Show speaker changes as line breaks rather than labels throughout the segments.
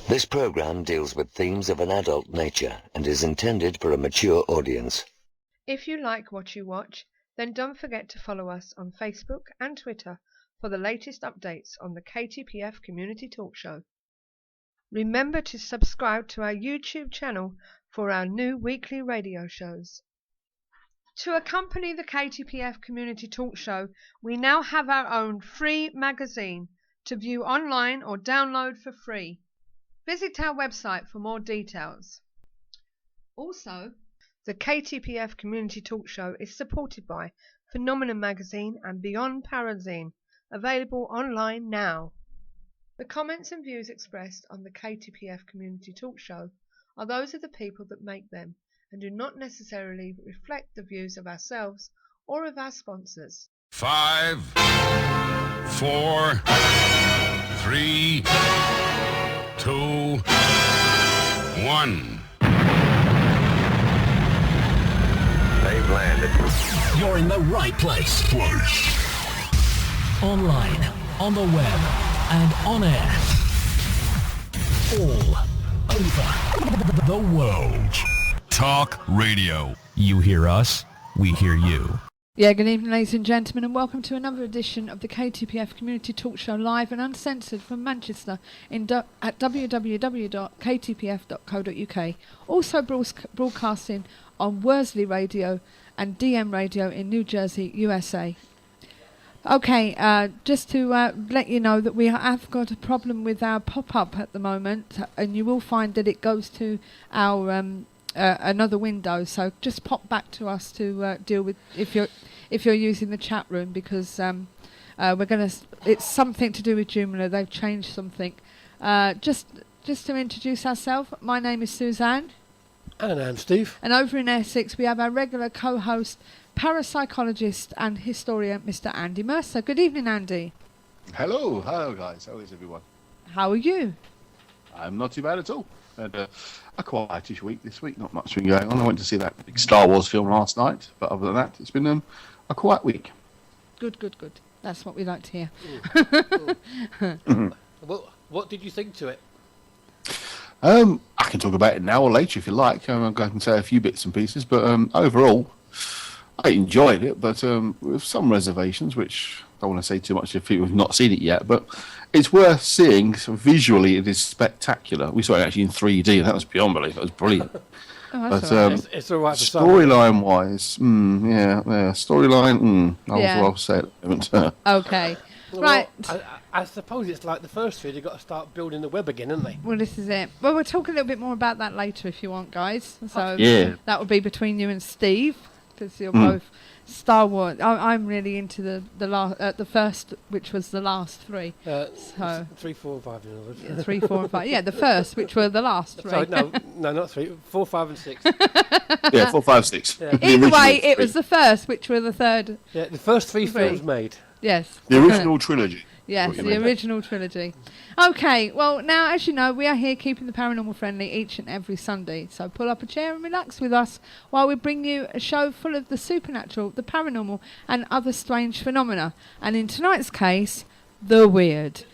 This program deals with themes of an adult nature and is intended for a mature audience.
If you like what you watch, then don't forget to follow us on Facebook and Twitter for the latest updates on the KTPF Community Talk Show. Remember to subscribe to our YouTube channel for our new weekly radio shows. To accompany the KTPF Community Talk Show, we now have our own free magazine to view online or download for free. Visit our website for more details. Also, the KTPF Community Talk Show is supported by Phenomenon Magazine and Beyond Parazine, available online now. The comments and views expressed on the KTPF Community Talk Show are those of the people that make them and do not necessarily reflect the views of ourselves or of our sponsors.
5, 4, 3, 2, 1.
They've landed.
You're in the right place. Online, on the web, and on air. All over the world.
Talk Radio.
You hear us, we hear you.
Yeah, good evening, ladies and gentlemen, and welcome to another edition of the KTPF Community Talk Show, live and uncensored from Manchester at www.ktpf.co.uk. Also broadcasting on Worsley Radio and DM Radio in New Jersey, USA. Okay, just to let you know that we have got a problem with our pop-up at the moment, and you will find that it goes to our another window. So just pop back to us to deal with if you're using the chat room, because we're gonna. It's something to do with Joomla. They've changed something. Just to introduce ourselves, my name is Suzanne.
And I'm Steve.
And over in Essex, we have our regular co-host, parapsychologist and historian, Mr. Andy Mercer. Good evening, Andy.
Hello guys. How is everyone?
How are you?
I'm not too bad at all. Had a quietish week this week. Not much been going on. I went to see that big Star Wars film last night, but other than that, it's been a quiet week.
Good. That's what we like to hear.
What did you think to it?
I can talk about it now or later if you like. I'm going to say a few bits and pieces, but overall, I enjoyed it, but with some reservations, which I don't want to say too much if people have not seen it yet, but it's worth seeing. So visually, it is spectacular. We saw it actually in 3D, and that was beyond belief. It was brilliant.
But
it's all right.
Storyline-wise, storyline, I'll say it.
Okay. Right.
I suppose it's like the first three. They've got to start building the web again, haven't they?
Well, this is it. Well, we'll talk a little bit more about that later if you want, guys. So that will be between you and Steve, because you're both Star Wars. I'm really into the first, which was the last three.
So 3, 4, 5, in other words.
3, 4, and 5. Yeah, the first, which were the last three.
Sorry, no, not 3, 4, 5, and 6.
Yeah, 4, 5, 6.
Yeah.
Either way, it was the first, which were the third.
Yeah, the first three films made.
Yes.
The original trilogy.
Yes, the original trilogy. Okay, well, now, as you know, we are here keeping the paranormal friendly each and every Sunday. So pull up a chair and relax with us while we bring you a show full of the supernatural, the paranormal, and other strange phenomena. And in tonight's case, the weird.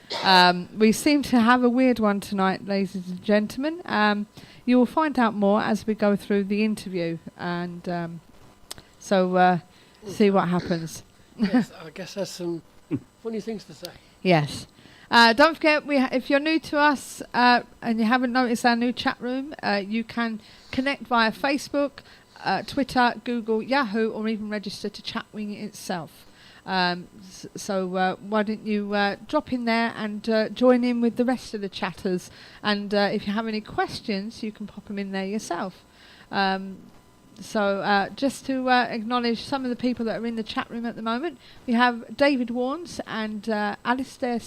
We seem to have a weird one tonight, ladies and gentlemen. You will find out more as we go through the interview. And so see what happens.
Yes, I guess there's some funny things to say.
Yes. Don't forget, if you're new to us and you haven't noticed our new chat room, you can connect via Facebook, Twitter, Google, Yahoo, or even register to Chatwing itself. So why don't you drop in there and join in with the rest of the chatters. And if you have any questions, you can pop them in there yourself. So just to acknowledge some of the people that are in the chat room at the moment, we have David Warnes and Alistair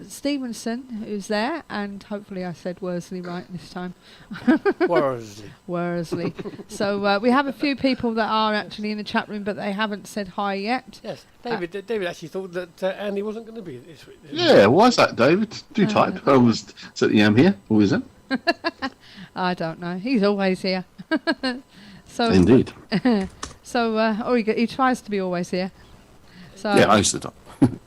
Stevenson, who's there, and hopefully I said Worsley right this time. Worsley. So we have a few people that are actually in the chat room, but they haven't said hi yet.
Yes, David actually thought that Andy wasn't going to be this week.
Yeah, why is that, David? Do type. I was certainly am here. Who is it?
I don't know. He's always here. So
indeed.
So he tries to be always here. So
yeah, most of the time.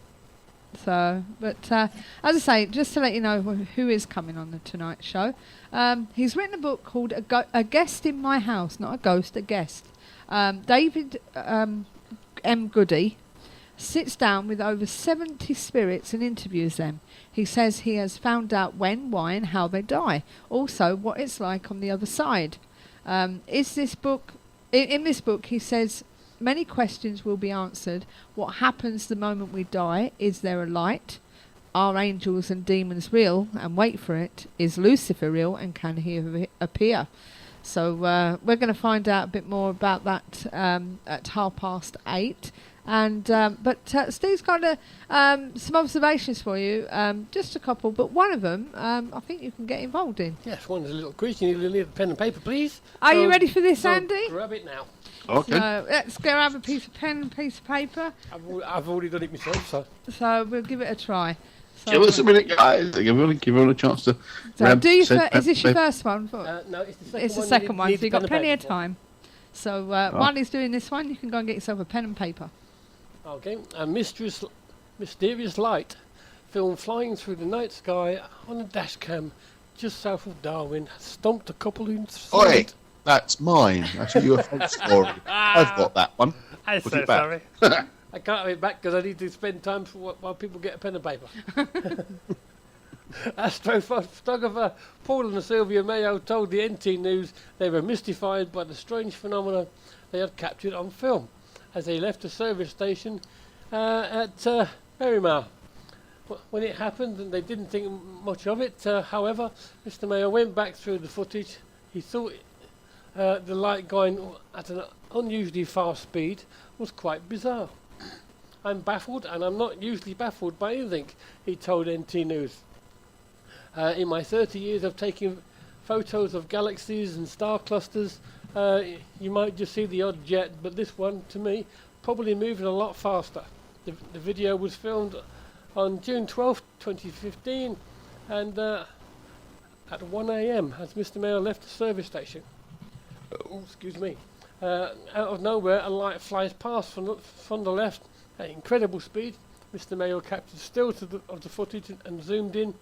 So, but as I say, just to let you know who is coming on the Tonight Show, he's written a book called A Guest in My House, not a ghost, a guest. David M. Guddy sits down with over 70 spirits and interviews them. He says he has found out when, why and how they die. Also, what it's like on the other side. Is this book... In this book, he says many questions will be answered. What happens the moment we die? Is there a light? Are angels and demons real? And wait for it. Is Lucifer real? And can he appear? So we're going to find out a bit more about that at 8:30. And but Steve's got some observations for you, just a couple, but one of them I think you can get involved in.
Yes, one is a little quiz. You need a pen and paper, please.
Are you ready for this, Andy?
Grab it now.
Okay.
So let's go have a piece of pen and piece of paper.
I've already done it myself,
So we'll give it a try. So
Give us a minute, guys. Give everyone a chance to.
So is
said
this your
paper.
first one?
No, it's the second one.
It's the second one, so you've got plenty of
time.
time. So while he's doing this one, you can go and get yourself a pen and paper.
Okay, a mysterious light film flying through the night sky on a dash cam just south of Darwin has stumped a couple who saw
Oi,
it.
that's mine. That's a UFO story. I've got that one.
I'm
Put
so
it back.
sorry. I can't have it back because I need to spend time while people get a pen and paper. Astrophotographer Paul and Sylvia Mayo told the NT News they were mystified by the strange phenomenon they had captured on film as they left a service station at Paranormal. When it happened, and they didn't think much of it. However, Mr. Mayo went back through the footage. He thought the light going at an unusually fast speed was quite bizarre. I'm baffled, and I'm not usually baffled by anything, he told NT News. In my 30 years of taking photos of galaxies and star clusters, you might just see the odd jet, but this one, to me, probably moving a lot faster. The video was filmed on June 12, 2015, and at 1 a.m. as Mr. Mayo left the service station. Oh, excuse me. Out of nowhere, a light flies past from the left at incredible speed. Mr. Mayo captured stills of the footage and zoomed in.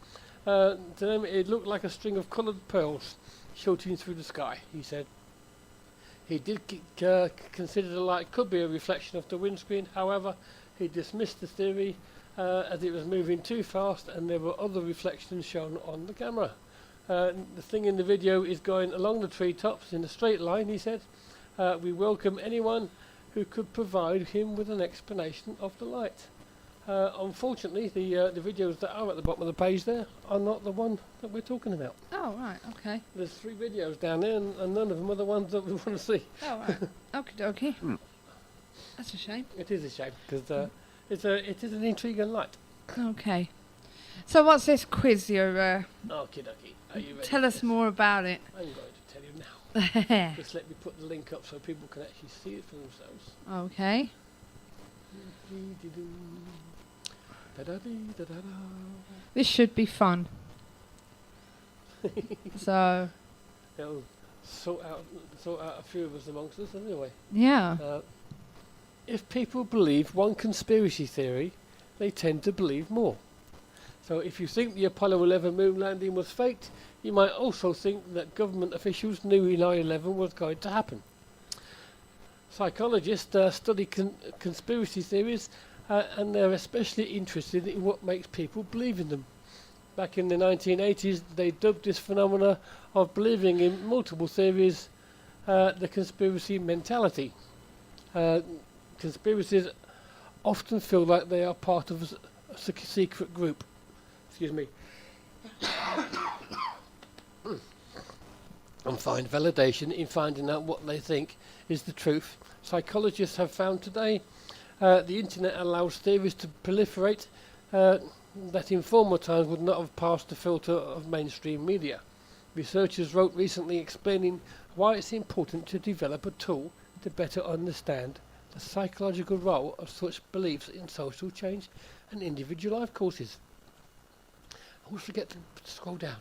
To them, it looked like a string of coloured pearls shooting through the sky, he said. He did consider the light could be a reflection of the windscreen. However, he dismissed the theory as it was moving too fast and there were other reflections shown on the camera. The thing in the video is going along the treetops in a straight line, he said. We welcome anyone who could provide him with an explanation of the light. Unfortunately, the videos that are at the bottom of the page there are not the one that we're talking about.
Oh, right, okay.
There's 3 videos down there, and none of them are the ones that we want to see.
Oh, right. Okie dokie. That's a shame.
It is a shame, because it is an intriguing light.
Okay. So what's this quiz you're...
Okie dokie. Are you ready?
Tell us more about it.
I'm going to tell you now. Just let me put the link up so people can actually see it for themselves.
Okay. This should be fun. So...
It'll sort out a few of us amongst us anyway.
Yeah.
If people believe one conspiracy theory, they tend to believe more. So if you think the Apollo 11 moon landing was faked, you might also think that government officials knew 9/11 was going to happen. Psychologists study conspiracy theories and they're especially interested in what makes people believe in them. Back in the 1980s, they dubbed this phenomena of believing in multiple theories the conspiracy mentality. Conspiracies often feel like they are part of a secret group. Excuse me. And find validation in finding out what they think is the truth. Psychologists have found today the internet allows theories to proliferate that in former times would not have passed the filter of mainstream media. Researchers wrote recently explaining why it's important to develop a tool to better understand the psychological role of such beliefs in social change and individual life courses. I always forget to scroll down.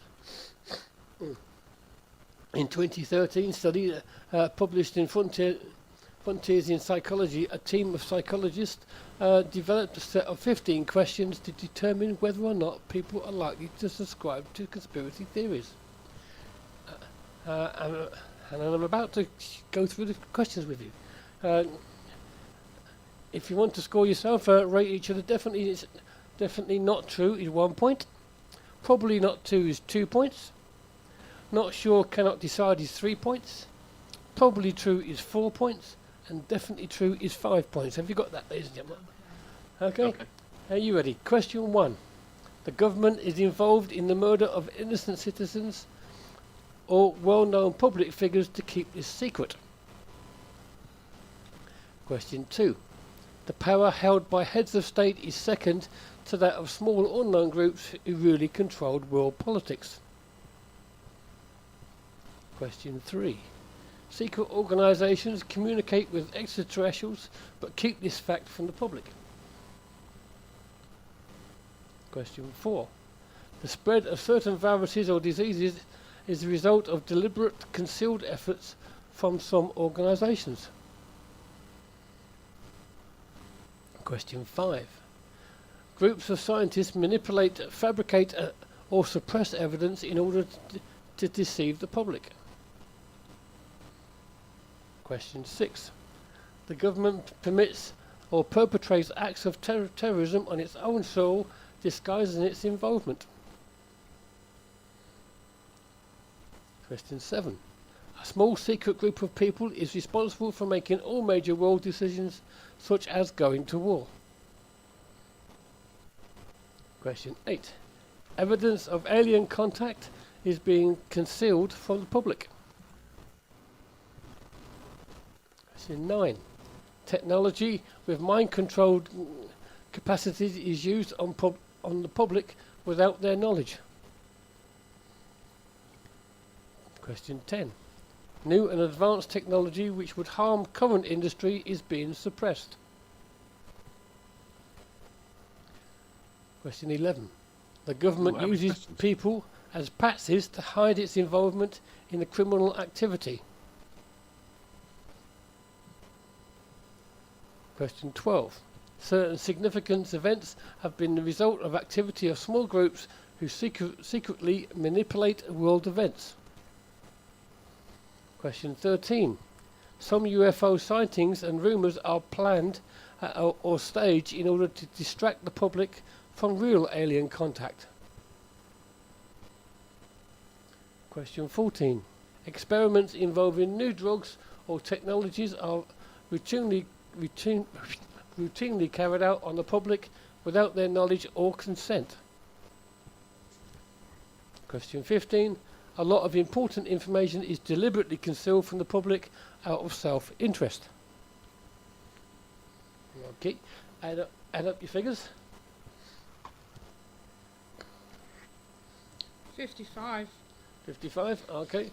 In 2013, study published in Frontier Frontiers in Psychology, a team of psychologists developed a set of 15 questions to determine whether or not people are likely to subscribe to conspiracy theories. And I'm about to go through the questions with you. If you want to score yourself, rate each other. Definitely not true is 1 point. Probably not 2 is 2 points. Not sure, cannot decide is 3 points. Probably true is 4 points. And definitely true is 5 points. Have you got that, ladies and gentlemen? Okay. Are you ready? Question 1. The government is involved in the murder of innocent citizens or well-known public figures to keep this secret. Question 2. The power held by heads of state is second to that of small unknown groups who really controlled world politics. Question 3. Secret organisations communicate with extraterrestrials but keep this fact from the public. Question 4. The spread of certain viruses or diseases is the result of deliberate concealed efforts from some organisations. Question 5. Groups of scientists manipulate, fabricate or suppress evidence in order to deceive the public. Question 6. The government permits or perpetrates acts of terrorism on its own soil, disguising its involvement. Question 7. A small secret group of people is responsible for making all major world decisions, such as going to war. Question 8. Evidence of alien contact is being concealed from the public. Question 9. Technology with mind-controlled capacities is used on the public without their knowledge. Question 10. New and advanced technology which would harm current industry is being suppressed. Question 11. The government uses people as patsies to hide its involvement in the criminal activity. Question 12. Certain significant events have been the result of activity of small groups who secretly manipulate world events. Question 13. Some UFO sightings and rumours are planned or staged in order to distract the public from real alien contact. Question 14. Experiments involving new drugs or technologies are routinely carried out on the public without their knowledge or consent. Question 15. A lot of important information is deliberately concealed from the public out of self-interest. Okay, add up your figures.
55.
55, okay.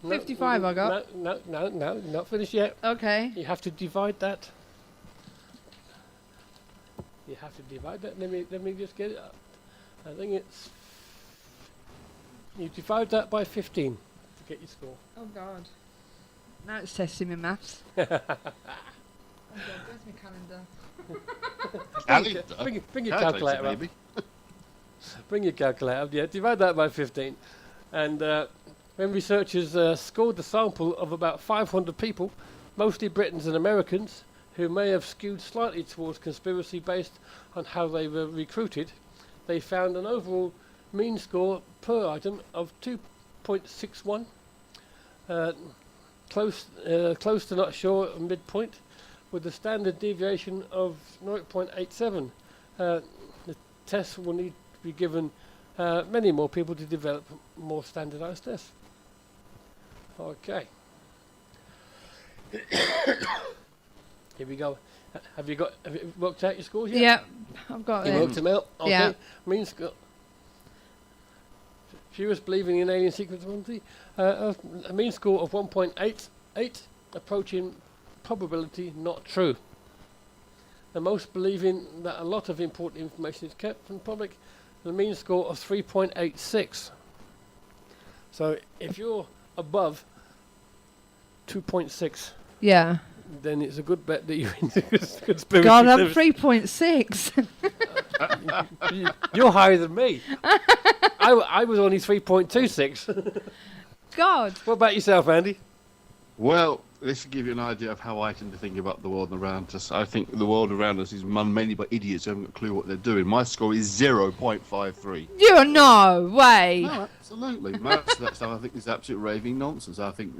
55 I got.
No, not finished yet.
Okay.
You have to divide that. Let me just get it up. I think it's... You divide that by 15 to get your score.
Oh God. Now it's testing my maths. Oh God, where's my calendar?
Bring your calculator up. Bring your calculator up, yeah. Divide that by 15. And when researchers scored the sample of about 500 people, mostly Britons and Americans, who may have skewed slightly towards conspiracy based on how they were recruited, they found an overall mean score per item of 2.61, close to not sure a midpoint, with a standard deviation of 0.87. The test will need to be given many more people to develop more standardized tests. Okay. Here we go. Have you worked out your scores yet?
Yeah, I've got
You
it.
worked them out? Okay.
Yeah.
Mean score. Furious believing in alien secrets. A mean score of 1.88, approaching probability not true. The most believing that a lot of important information is kept from the public. The mean score of 3.86. So if you're above 2.6,
Yeah.
Then it's a good bet that you're into conspiracy
God, I'm
theories.
3.6.
You're higher than me. I was only 3.26.
God.
What about yourself, Andy?
Well, this will give you an idea of how I tend to think about the world around us. I think the world around us is run mainly by idiots who haven't got a clue what they're doing. My score is 0.53.
You're no way.
No, absolutely. Most of that stuff I think is absolute raving nonsense. I think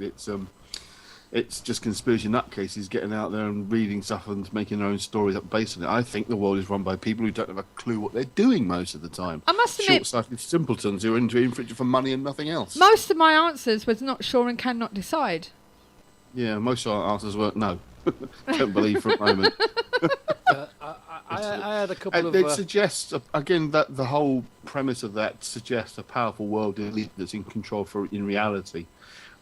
it's just conspiracy nutcases getting out there and reading stuff and making their own stories up based on it. I think the world is run by people who don't have a clue what they're doing most of the time.
I must admit,
short-sighted simpletons who are into it for money and nothing else.
most of my answers was not sure and cannot decide.
Yeah, most of our answers were no. Don't believe for a moment.
I had a couple
And
of...
it suggests, again, that the whole premise of that suggests a powerful world elite that's in control in reality,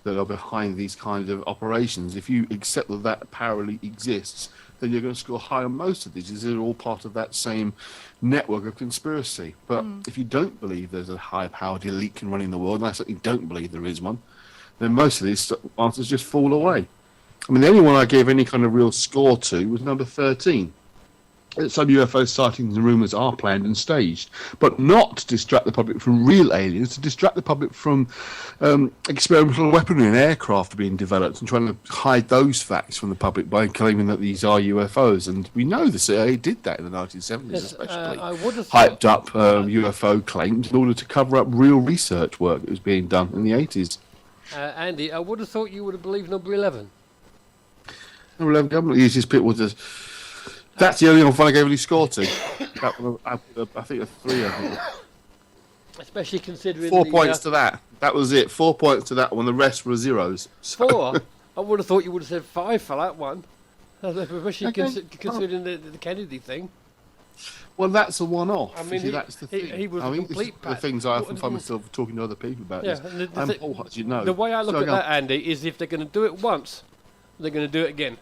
that are behind these kinds of operations. If you accept that that power elite exists, then you're going to score high on most of these. These are all part of that same network of conspiracy. But if you don't believe there's a high-powered elite running the world, and I certainly don't believe there is one, then most of these answers just fall away. I mean, the only one I gave any kind of real score to was number 13. Some UFO sightings and rumours are planned and staged, but not to distract the public from real aliens, to distract the public from experimental weaponry and aircraft being developed and trying to hide those facts from the public by claiming that these are UFOs. And we know the CIA did that in the 1970s,
Yes,
especially.
I would have
Hyped up UFO claims in order to cover up real research work that was being done in the 80s.
Andy, I would have thought you would have believed number 11.
Number 11 government uses people to... That's the only one I gave any score to. That one, I think a 3. I think.
Especially considering
4 points to that. That was it. 4 points to that one. The rest were zeros. So,
4? I would have thought you would have said 5 for that one. Especially
Okay.
considering the Kennedy thing.
well, that's a one-off.
I mean,
See, that's the thing.
he was
I
a
mean, this
complete
is the things I often find myself talking to other people about.
Yeah,
This.
and the
I'm
thi-
Paul, as you know.
The way I look
So
at
go
that,
on.
Andy, is if they're going to do it once, they're going to do it again.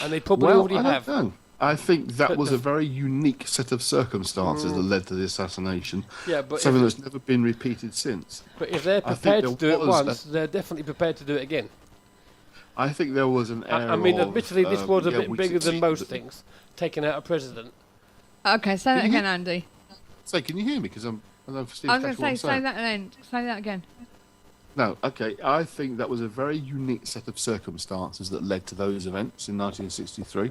And they probably
Well,
already
I don't
have.
know. I think that
But
was
the-
a very unique set of circumstances that led to the assassination.
Yeah, but
Something
if,
that's never been repeated since.
but if they're
I think
prepared to
there
do it
was
once, they're definitely prepared to do it again.
I think there was an error
I mean,
of,
admittedly, this was a
yeah,
bit
we
bigger than most
succeeded.
things, taking out a president.
Okay, say that
Can you
again, Andy.
Say, can you hear me? Because I don't know if Steve's
I was going
catching
to say
what I'm
that then. Say that again.
No, okay. I think that was a very unique set of circumstances that led to those events in 1963.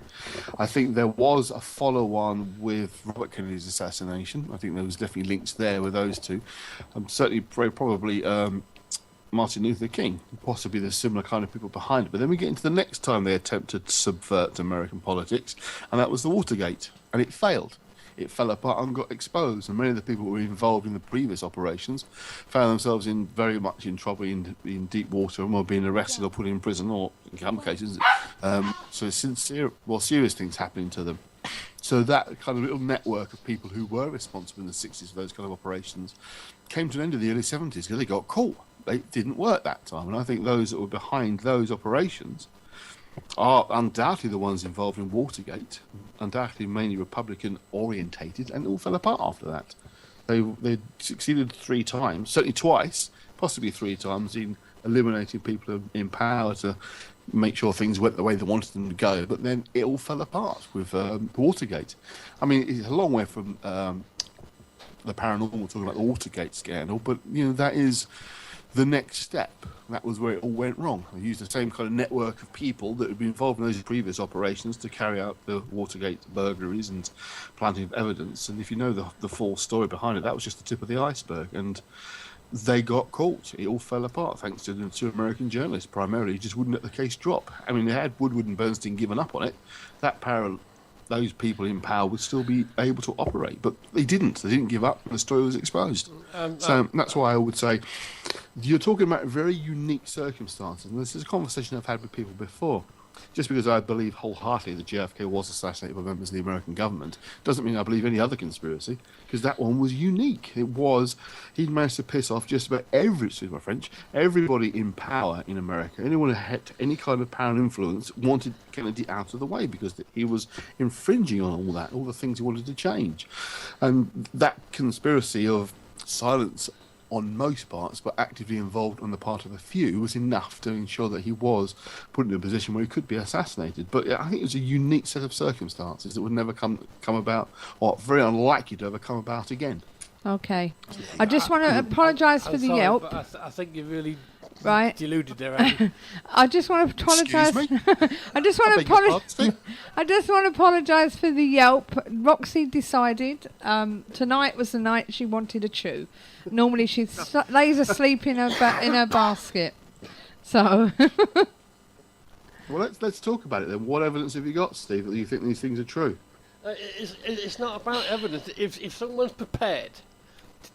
I think there was a follow-on with Robert Kennedy's assassination. I think there was definitely links there with those two. Certainly, very probably Martin Luther King, possibly the similar kind of people behind it. But then we get into the next time they attempted to subvert American politics, and that was the Watergate, and it failed. It fell apart and got exposed, and many of the people who were involved in the previous operations found themselves very much in trouble, in deep water, and were being arrested or put in prison, or in some cases, so serious things happening to them. So that kind of little network of people who were responsible in the 60s for those kind of operations came to an end in the early 70s because they got caught. They didn't work that time, and I think those that were behind those operations are undoubtedly the ones involved in Watergate, undoubtedly mainly Republican orientated, and it all fell apart after that. They succeeded 3 times, certainly twice, possibly 3 times, in eliminating people in power to make sure things went the way they wanted them to go, but then it all fell apart with Watergate. I mean, it's a long way from the paranormal talking about the Watergate scandal, but that is the next step. That was where it all went wrong. They used the same kind of network of people that had been involved in those previous operations to carry out the Watergate burglaries and planting of evidence. And if you know the full story behind it, that was just the tip of the iceberg. And they got caught. It all fell apart thanks to the 2 American journalists, primarily, who just wouldn't let the case drop. I mean, they had Woodward and Bernstein given up on it. Those people in power would still be able to operate, but they didn't. They didn't give up, and the story was exposed. So that's why I would say you're talking about very unique circumstances, and this is a conversation I've had with people before. Just because I believe wholeheartedly that JFK was assassinated by members of the American government doesn't mean I believe any other conspiracy, because that one was unique. He'd managed to piss off just about everybody in power in America. Anyone who had any kind of power and influence wanted Kennedy out of the way because he was infringing on all the things he wanted to change. And that conspiracy of silence on most parts, but actively involved on the part of a few, was enough to ensure that he was put in a position where he could be assassinated. But I think it was a unique set of circumstances that would never come about, or very unlikely to ever come about again.
Okay. I just want to apologise for the
sorry,
yelp.
but I think you really
Right.
deluded there, Andy.
I just want to apologise. I just want to apologise. I just want to apologise for the yelp. Roxy decided tonight was the night she wanted a chew. Normally she lays asleep in her basket. So.
Well, let's talk about it then. What evidence have you got, Steve, that you think these things are true?
It's not about evidence. If someone's prepared.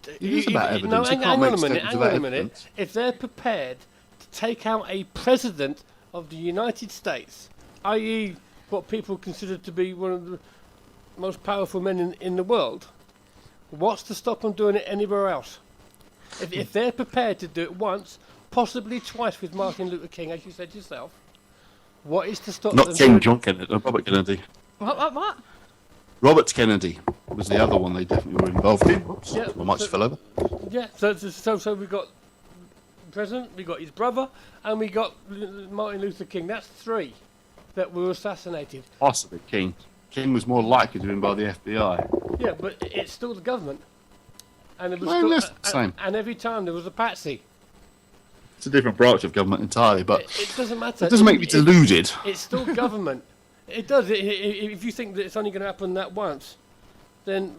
It is about evidence.
No,
You
hang
can't
on
make
a minute.
statements
Hang
about
on a minute.
evidence.
If they're prepared to take out a president of the United States, i.e., what people consider to be one of the most powerful men in the world, what's to stop them doing it anywhere else? If they're prepared to do it once, possibly twice with Martin Luther King, as you said yourself, what is to stop them?
Not King, John Kennedy, Robert Kennedy.
What?
Robert Kennedy was the other one they definitely were involved in. Oops,
Yeah,
my mic's fell over.
Yeah, so we got president, we got his brother, and we got Martin Luther King. That's three that were assassinated.
Possibly King. King was more likely to have been by the FBI.
Yeah, but it's still the government. And it was
Well, that's the same.
And every time there was a patsy.
It's a different branch of government entirely, but
It doesn't matter.
it doesn't make me deluded.
It's still government. It does. If you think that it's only going to happen that once, then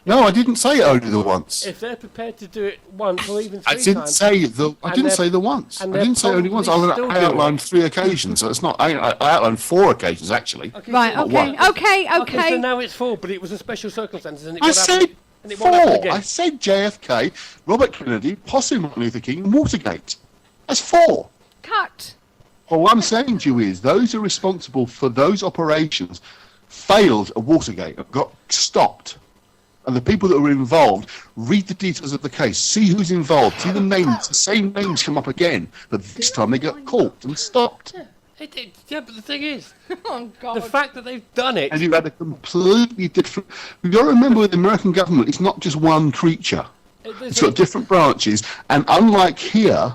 No, I didn't say only the once.
if they're prepared to do it once or even three
I didn't
times,
say the. I
and
didn't
they're-
say the once. I
and they're
didn't say only once. I
probably still doing
outlined 3 occasions, so it's not. I outlined 4 occasions actually.
okay,
Right.
so-
Okay.
one.
Okay.
Okay, so
Okay.
now it's 4, but it was a special circumstances, and it
I
won't happen-
said
and it won't happen
4.
again.
I said JFK, Robert Kennedy, possibly Martin Luther King, and Watergate. That's 4.
Cut.
Well, what I'm saying to you is those who are responsible for those operations failed at Watergate and got stopped. And the people that were involved, read the details of the case, see who's involved, see the names, the same names come up again, but this time they got caught and stopped.
Yeah, but the thing is,
Oh God.
the fact that they've done it.
And you had a completely different... You've got to remember with the American government, it's not just one creature. It's got different branches, and unlike here,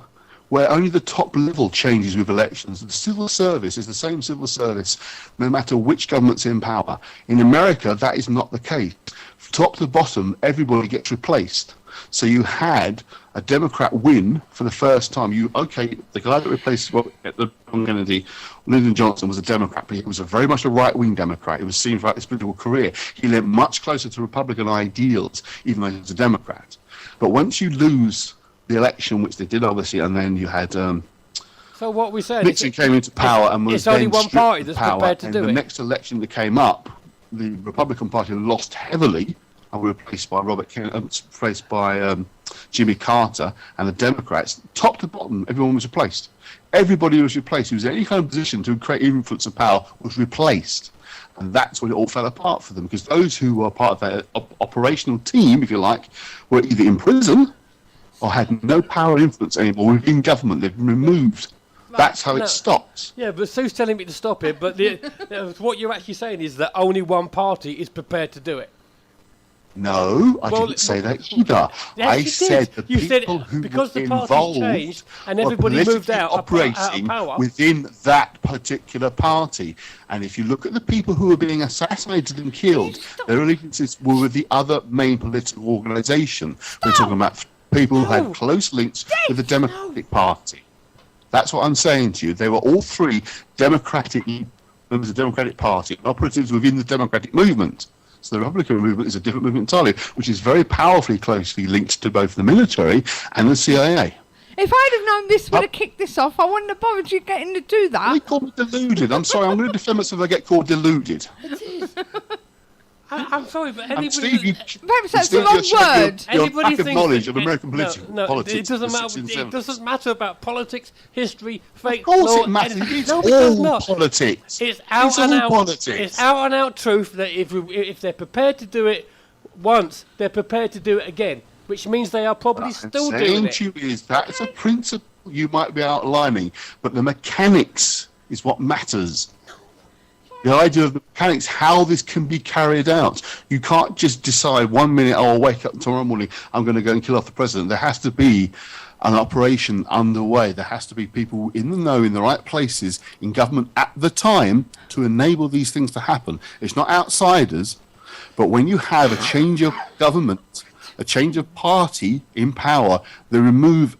where only the top level changes with elections, the civil service is the same civil service no matter which government's in power. In America, that is not the case. From top to bottom, everybody gets replaced. So you had a Democrat win for the first time. The guy that replaced John Kennedy, Lyndon Johnson, was a Democrat, but he was very much a right-wing Democrat. It was seen throughout his political career. He led much closer to Republican ideals, even though he was a Democrat. But once you lose the election, which they did obviously, and then you had
So what we said,
Nixon came into power and was
it's only
then
one
stripped
party
of
that's
power,
prepared to
and
do
the
it.
next election that came up, the Republican Party lost heavily and were replaced by Jimmy Carter, and the Democrats, top to bottom, everyone was replaced. Everybody was replaced. Who was in any kind of position to create influence and power was replaced. And that's when it all fell apart for them, because those who were part of that operational team, if you like, were either in prison or had no power and influence anymore within government. They've been removed. That's how it stops.
Yeah, but Sue's telling me to stop it. But what you're actually saying is that only one party is prepared to do it.
No, I didn't say that either.
Yes,
I
you
said
did.
the
You said
people who
because
were
the party
involved
changed and
were
everybody moved
politically
out of
operating
power.
within that particular party. And if you look at the people who were being assassinated and killed, their allegiances were with the other main political organisation. We're talking about people who had close links with the Democratic Party. That's what I'm saying to you. They were all 3 Democratic members of the Democratic Party, operatives within the Democratic movement. So the Republican movement is a different movement entirely, which is very powerfully closely linked to both the military and the CIA.
If I'd have known this would have kicked this off, I wouldn't have bothered you getting to do
They
that.
call me deluded. I'm sorry, I'm going to defend myself if I get called deluded.
I'm sorry, but
And
anybody.
Steve,
Perhaps that's
Steve,
the wrong
you're showing
word.
Your
Anybody
lack of
thinks
knowledge
that-
of American politics.
It doesn't
in the
matter.
60s and
It
70s.
doesn't matter about politics, history, fate,
Of course
law.
it matters.
anything.
It's
No, it does
all
not.
politics.
It's out
It's
and
all
out.
politics.
It's out and out truth that if they're prepared to do it once, they're prepared to do it again, which means they are probably
What I'm
still doing
saying
it.
to you is that's a principle you might be outlining, but the mechanics is what matters. The idea of the mechanics, how this can be carried out. You can't just decide 1 minute, oh, I'll wake up tomorrow morning, I'm going to go and kill off the president. There has to be an operation underway. There has to be people in the know, in the right places, in government at the time to enable these things to happen. It's not outsiders, but when you have a change of government, a change of party in power, they remove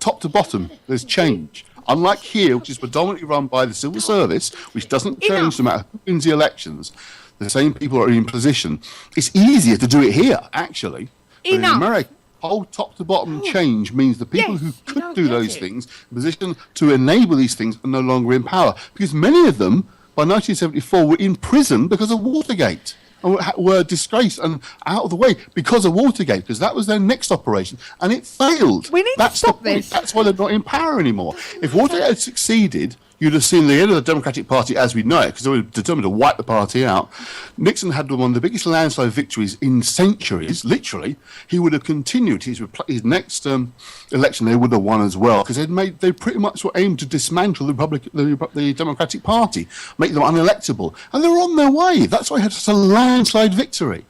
top to bottom, there's change. Unlike here, which is predominantly run by the civil service, which doesn't change no matter who wins the elections, the same people are in position. It's easier to do it here, actually. But in America, whole top to bottom change means the people who could do those things, in position to enable these things, are no longer in power. Because many of them, by 1974, were in prison because of Watergate. And were disgraced and out of the way because of Watergate, because that was their next operation, and it failed.
We need to stop this.
That's why they're not in power anymore. If Watergate had succeeded, you'd have seen the end of the Democratic Party as we know it, because they were determined to wipe the party out. Nixon had one of the biggest landslide victories in centuries, literally. He would have continued his next election. They would have won as well, because they pretty much were aimed to dismantle the Democratic Party, make them unelectable, and they were on their way. That's why he had such a landslide victory.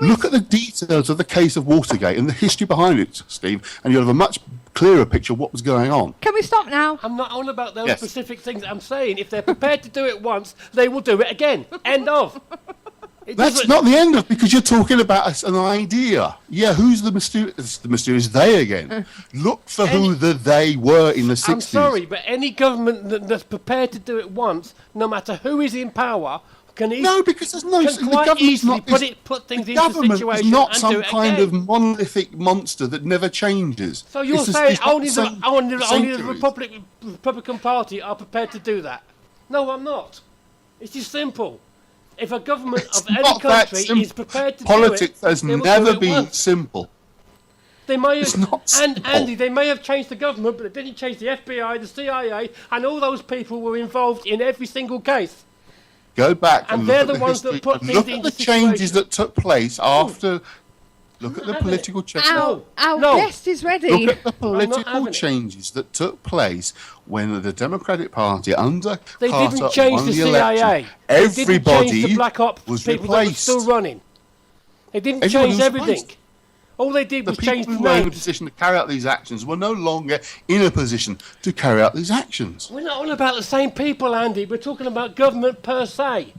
Look at the details of the case of Watergate and the history behind it, Steve, and you'll have a much clearer picture of what was going on.
Can we stop now?
I'm not on about those specific things. I'm saying if they're prepared to do it once, they will do it again. End of.
That's not the end of, because you're talking about an idea. Yeah, who's the mysterious they again? Look for who the they were in the 60s.
I'm sorry, but any government that's prepared to do it once, no matter who is in power, can
because there's no.
Can quite easily put things into the situation.
Government is not some kind of monolithic monster that never changes.
So you're saying only the Republican Party are prepared to do that? No, I'm not. It's just simple. If a government of any country is prepared to do it,
politics has never been simple.
They may have, and Andy, they may have changed the government, but they didn't change the FBI, the CIA, and all those people were involved in every single case.
Go back and
they're
look
the ones that put things
look at the changes that took place after. Look at the political changes.
Our guest is ready.
Look at the political changes that took place when the Democratic Party under
they
Carter
didn't change
won
the
the
CIA.
election.
They
Everybody
didn't change the Black Ops
was
people
replaced.
that were still running. They didn't change everything. All they did was change the
people who were in a
names.
position to carry out these actions were no longer in a position to carry out these actions.
We're not all about the same people, Andy. We're talking about government per se.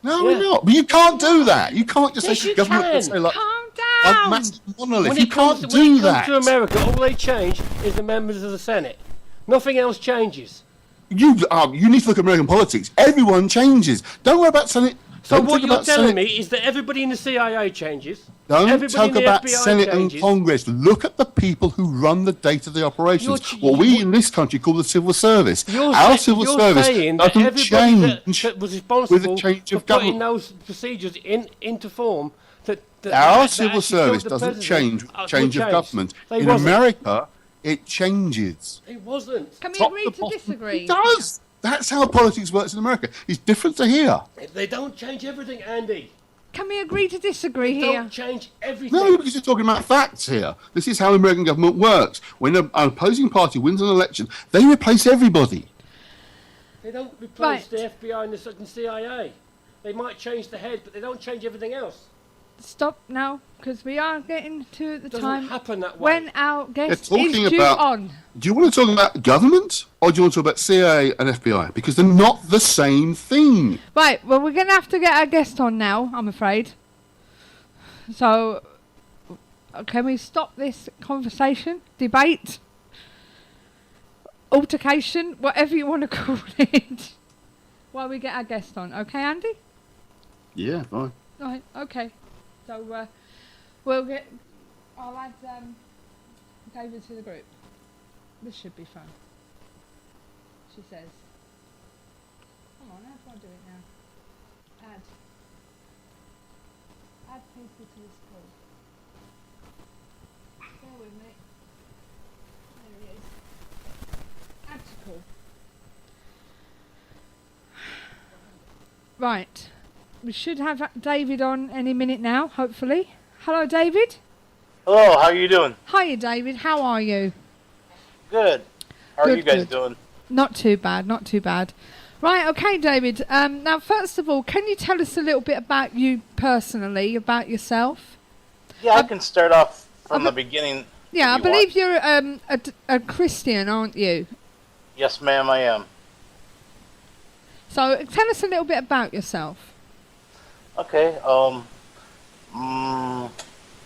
No, we're not. But you can't do that. You can't just say government per se like
Calm
one
down.
massive monolith.
When
You
it comes,
can't
when it
do that.
comes to America, all they change is the members of the Senate. Nothing else changes.
You need to look at American politics. Everyone changes. Don't worry about Senate.
So
Don't
what
talk
you're
about
telling
Senate.
me is that everybody in the CIA changes.
Don't
everybody
talk
in the
about
FBI
Senate
changes.
and Congress. Look at the people who run the day-to-day operations.
You're
What we in this country call the civil service.
You're
Our civil
you're
service
saying that
doesn't
everybody
change
that was
with
responsible
the change
for
of
putting
government.
those procedures into form.
Our
that
civil
actually
service
killed the
doesn't
president,
change with change of government.
They
In
wasn't.
America, it changes.
It wasn't.
Can we
Top
agree
to
to
bottom.
disagree?
It does. That's how politics works in America. It's different to here.
They don't change everything, Andy.
Can we agree to disagree
They
here?
don't change everything.
No, because you're talking about facts here. This is how American government works. When an opposing party wins an election, they replace everybody.
They don't replace
Right.
the FBI and the CIA. They might change the head, but they don't change everything else.
Stop now, because we are getting to the
It doesn't
time
happen that way.
when our guest
They're
is
talking
due
about-
on.
Do you want to talk about government or do you want to talk about CIA and FBI? Because they're not the same thing.
Right, well, we're going to have to get our guest on now, I'm afraid. So, can we stop this conversation, debate, altercation, whatever you want to call it, while we get our guest on? Okay, Andy?
Yeah, fine.
Right, okay. So, I'll add David to the group. This should be fun. She says. Come on, how do I do it now? Add people to this call. Bear with me. There he is. Add to call. Right. We should have David on any minute now, hopefully. Hello, David.
Hello, how are you doing?
Hiya, David. How are you?
Good. How are
Good,
you guys
good.
doing?
Not too bad, not too bad. Right, okay, David. Now, first of all, can you tell us a little bit about you personally, about yourself?
Yeah, I can start off from the beginning.
Yeah, I
if you
believe
want.
you're a Christian, aren't you?
Yes, ma'am, I am.
So tell us a little bit about yourself.
Okay.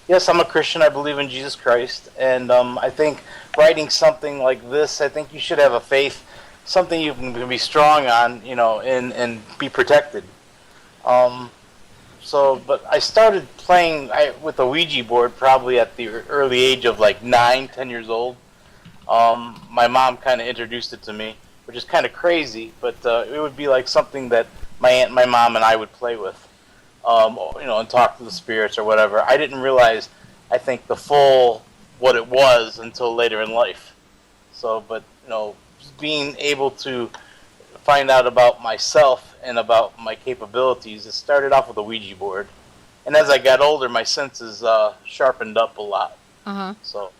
Yes, I'm a Christian. I believe in Jesus Christ, and I think writing something like this, I think you should have a faith, something you can be strong on, and be protected. But I started playing with a Ouija board probably at the early age of like 9, 10 years old. My mom kind of introduced it to me, which is kind of crazy, but it would be like something that my aunt, my mom, and I would play with, and talk to the spirits or whatever. I didn't realize, I think, the full what it was until later in life. So, but being able to find out about myself and about my capabilities, it started off with a Ouija board, and as I got older, my senses sharpened up a lot. So,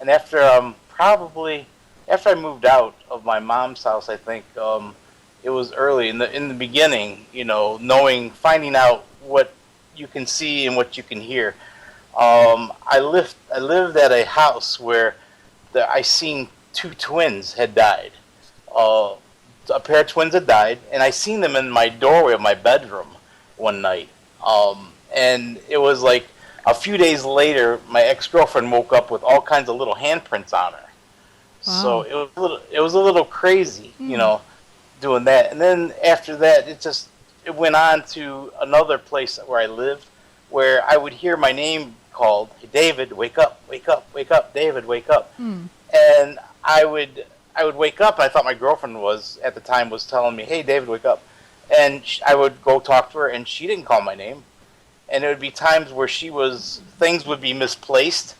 and after after I moved out of my mom's house, I think it was early in the beginning, finding out what you can see and what you can hear. I lived at a house where I seen 2 twins had died. A pair of twins had died, and I seen them in my doorway of my bedroom one night. And it was like a few days later, my ex-girlfriend woke up with all kinds of little handprints on her. Wow. So it was a little crazy, doing that. And then after that, it went on to another place where I lived, where I would hear my name called, "Hey, David, wake up, wake up, wake up, David, wake up." And I would wake up, and I thought my girlfriend at the time was telling me, "Hey, David, wake up." And I would go talk to her, and she didn't call my name. And there would be times where things would be misplaced.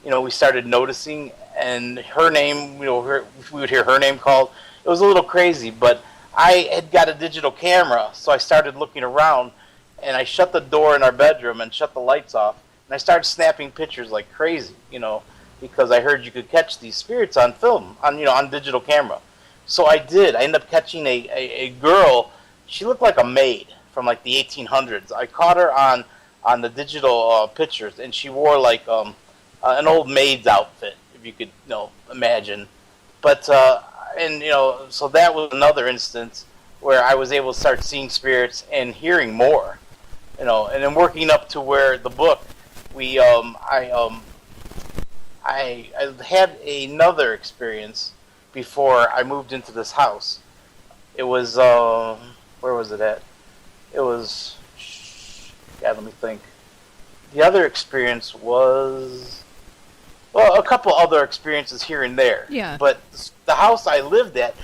We started noticing, and her name, we would hear her name called. It was a little crazy, but I had got a digital camera, so I started looking around, and I shut the door in our bedroom and shut the lights off, and I started snapping pictures like crazy, because I heard you could catch these spirits on film, on digital camera. So I did. I ended up catching a girl. She looked like a maid from like the 1800s. I caught her on the digital pictures, and she wore like an old maid's outfit, if you could imagine. But so that was another instance where I was able to start seeing spirits and hearing more, and then working up to where the book I had another experience before I moved into this house. It was where was it at? It was let me think. The other experience was a couple other experiences here and there.
Yeah.
But the house I lived at,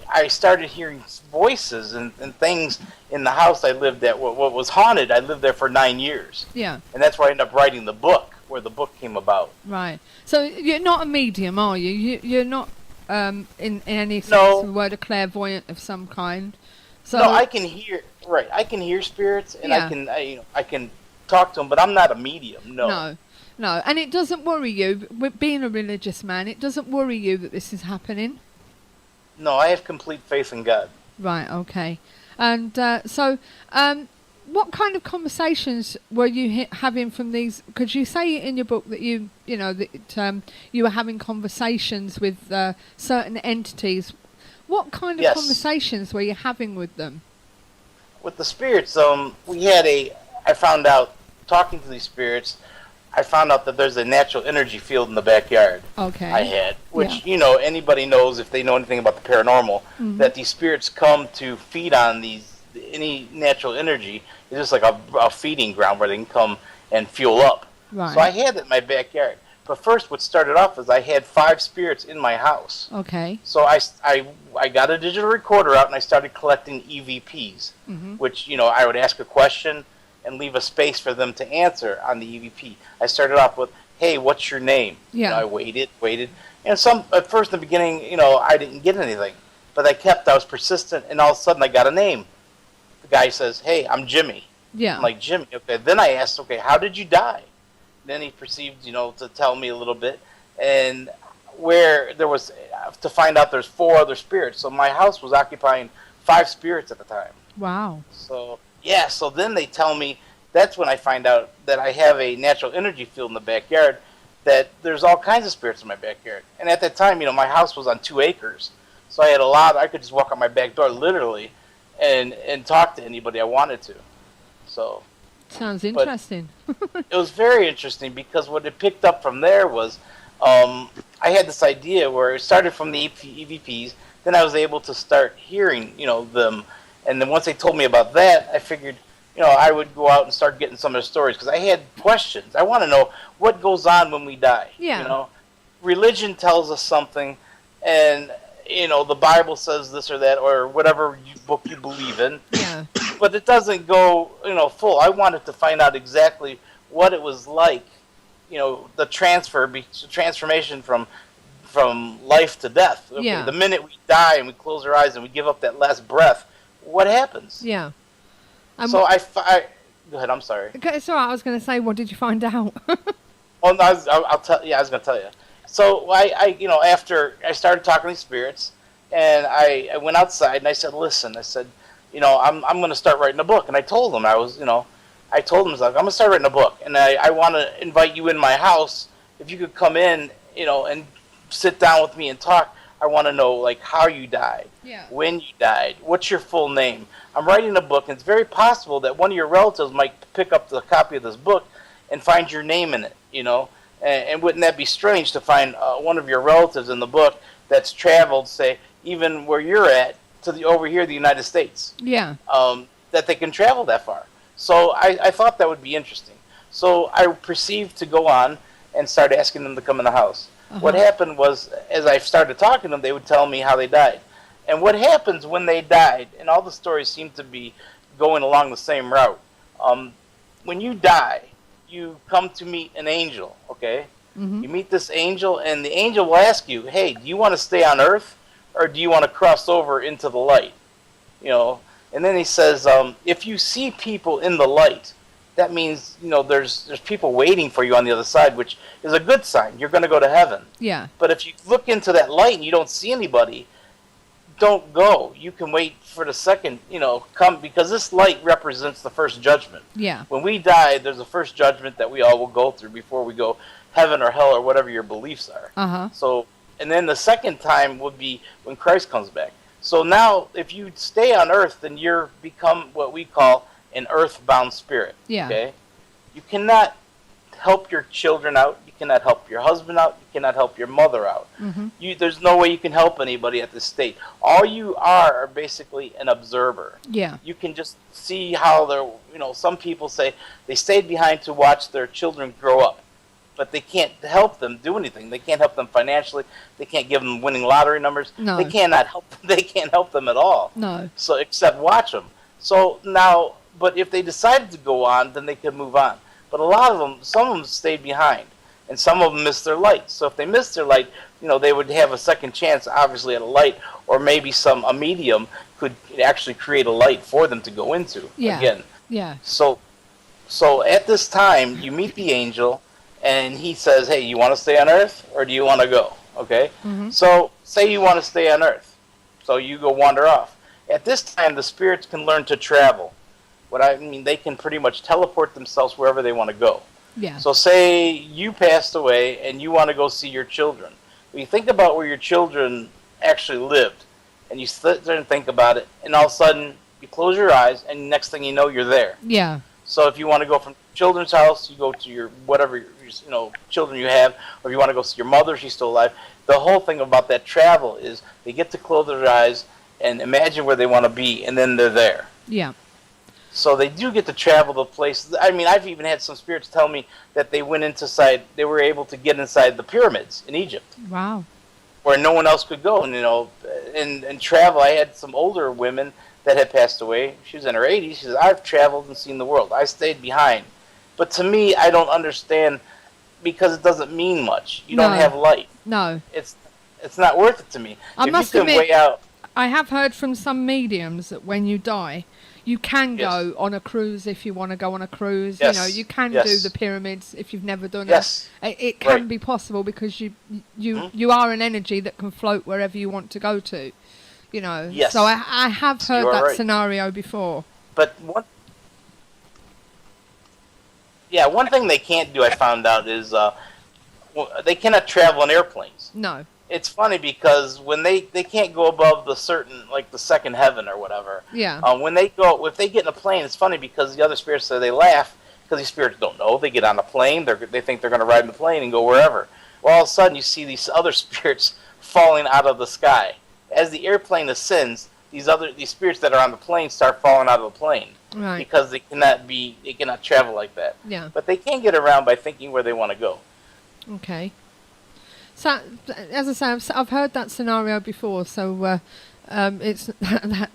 I started hearing voices and things in the house I lived at. What was haunted, I lived there for 9 years.
Yeah.
And that's where I ended up writing the book, where the book came about.
Right. So you're not a medium, are you? You're not in any sense of the word a clairvoyant of some kind. So
no, I can hear. Right, I can hear spirits, and I can talk to them, but I'm not a medium. No.
No, and it doesn't worry you, being a religious man, it doesn't worry you that this is happening?
No, I have complete faith in God.
Right, okay. And what kind of conversations were you having from these? Because you say in your book that you were having conversations with certain entities. What kind of conversations were you having with them?
With the spirits, I found out, talking to these spirits, I found out that there's a natural energy field in the backyard.
Okay.
I had, which, anybody knows, if they know anything about the paranormal, that these spirits come to feed on any natural energy. It's just like a feeding ground where they can come and fuel up.
Right.
So I had that in my backyard. But first, what started off is I had 5 spirits in my house.
Okay.
So I got a digital recorder out, and I started collecting EVPs, which, I would ask a question and leave a space for them to answer on the EVP. I started off with, "Hey, what's your name?"
Yeah.
I waited. And at first in the beginning, I didn't get anything. But I was persistent, and all of a sudden I got a name. The guy says, "Hey, I'm Jimmy."
Yeah.
I'm like, "Jimmy." Okay. Then I asked, "Okay, how did you die?" Then he proceeded, to tell me a little bit. And where there was to find out there's 4 other spirits. So my house was occupying 5 spirits at the time.
Wow.
So yeah, so then they tell me, that's when I find out that I have a natural energy field in the backyard, that there's all kinds of spirits in my backyard. And at that time, my house was on 2 acres. So I had I could just walk out my back door literally and talk to anybody I wanted to. So
sounds interesting.
it was very interesting, because what it picked up from there was I had this idea where it started from the EVPs, then I was able to start hearing, them. And then once they told me about that, I figured, I would go out and start getting some of the stories, because I had questions. I want to know what goes on when we die.
Yeah.
Religion tells us something, and the Bible says this or that, or whatever book you believe in.
Yeah.
But it doesn't go, full. I wanted to find out exactly what it was like, the transformation from life to death. Okay,
Yeah.
The minute we die and we close our eyes and we give up that last breath, what happens?
Yeah.
So go ahead. I'm sorry.
Okay, it's all right. I was going to say, what did you find out?
Oh, no, I'll tell. Yeah, I was going to tell you. So after I started talking to these spirits, and I went outside and I said, listen, I said, I'm going to start writing a book. And I told them I told them, like, I'm going to start writing a book, and I want to invite you in my house. If you could come in, and sit down with me and talk. I want to know, like, how you died, when you died, what's your full name. I'm writing a book, and it's very possible that one of your relatives might pick up the copy of this book and find your name in it, And wouldn't that be strange to find one of your relatives in the book that's traveled, say, even where you're at, to over here, the United States?
Yeah.
That they can travel that far. So I thought that would be interesting. So I proceeded to go on and start asking them to come in the house. Uh-huh. What happened was, as I started talking to them, they would tell me how they died. And what happens when they died, and all the stories seem to be going along the same route. When you die, you come to meet an angel, okay? Mm-hmm. You meet this angel, and the angel will ask you, hey, do you want to stay on Earth, or do you want to cross over into the light? And then he says, if you see people in the light, that means, there's people waiting for you on the other side, which is a good sign. You're going to go to heaven.
Yeah.
But if you look into that light and you don't see anybody, don't go. You can wait for the second, come, because this light represents the first judgment.
Yeah.
When we die, there's a first judgment that we all will go through before we go heaven or hell or whatever your beliefs are.
Uh-huh.
So, and then the second time would be when Christ comes back. So now, if you stay on earth, then you're become what we call an earthbound spirit.
Yeah.
Okay? You cannot help your children out. You cannot help your husband out. You cannot help your mother out. Mm-hmm. There's no way you can help anybody at this state. All you are basically an observer.
Yeah.
You can just see how they're, some people say they stayed behind to watch their children grow up, but they can't help them do anything. They can't help them financially. They can't give them winning lottery numbers.
No.
They cannot help them. They can't help them at all.
No.
So except watch them. So now, but if they decided to go on, then they could move on. But a lot of them, some of them stayed behind, and some of them missed their light. So if they missed their light, they would have a second chance, obviously, at a light, or maybe a medium could actually create a light for them to go into again.
Yeah.
So at this time, you meet the angel, and he says, hey, you want to stay on Earth, or do you want to go? Okay? Mm-hmm. So say you want to stay on Earth. So you go wander off. At this time, the spirits can learn to travel. They can pretty much teleport themselves wherever they want to go.
Yeah.
So say you passed away and you want to go see your children. When you think about where your children actually lived, and you sit there and think about it, and all of a sudden you close your eyes, and next thing you know, you're there.
Yeah.
So if you want to go from children's house, you go to your whatever children you have, or if you want to go see your mother, she's still alive. The whole thing about that travel is they get to close their eyes and imagine where they want to be, and then they're there.
Yeah.
So they do get to travel to places. I've even had some spirits tell me that they they were able to get inside the pyramids in Egypt.
Wow.
Where no one else could go, and travel. I had some older women that had passed away. She was in her 80s. She says, I've traveled and seen the world. I stayed behind. But to me, I don't understand, because it doesn't mean much. You don't have light.
No.
It's not worth it to me.
I
if
must
you can
admit,
weigh out,
I have heard from some mediums that when you die, You can
Yes.
go on a cruise if you want to go on a cruise.
Yes.
You know, you can
Yes.
do the pyramids if you've never done
Yes.
It can
Right.
be possible because you
Mhm.
you are an energy that can float wherever you want to go to. You know.
Yes.
So I have
You
heard
are
that
right.
scenario before.
But one thing they can't do, I found out, is they cannot travel in airplanes.
No.
It's funny because when they can't go above the certain, like the second heaven or whatever.
Yeah.
When they go, if they get in a plane, it's funny because the other spirits say they laugh because these spirits don't know. They get on a plane, they think they're going to ride in the plane and go wherever. Well, all of a sudden you see these other spirits falling out of the sky. As the airplane ascends, these spirits that are on the plane start falling out of the plane.
Right.
Because they cannot travel like that.
Yeah.
But they can get around by thinking where they want to go.
Okay. So, as I say, I've heard that scenario before, so it's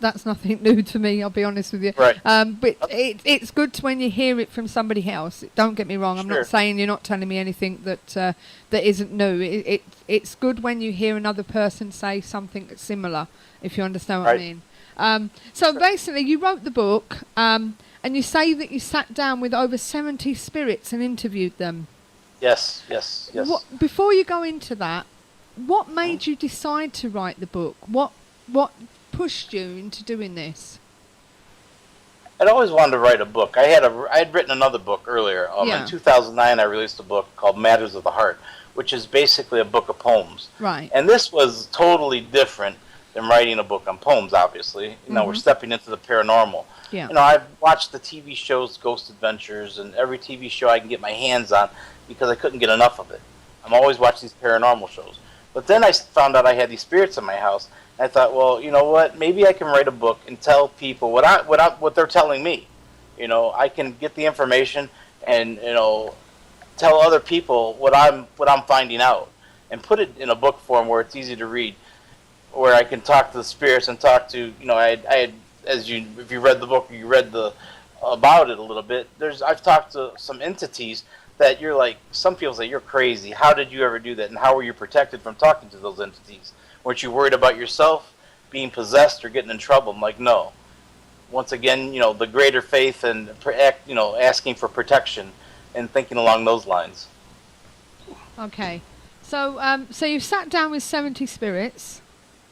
that's nothing new to me. I'll be honest with you.
Right.
But it's good when you hear it from somebody else. Don't get me wrong. I'm
Sure.
not saying you're not telling me anything that isn't new. It's good when you hear another person say something similar, if you understand what I
Right.
mean. So basically, you wrote the book, and you say that you sat down with over 70 spirits and interviewed them.
Yes.
Before you go into that, what made you decide to write the book? What pushed you into doing this?
I'd always wanted to write a book. I had written another book earlier.
Yeah.
In 2009, I released a book called Matters of the Heart, which is basically a book of poems.
Right.
And this was totally different than writing a book on poems, obviously. You know, we're stepping into the paranormal.
Yeah.
You know, I've watched the TV shows Ghost Adventures and every TV show I can get my hands on because I couldn't get enough of it. I'm always watching these paranormal shows. But then I found out I had these spirits in my house. And I thought, well, you know what? Maybe I can write a book and tell people what they're telling me. You know, I can get the information and, you know, tell other people what I'm finding out and put it in a book form where it's easy to read, where I can talk to the spirits and talk to, you know, I had if you read the book, you read about it a little bit. I've talked to some entities that you're like, some people say you're crazy. How did you ever do that? And how were you protected from talking to those entities? Weren't you worried about yourself being possessed or getting in trouble? I'm like, no. Once again, you know, the greater faith and asking for protection and thinking along those lines.
Okay. So so you sat down with 70 spirits.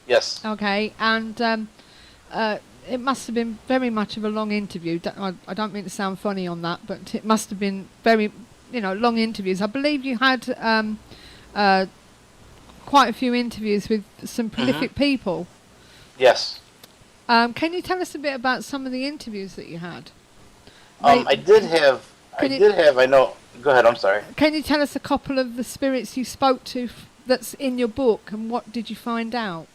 Yes.
Okay, and it must have been very much of a long interview. I don't mean to sound funny on that, but it must have been very, long interviews. I believe you had quite a few interviews with some prolific people.
Yes.
Can you tell us a bit about some of the interviews that you had?
I did have. I know. Go ahead. I'm sorry.
Can you tell us a couple of the spirits you spoke to that's in your book, and what did you find out?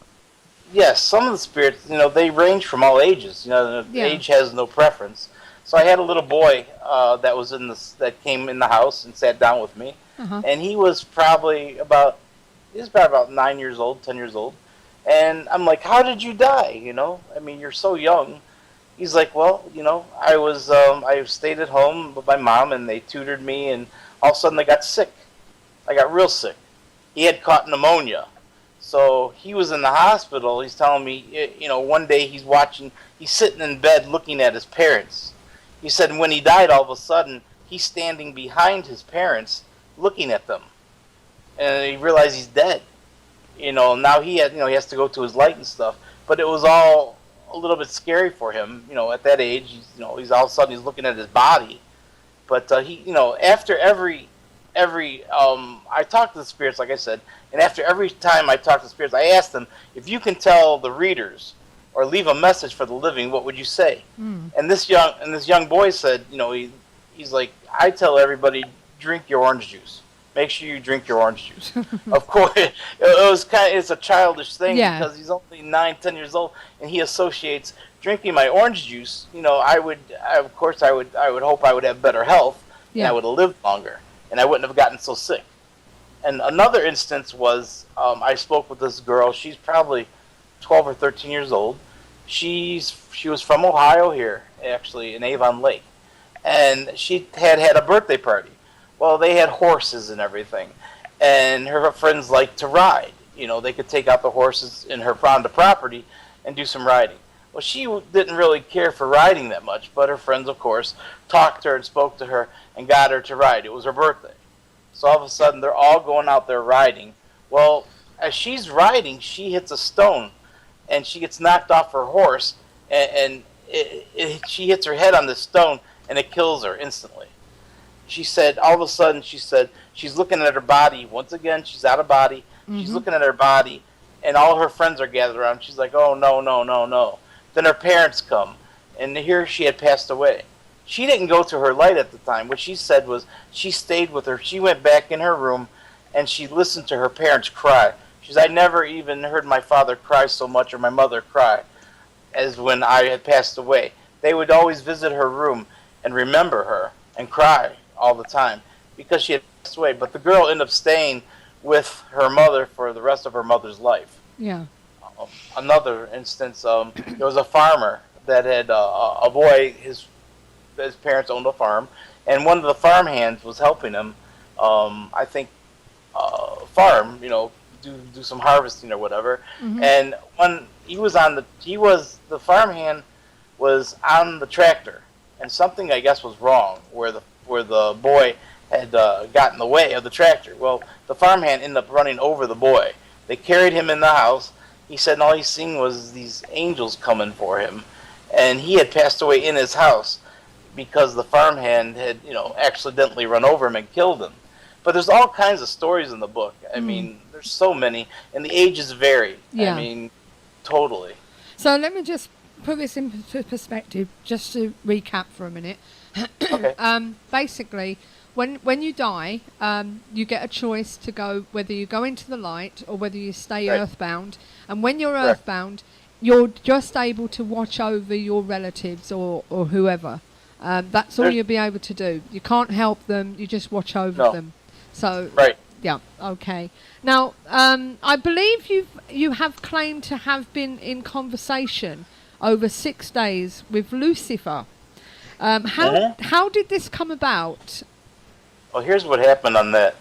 Yes, some of the spirits, they range from all ages. Age has no preference. So I had a little boy that came in the house and sat down with me, and he was probably about 9 years old, 10 years old, and I'm like, "How did you die? I mean, you're so young." He's like, "Well, I stayed at home with my mom, and they tutored me, and all of a sudden I got sick. I got real sick. He had caught pneumonia." So he was in the hospital. He's telling me, one day he's sitting in bed looking at his parents. He said when he died, all of a sudden, he's standing behind his parents looking at them. And he realized he's dead. Now he has to go to his light and stuff. But it was all a little bit scary for him, at that age. He's all of a sudden he's looking at his body. But after every I talk to the spirits, like I said, and after every time I talk to the spirits, I ask them, if you can tell the readers or leave a message for the living, what would you say? And this young boy said, he's like, I tell everybody, drink your orange juice. Make sure you drink your orange juice. Of course, it's a childish thing because he's only 9, 10 years old, and he associates drinking my orange juice. I would hope I would have better health, and I would have lived longer, and I wouldn't have gotten so sick. And another instance was I spoke with this girl. She's probably 12 or 13 years old. She was from Ohio here, actually, in Avon Lake. And she had a birthday party. Well, they had horses and everything. And her friends liked to ride. They could take out the horses on the property and do some riding. Well, she didn't really care for riding that much, but her friends, of course, talked to her and spoke to her and got her to ride. It was her birthday. So all of a sudden, they're all going out there riding. Well, as she's riding, she hits a stone, and she gets knocked off her horse, and she hits her head on the stone, and it kills her instantly. She said, all of a sudden, she said, she's looking at her body. Once again, she's out of body. Mm-hmm. She's looking at her body, and all her friends are gathered around. She's like, oh, no, no, no, no. Then her parents come, and here she had passed away. She didn't go to her light at the time. What she said was she stayed with her. She went back in her room, and she listened to her parents cry. She said, I never even heard my father cry so much or my mother cry as when I had passed away. They would always visit her room and remember her and cry all the time because she had passed away. But the girl ended up staying with her mother for the rest of her mother's life.
Yeah.
Another instance, there was a farmer that had a boy, his parents owned a farm, and one of the farm hands was helping him, I think, farm, do some harvesting or whatever. Mm-hmm. And when the farm hand was on the tractor, and something I guess was wrong where the boy had got in the way of the tractor. Well, the farm hand ended up running over the boy. They carried him in the house. He said all he seen was these angels coming for him, and he had passed away in his house because the farmhand had, accidentally run over him and killed him. But there's all kinds of stories in the book. I mean, there's so many, and the ages vary. Yeah. I mean, totally.
So let me just put this into perspective, just to recap for a minute.
Okay.
Basically, when you die, you get a choice to go whether you go into the light or whether you stay earthbound. And when you're earthbound, you're just able to watch over your relatives or whoever. That's all you'll be able to do. You can't help them. You just watch over them. So yeah, okay. Now, I believe you have claimed to have been in conversation over 6 days with Lucifer. How did this come about?
Well, here's what happened on that.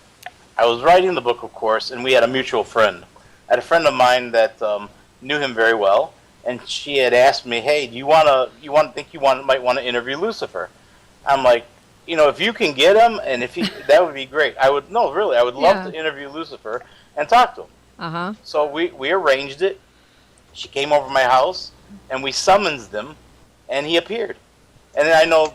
I was writing the book, of course, and we had a mutual friend. I had a friend of mine that knew him very well, and she had asked me, "Hey, do you might want to interview Lucifer?" I'm like, if you can get him, and that would be great. I would love to interview Lucifer and talk to him.
Uh-huh.
So we arranged it. She came over to my house, and we summoned him, and he appeared. And then I know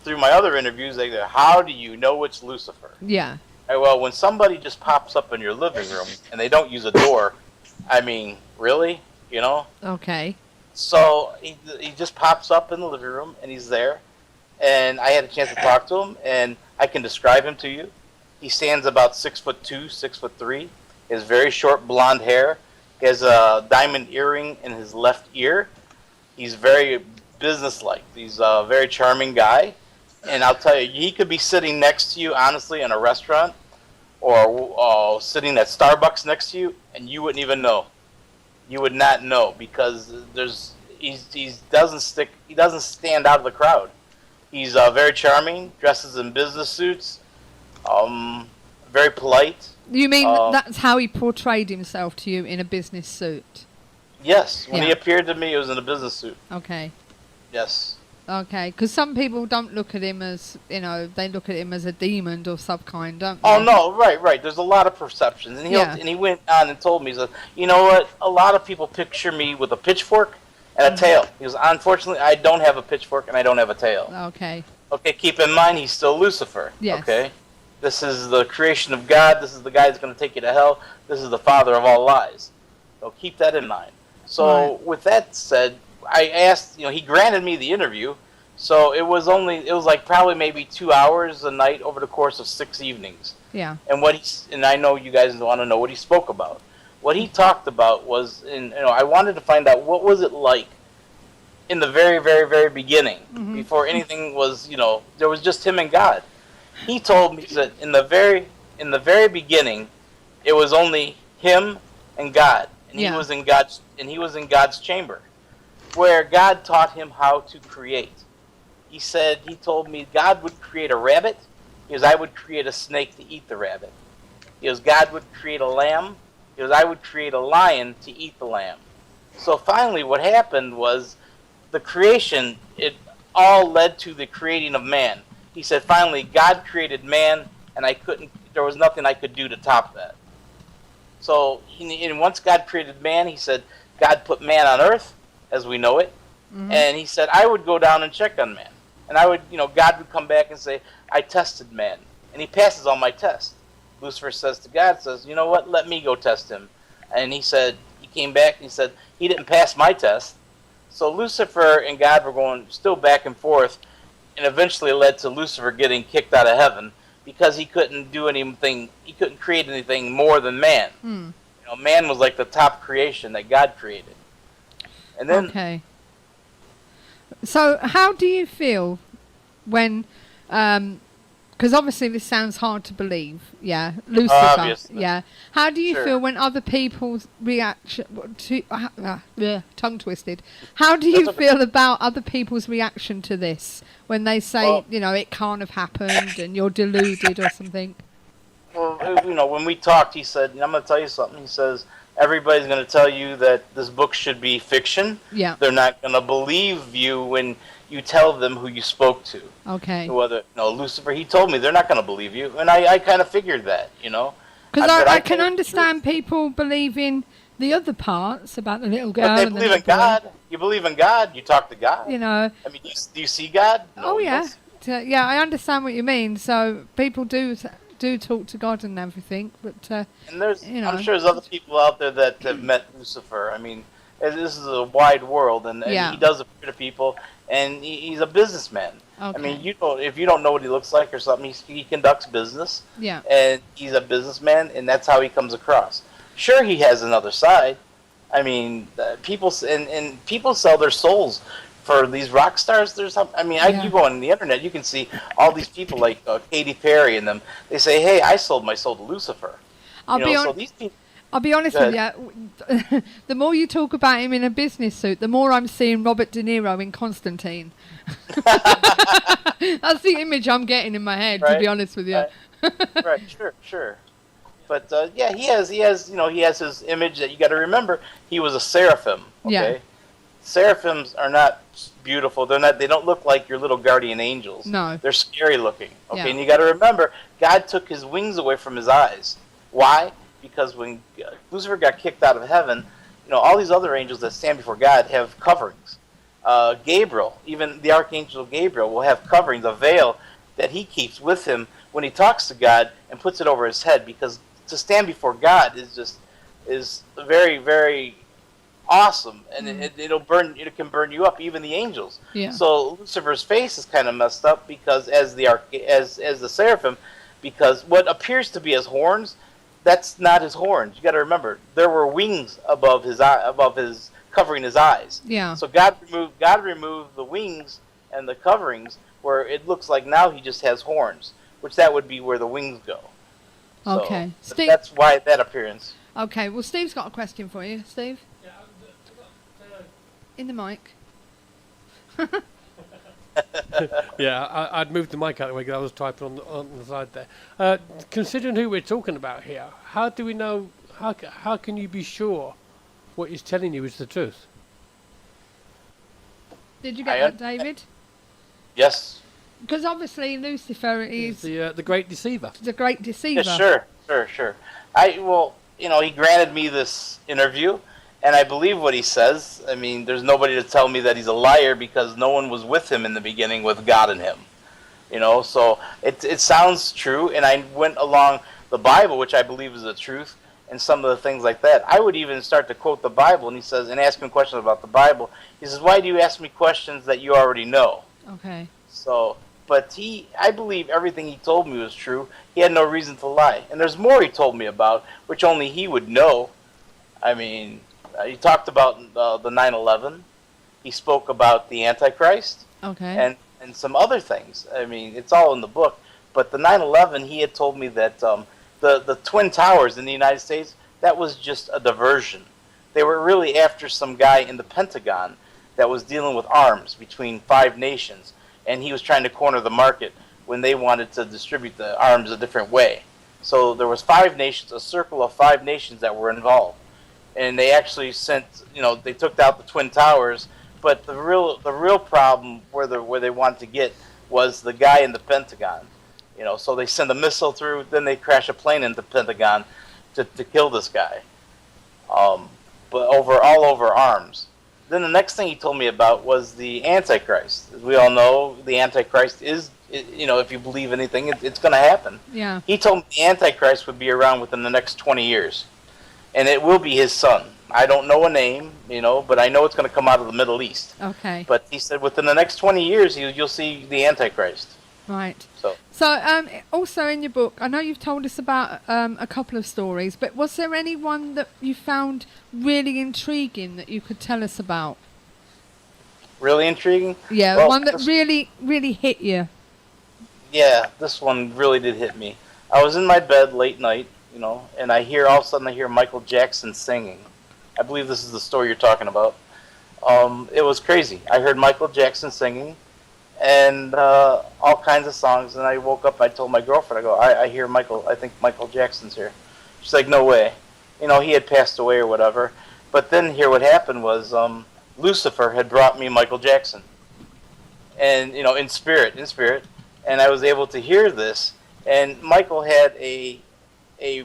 through my other interviews, they go, how do you know it's Lucifer?
Yeah.
Well, when somebody just pops up in your living room and they don't use a door, I mean, really?
Okay.
So he just pops up in the living room, and he's there. And I had a chance to talk to him, and I can describe him to you. He stands about 6'2", 6'3". He has very short blonde hair. He has a diamond earring in his left ear. He's very businesslike. He's a very charming guy. And I'll tell you, he could be sitting next to you, honestly, in a restaurant, or sitting at Starbucks next to you, and you wouldn't even know. You would not know because he doesn't stand out of the crowd. He's very charming, dresses in business suits, very polite.
You mean that's how he portrayed himself to you, in a business suit?
Yes. When he appeared to me, it was in a business suit.
Okay.
Yes.
Okay, because some people don't look at him as, they look at him as a demon of some kind, don't they?
Oh, no, right. There's a lot of perceptions. And he went on and told me, he said, you know what, a lot of people picture me with a pitchfork and a tail. He goes, unfortunately, I don't have a pitchfork and I don't have a tail.
Okay.
Okay, keep in mind, he's still Lucifer.
Yes.
Okay? This is the creation of God. This is the guy that's going to take you to hell. This is the father of all lies. So keep that in mind. So with that said, I asked, he granted me the interview. So it was like probably maybe 2 hours a night over the course of 6 evenings.
Yeah.
And I know you guys want to know what he spoke about. What he talked about was, I wanted to find out what was it like in the very, very, very beginning, before anything was, there was just him and God. He told me that in the very beginning, it was only him and God, and he was in God's chamber, where God taught him how to create. He told me God would create a rabbit, because I would create a snake to eat the rabbit. Because God would create a lamb, because I would create a lion to eat the lamb. So finally what happened was the creation, it all led to the creating of man. He said, finally, God created man, and there was nothing I could do to top that. So, and once God created man, he said, God put man on earth, as we know it, and he said, I would go down and check on man. And I would, God would come back and say, I tested man. And he passes all my tests. Lucifer says to God, you know what, let me go test him. And he said, he came back and he said, he didn't pass my test. So Lucifer and God were going still back and forth, and eventually led to Lucifer getting kicked out of heaven because he couldn't do anything, he couldn't create anything more than man. Man was like the top creation that God created. And then,
okay. So how do you feel when, because obviously this sounds hard to believe, yeah, Lucifer,
obviously.
yeah. How do you
Sure.
feel when other people's reaction to, tongue twisted, how do you feel about other people's reaction to this when they say, it can't have happened and you're deluded or something?
Well, when we talked, he said, I'm going to tell you something. He says, everybody's going to tell you that this book should be fiction.
Yeah.
They're not going to believe you when you tell them who you spoke to.
Okay.
Whether, Lucifer, he told me they're not going to believe you. And I kind of figured that,
Because I can understand people believing the other parts about the little girl.
But they
and
believe
the
in God. You believe in God. You talk to God.
I
mean, do you see God? No,
oh,
you
yeah.
don't.
Yeah, I understand what you mean. So people do talk to God and everything, but
and I'm sure there's other people out there that have met Lucifer. I mean, this is a wide world, and he does appear to people, and he's a businessman.
Okay.
I mean, if you don't know what he looks like or something, he conducts business.
Yeah.
And he's a businessman, and that's how he comes across. Sure, he has another side. I mean, people sell their souls for these rock stars. You go on the internet, you can see all these people like Katy Perry and them. They say, "Hey, I sold my soul to Lucifer."
I'll be honest with you. The more you talk about him in a business suit, the more I'm seeing Robert De Niro in Constantine. That's the image I'm getting in my head.
Right?
To be honest with you.
Right. Sure. But he has his image that you got to remember. He was a seraphim. Okay.
Yeah.
Seraphims are not beautiful. They don't look like your little guardian angels.
No.
They're scary looking. Okay.
Yeah.
And you got to remember, God took his wings away from his eyes. Why? Because when Lucifer got kicked out of heaven, all these other angels that stand before God have coverings. Gabriel, even the archangel Gabriel, will have coverings, a veil that he keeps with him when he talks to God and puts it over his head, because to stand before God is very, very awesome, and it can burn you up, even the angels.
Yeah.
So Lucifer's face is kind of messed up because as the seraphim, because what appears to be his horns, that's not his horns. You got to remember, there were wings above his covering his eyes.
Yeah.
So God removed the wings and the coverings, where it looks like now he just has horns, which that would be where the wings go.
Okay.
So
Steve,
that's why that appearance.
Okay. Well, Steve's got a question for you. Steve. In the mic.
Yeah, I'd moved the mic out of the way because I was typing on the side there. Considering who we're talking about here, how do we know? How can you be sure what he's telling you is the truth?
Did you get that, David?
Yes.
Because obviously Lucifer is
the great deceiver.
The great deceiver.
Yeah, sure. He granted me this interview, and I believe what he says. I mean, there's nobody to tell me that he's a liar, because no one was with him in the beginning with God in him. So it sounds true, and I went along the Bible, which I believe is the truth, and some of the things like that. I would even start to quote the Bible, and he says, and ask him questions about the Bible. He says, "Why do you ask me questions that you already know?"
Okay.
So, but I believe everything he told me was true. He had no reason to lie. And there's more he told me about, which only he would know. I mean, he talked about the 9/11. He spoke about the Antichrist.
Okay.
And some other things. I mean, it's all in the book. But the 9/11, he had told me that the Twin Towers in the United States, that was just a diversion. They were really after some guy in the Pentagon that was dealing with arms between 5 nations. And he was trying to corner the market when they wanted to distribute the arms a different way. So there was 5 nations, a circle of 5 nations that were involved. And they actually sent, they took out the Twin Towers But the real problem where they wanted to get was the guy in the Pentagon. So they send a missile through, then they crash a plane into the Pentagon to kill this guy. But all over arms. Then the next thing he told me about was the Antichrist. As we all know, the Antichrist is, if you believe anything, it's going to happen.
Yeah.
He told me the Antichrist would be around within the next 20 years. And it will be his son. I don't know a name, but I know it's going to come out of the Middle East.
Okay.
But he said within the next 20 years, you'll see the Antichrist.
Right.
So
also in your book, I know you've told us about a couple of stories, but was there any one that you found really intriguing that you could tell us about?
Really intriguing?
Yeah,
well,
one that really, really hit you.
Yeah, this one really did hit me. I was in my bed late night, and all of a sudden I hear Michael Jackson singing. I believe this is the story you're talking about. It was crazy. I heard Michael Jackson singing, and all kinds of songs. And I woke up. And I told my girlfriend, I hear Michael. I think Michael Jackson's here. She's like, no way. He had passed away or whatever. But then here, what happened was Lucifer had brought me Michael Jackson, and in spirit, and I was able to hear this. And Michael had a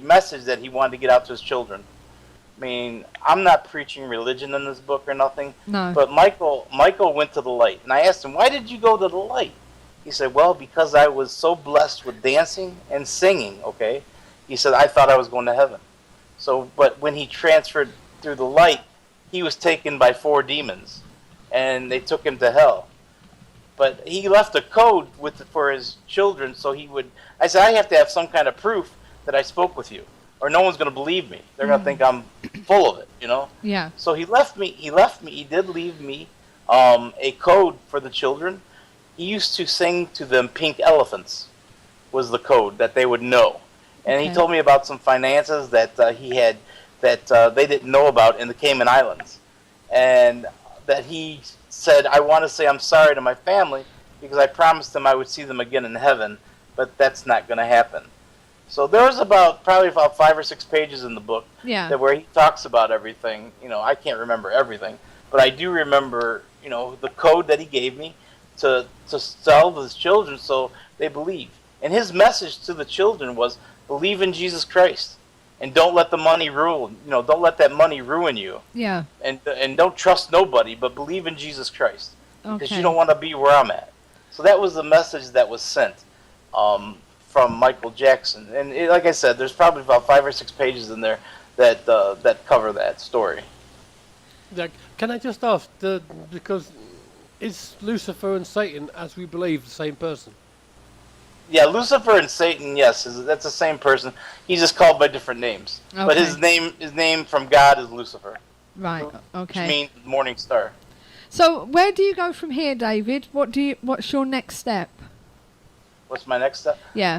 message that he wanted to get out to his children. I mean, I'm not preaching religion in this book or nothing.
No.
But Michael went to the light. And I asked him, why did you go to the light? He said, well, because I was so blessed with dancing and singing, okay? He said, I thought I was going to heaven. But when he transferred through the light, he was taken by 4 demons. And they took him to hell. But he left a code for his children so he would... I said, I have to have some kind of proof that I spoke with you, or no one's going to believe me. They're going to think I'm full of it,
Yeah.
So he left me. He did leave me a code for the children. He used to sing to them "Pink Elephants" was the code that they would know. And
Okay.
he told me about some finances that he had that they didn't know about in the Cayman Islands. And that he said, I want to say I'm sorry to my family because I promised them I would see them again in heaven, but that's not going to happen. So there was probably about 5 or 6 pages in the book where he talks about everything. I can't remember everything, but I do remember, the code that he gave me to sell to his children so they believe. And his message to the children was, believe in Jesus Christ and don't let the money ruin. Don't let that money ruin you.
Yeah.
And don't trust nobody, but believe in Jesus Christ because
Okay.
you don't want to be where I'm at. So that was the message that was sent. From Michael Jackson, and like I said, there's probably about 5 or 6 pages in there that cover that story.
Yeah, can I just ask, because is Lucifer and Satan, as we believe, the same person?
Yeah, Lucifer and Satan, yes, that's the same person. He's just called by different names, but his name from God is Lucifer.
Right. Okay.
Which means morning star.
So where do you go from here, David? What's your next step?
What's my next step?
Yeah.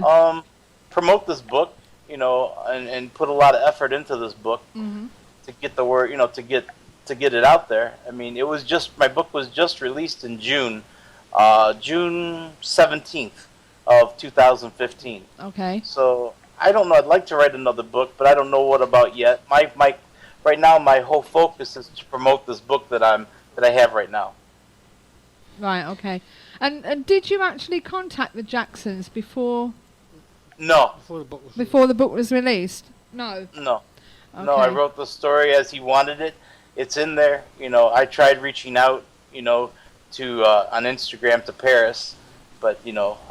Promote this book, and put a lot of effort into this book to get the word, to get it out there. I mean, my book was just released in June 17th of 2015.
Okay.
So I don't know. I'd like to write another book, but I don't know what about yet. Right now, my whole focus is to promote this book that I have right now.
Right. Okay. And did you actually contact the Jacksons before?
No.
Before the book was
Before the book was released? No.
No.
Okay.
No, I wrote the story as he wanted it. It's in there. I tried reaching out, to on Instagram to Paris, but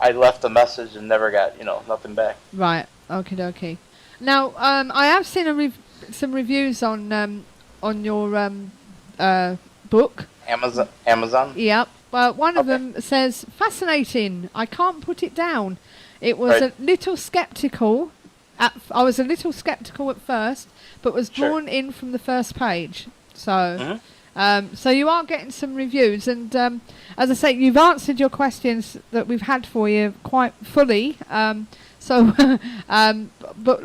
I left a message and never got nothing back.
Right. Okie dokie. Now, I have seen some reviews on your book.
Amazon.
Yep. Well, one of
Okay.
them says, fascinating. I can't put it down. It was
Right.
a little skeptical. I was a little skeptical at first, but was
Sure.
drawn in from the first page. So,
Mhm.
so you are getting some reviews. And as I say, you've answered your questions that we've had for you quite fully. But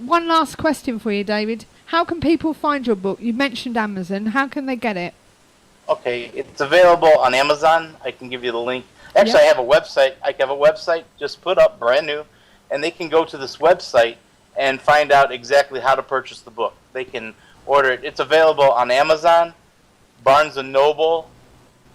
one last question for you, David. How can people find your book? You mentioned Amazon. How can they get it?
Okay, it's available on Amazon. I can give you the link. Actually,
Yep.
I have a website. Just put up, brand new, and they can go to this website and find out exactly how to purchase the book. They can order it. It's available on Amazon, Barnes & Noble,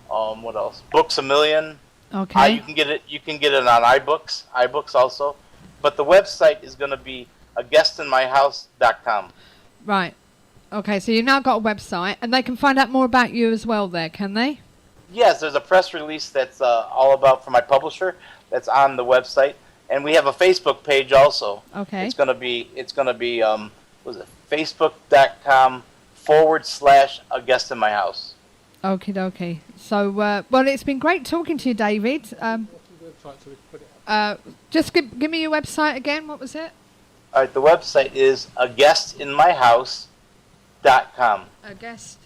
What else? Books a Million.
Okay.
You can get it. You can get it on iBooks also. But the website is going to be aguestinmyhouse.com.
Right. Okay, so you've now got a website, and they can find out more about you as well there, can they?
Yes, there's a press release that's all about for my publisher that's on the website, and we have a Facebook page also.
Okay.
It's gonna be was it facebook.com/a guest in my house.
Okie dokie. So, well, it's been great talking to you, David. Just give me your website again. What was it?
All right, the website is aguestinmyhouse.com.
A guest.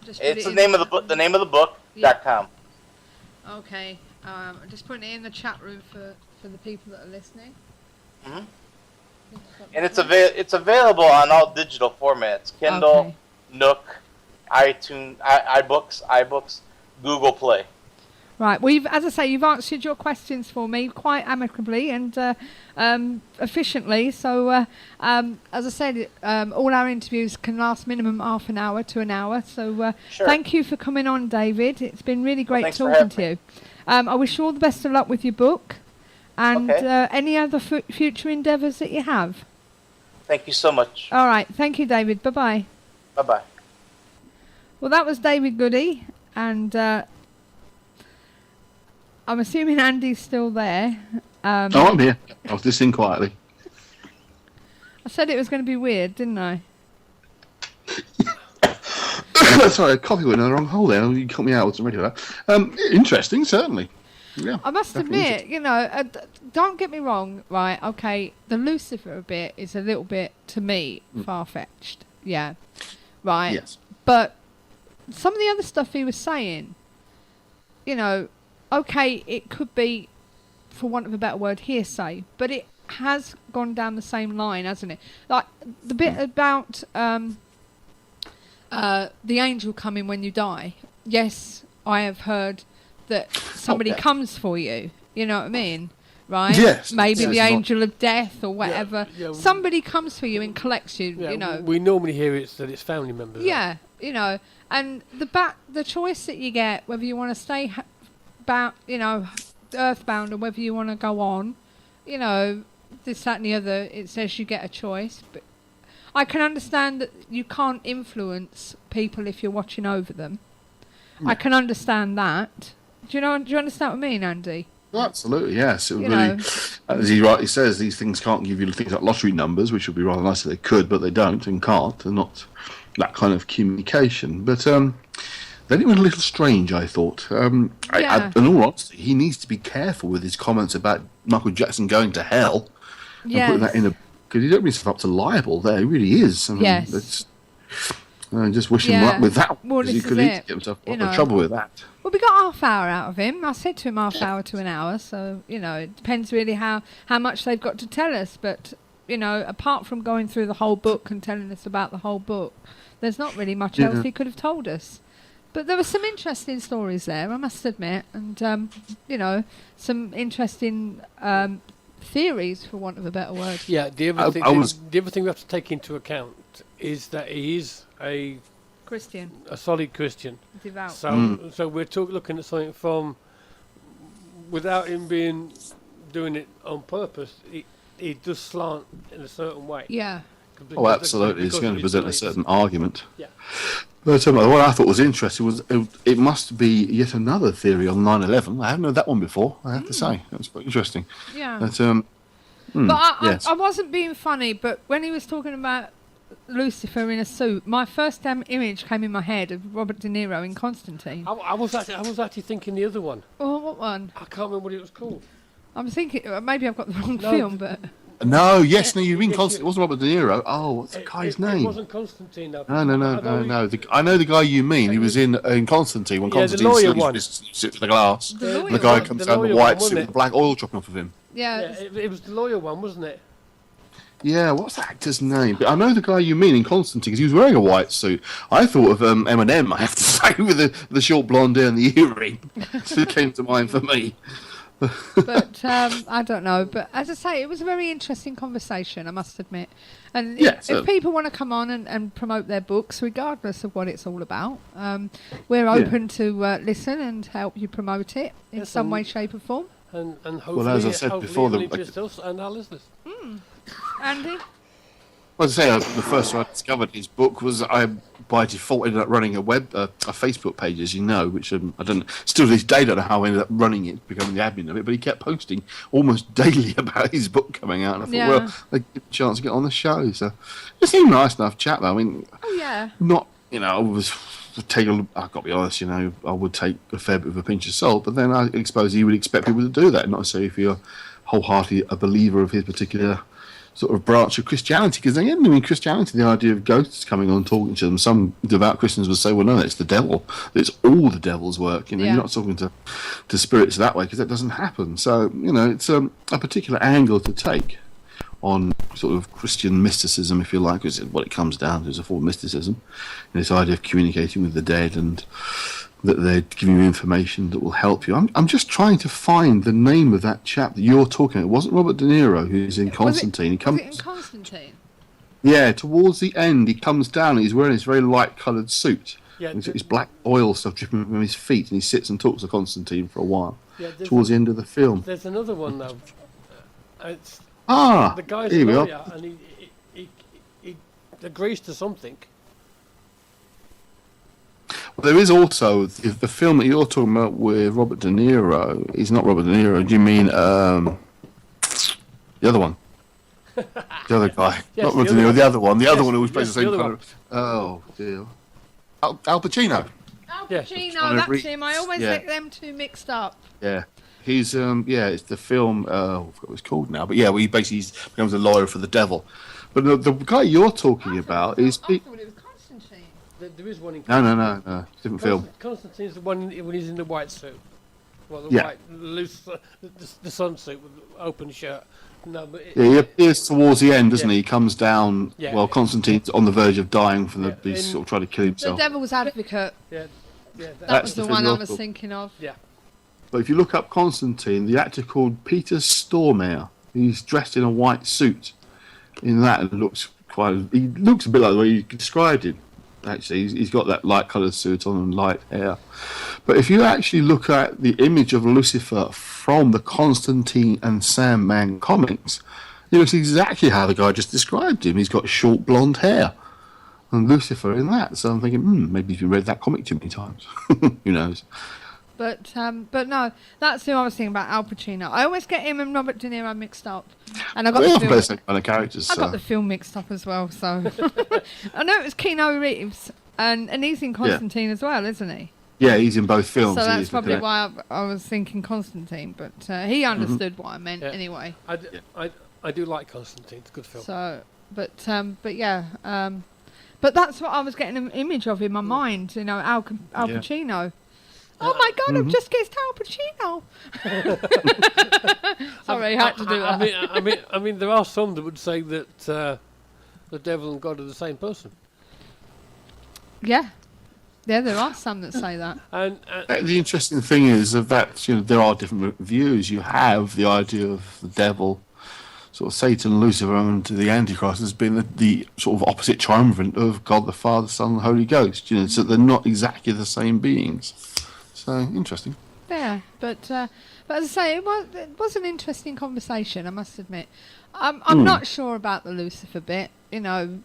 Just
It's the name of the book. The name of the book.
Yeah.
.com.
Okay. I'm just putting it in the chat room for the people that are listening.
Hmm. And it's available on all digital formats: Kindle,
Okay.
Nook, iTunes, iBooks, Google Play.
Right. Well, as I say, you've answered your questions for me quite amicably and efficiently. So, as I said, all our interviews can last minimum half an hour to an hour. So,
Sure.
thank you for coming on, David. It's been really great
thanks for
talking
having
to you. I wish you all the best of luck with your book and
Okay.
any other future endeavours that you have.
Thank you so much.
All right. Thank you, David. Bye-bye.
Bye-bye.
Well, that was David Guddy, and I'm assuming Andy's still there.
I'm here. I was listening quietly.
I said it was going to be weird, didn't I?
Sorry, coffee went in the wrong hole there. You cut me out. I wasn't ready for that. Interesting, certainly. Yeah.
I must
definitely
admit, don't get me wrong, right? Okay, the Lucifer bit is a little bit, to me, far-fetched. Yeah. Right.
Yes.
But some of the other stuff he was saying, okay, it could be, for want of a better word, hearsay, but it has gone down the same line, hasn't it? Like, the bit about the angel coming when you die. Yes, I have heard that somebody comes for you. You know what I mean? Right?
Yes.
Maybe
Yes,
the
not-
angel of death or whatever.
Yeah,
Somebody comes for you and collects you,
Yeah, we normally hear that it's family members.
Yeah, and the choice that you get, whether you want to stay earthbound or whether you want to go on, this, that and the other, it says you get a choice. But I can understand that you can't influence people if you're watching over them.
Yeah.
I can understand that. Do you understand what I mean, Andy?
Absolutely, yes. It would
You
really,
know.
as he rightly says, these things can't give you things like lottery numbers, which would be rather nice if they could, but they don't and can't. They're not that kind of communication. But then it went a little strange, I thought. In all honesty, he needs to be careful with his comments about Michael Jackson going to hell and putting that in because he don't bring himself up to libel there. He really is. I mean,
Yes.
just wish him luck with that.
Well,
Because he
this
could
is
easily
it,
get himself
you
in
know.
trouble with that.
Well, we got half hour out of him. I said to him half hour to an hour, so, it depends really how much they've got to tell us. But, apart from going through the whole book and telling us about the whole book, there's not really much else he could have told us. But there were some interesting stories there, I must admit, and, some interesting theories, for want of a better word.
Yeah, the other thing we have to take into account is that he is a solid Christian.
Devout.
So we're looking at something from, without him doing it on purpose, he does slant in a certain way.
Yeah.
Oh, absolutely. It's going to present a certain argument.
Yeah.
But what I thought was interesting was it must be yet another theory on 9/11. I haven't heard that one before, I have to say. That was quite interesting.
Yeah.
But,
I wasn't being funny, but when he was talking about Lucifer in a suit, my first image came in my head of Robert De Niro in Constantine.
I was actually thinking the other one.
Oh, what one?
I can't remember what it was called.
I'm thinking, maybe I've got the wrong film, but...
No, you mean Constantine. It wasn't Robert De Niro. Oh, what's the guy's name?
It wasn't Constantine, though.
No. I know the guy you mean. He was in Constantine when Constantine
the lawyer one.
sits with the glass.
The
guy comes down in the white suit with
it?
the black oil dropping off of him.
Yeah.
It was the lawyer one, wasn't it?
Yeah, what's that actor's name? But I know the guy you mean in Constantine because he was wearing a white suit. I thought of Eminem, I have to say, with the short blonde hair and the earring. It came to mind for me.
But I don't know. But as I say, it was a very interesting conversation, I must admit. And if people want to come on and promote their books, regardless of what it's all about, we're open to listen and help you promote it in some way, shape or form.
And hopefully,
as I said before,
it'll interest us and our listeners.
Andy?
Well, as I say, the first time I discovered his book was I, by default, ended up running a Facebook page, as you know, which I don't still to this day don't know how I ended up running it, becoming the admin of it. But he kept posting almost daily about his book coming out, and I thought, well, they give a chance to get on the show. So it seemed nice enough chat, though. I mean, not I was. I've got to be honest, I would take a fair bit of a pinch of salt, but then I suppose you would expect people to do that, not necessarily if you're wholeheartedly a believer of his particular sort of branch of Christianity. Because again, in Christianity, the idea of ghosts coming on talking to them, some devout Christians would say, well, no, it's the devil. It's all the devil's work. You're not talking to spirits that way, because that doesn't happen. So, it's a particular angle to take on sort of Christian mysticism, if you like, because what it comes down to is a form of mysticism, and this idea of communicating with the dead and that they're giving you information that will help you. I'm just trying to find the name of that chap that you're talking about. It wasn't Robert De Niro who's in Constantine.
Was it in Constantine?
Yeah, towards the end he comes down and he's wearing this very light-coloured suit.
Yeah,
he's got this black oil stuff dripping from his feet, and he sits and talks to Constantine for a while. Towards the end of the film.
There's another one though. It's
the
guy's a lawyer, and he agrees to something.
Well, there is also the film that you're talking about with Robert De Niro. He's not Robert De Niro. Do you mean the other one? The other guy, not Robert De Niro. The other one. The other one who was plays the same kind of. Oh dear. Al Pacino.
Al Pacino, that's him. I always get them two mixed up.
Yeah. He's it's the film. I forgot what it's called now, but he basically becomes a lawyer for the devil. But the guy you're talking about is.
I thought it was Constantine.
There is one in.
No, different film.
Constantine's the one when he's in the white suit. Well, the white loose, the sun suit with the open shirt. No, but
he appears towards the end, doesn't he? He comes down. Yeah. Well, Constantine's on the verge of dying from he's sort of trying to kill himself.
The Devil's Advocate.
Yeah.
That was the one I was thinking of.
Yeah.
But if you look up Constantine, the actor called Peter Stormare, he's dressed in a white suit. In that, he looks a bit like the way you described him. Actually, he's got that light-coloured suit on and light hair. But if you actually look at the image of Lucifer from the Constantine and Sandman comics, he looks exactly how the guy just described him. He's got short blonde hair, and Lucifer in that. So I'm thinking, maybe you've read that comic too many times. Who knows?
But no, that's who I was thinking about, Al Pacino. I always get him and Robert De Niro mixed up, and I got the
same kind of characters.
I got the film mixed up as well. So I know it was Keanu Reeves, and he's in Constantine as well, isn't he?
Yeah, he's in both films.
So that's probably why I was thinking Constantine, but he understood what I meant anyway.
I do like Constantine; it's a good film.
So, but that's what I was getting an image of in my mind. Al Pacino. Oh my God! I've just guessed Al Pacino. Sorry, I had to do that.
I mean, there are some that would say that the devil and God are the same person.
Yeah, there are some that say that.
And the interesting thing is that there are different views. You have the idea of the devil, sort of Satan, Lucifer, and the Antichrist as being the sort of opposite triumvirate of God the Father, Son, and Holy Ghost. So they're not exactly the same beings. So interesting.
Yeah, but as I say, it was an interesting conversation, I must admit. I'm not sure about the Lucifer bit. Coming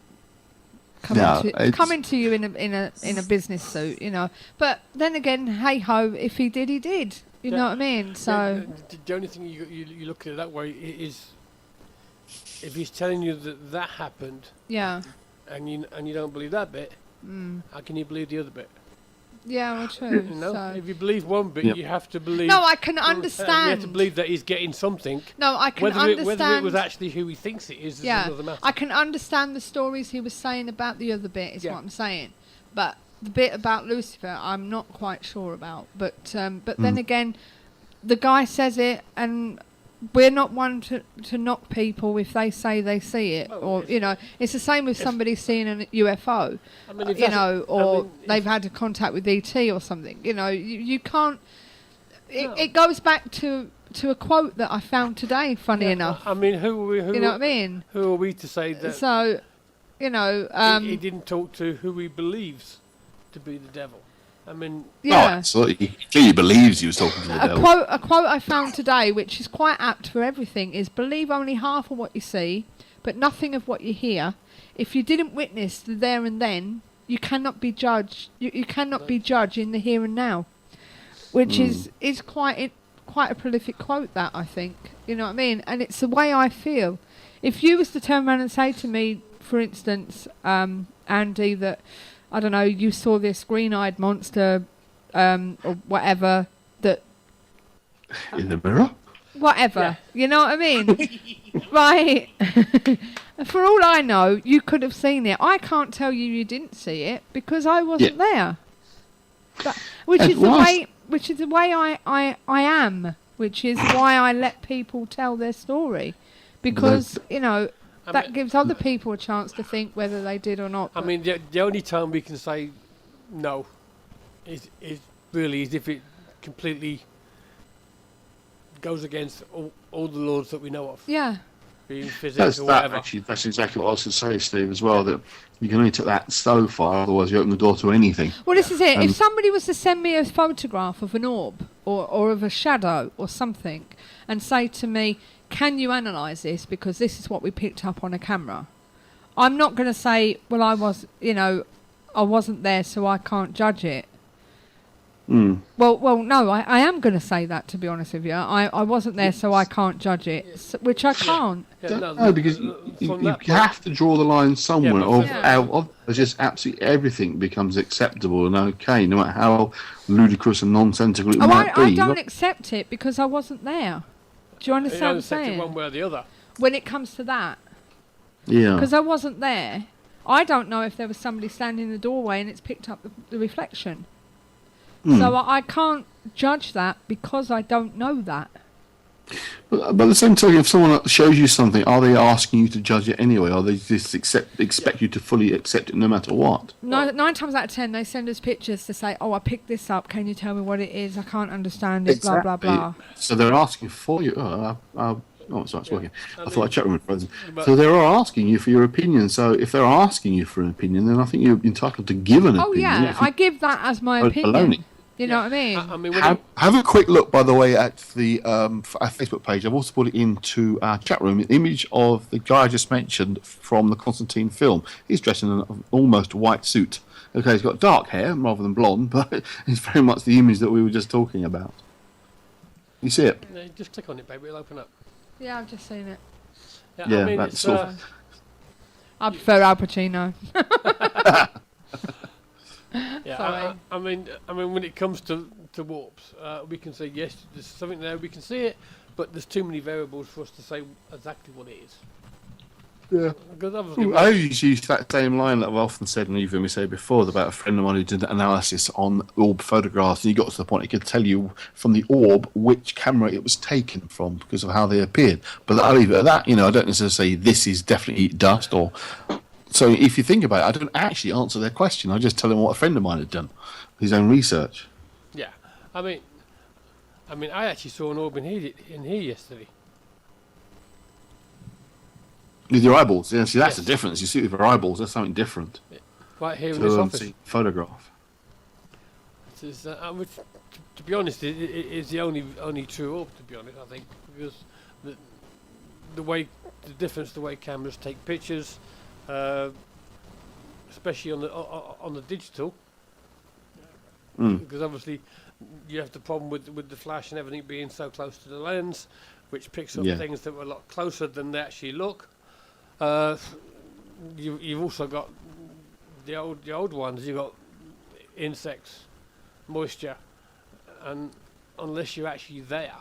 to you in a business suit. But then again, hey ho, if he did, he did. You know what I mean? So
the only thing you look at it that way is if he's telling you that happened.
Yeah.
And you don't believe that bit. How can you believe the other bit?
Yeah, well, true.
So. If you believe one bit, you have to believe.
No, I can understand.
You have to believe that he's getting something.
No, I can understand.
Whether it was actually who he thinks it is another matter.
I can understand the stories he was saying about the other bit, is what I'm saying. But the bit about Lucifer, I'm not quite sure about. But then again, the guy says it, and we're not one to knock people if they say they see it, or it's the same with somebody seeing a UFO, or they've had a contact with ET or something. You can't. It goes back to to a quote that I found today. Funny enough,
I mean, who
you know what I mean.
Who are we to say that?
So, you know,
he didn't talk to who he believes to be the devil. I mean,
yeah.
Oh, absolutely. He clearly believes he was talking to the devil.
A quote I found today, which is quite apt for everything, is believe only half of what you see, but nothing of what you hear. If you didn't witness the there and then, you cannot be judged. You cannot be judged in the here and now, which is quite a prolific quote. That I think, you know what I mean, and it's the way I feel. If you was to turn around and say to me, for instance, Andy, that I don't know, you saw this green-eyed monster, or whatever, that...
In the mirror?
Whatever, you know what I mean? Right. For all I know, you could have seen it. I can't tell you didn't see it, because I wasn't there. Which is the way I am, which is why I let people tell their story. Because, you know... That gives other people a chance to think whether they did or not.
I mean, the only time we can say no is really if it completely goes against all the laws that we know of.
Yeah.
Being physics or whatever.
Actually, that's exactly what I was going to say, Steve, as well, that you can only take that so far, otherwise you open the door to anything.
Well, this is it. If somebody was to send me a photograph of an orb or of a shadow or something and say to me, can you analyse this because this is what we picked up on a camera? I'm not going to say, well, I wasn't there, so I can't judge it. Well, no, I am going to say that, to be honest with you. I wasn't there, so I can't judge it, which I can't.
No, because you have to draw the line somewhere. Of just absolutely everything becomes acceptable and okay, no matter how ludicrous and nonsensical it might be.
I don't accept it because I wasn't there. Do you understand what I'm saying?
One way or the other.
When it comes to that.
Yeah.
Because I wasn't there. I don't know if there was somebody standing in the doorway and it's picked up the reflection. So I can't judge that because I don't know that.
But at the same time, if someone shows you something, are they asking you to judge it anyway? Or they just expect you to fully accept it no matter what?
9 times out of 10, they send us pictures to say, oh, I picked this up. Can you tell me what it is? I can't understand it,
exactly.
blah, blah, blah.
So they're asking for you. Sorry, it's working. I thought I checked with my friends. So they're asking you for your opinion. So if they're asking you for an opinion, then I think you're entitled to give an opinion.
Oh, yeah, I give that as my opinion.
Baloney.
You know what I mean?
Have a quick look, by the way, at the our Facebook page. I've also put it into our chat room. An image of the guy I just mentioned from the Constantine film. He's dressed in an almost white suit. Okay, he's got dark hair rather than blonde, but it's very much the image that we were just talking about. You see it?
Yeah, just click on it, baby. It'll open up.
Yeah, I've just seen it.
Yeah, I mean,
that's sort of...
I prefer Al Pacino.
Yeah, I mean, when it comes to warps, we can say yes, there's something there, we can see it, but there's too many variables for us to say exactly what it is.
Yeah.
Because obviously
I always use that same line that I've often said, and you've heard me say before, about a friend of mine who did analysis on orb photographs, and he got to the point he could tell you from the orb which camera it was taken from because of how they appeared. But I'll leave it at that. You know, I don't necessarily say this is definitely dust or... So if you think about it, I don't actually answer their question. I just tell them what a friend of mine had done, his own research.
Yeah, I mean, I actually saw an orb in here yesterday.
With your eyeballs, yeah. See, that's the difference. You see, with your eyeballs, that's something different.
Yeah. Right here in this office.
Photograph.
Which, to be honest, it is the only true orb. To be honest, I think because the way the way cameras take pictures. Especially on the digital, because obviously you have the problem with the flash and everything being so close to the lens, which picks up things that were a lot closer than they actually look. You've also got the old ones. You've got insects, moisture, and unless you're actually there,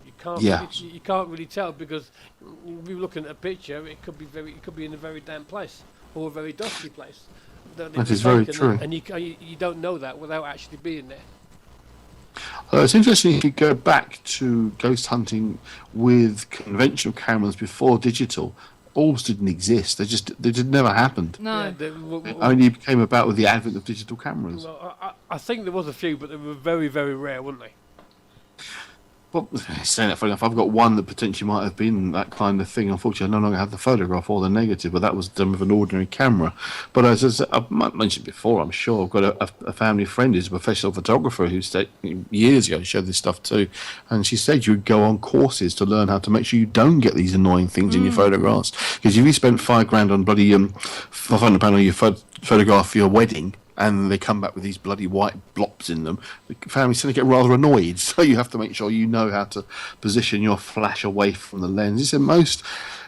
you can't really tell, because if you're looking at a picture, it could be in a very damp place or a very dusty place.
That is very true.
And you don't know that without actually being there.
It's interesting if you go back to ghost hunting with conventional cameras before digital. Orbs didn't exist. They just never happened.
No.
It only came about with the advent of digital cameras.
Well, I think there was a few, but they were very, very rare, weren't they?
Well, saying that funny enough, I've got one that potentially might have been that kind of thing. Unfortunately, I no longer have the photograph or the negative, but that was done with an ordinary camera. But as I've mentioned before, I'm sure I've got a family friend who's a professional photographer who years ago showed this stuff too, and she said you would go on courses to learn how to make sure you don't get these annoying things in your photographs. Because if you spent £5,000 on bloody £500 on your photograph for your wedding, and they come back with these bloody white blobs in them, the families tend to get rather annoyed. So you have to make sure you know how to position your flash away from the lens. It's in most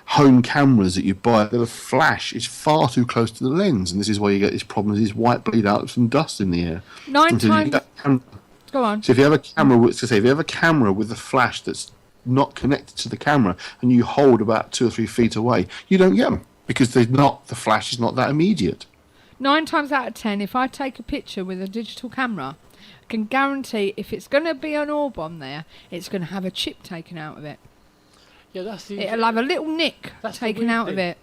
home cameras that you buy, the flash is far too close to the lens, and this is why you get this problem, these white bleed outs and dust in the air.
Go on.
So if you have a camera, if you have a camera with a flash that's not connected to the camera, and you hold about 2 or 3 feet away, you don't get them because the flash is not that immediate.
9 times out of 10, if I take a picture with a digital camera, I can guarantee if it's going to be an orb on there, it's going to have a chip taken out of it.
Yeah, that's the.
It'll have a little nick taken out of it.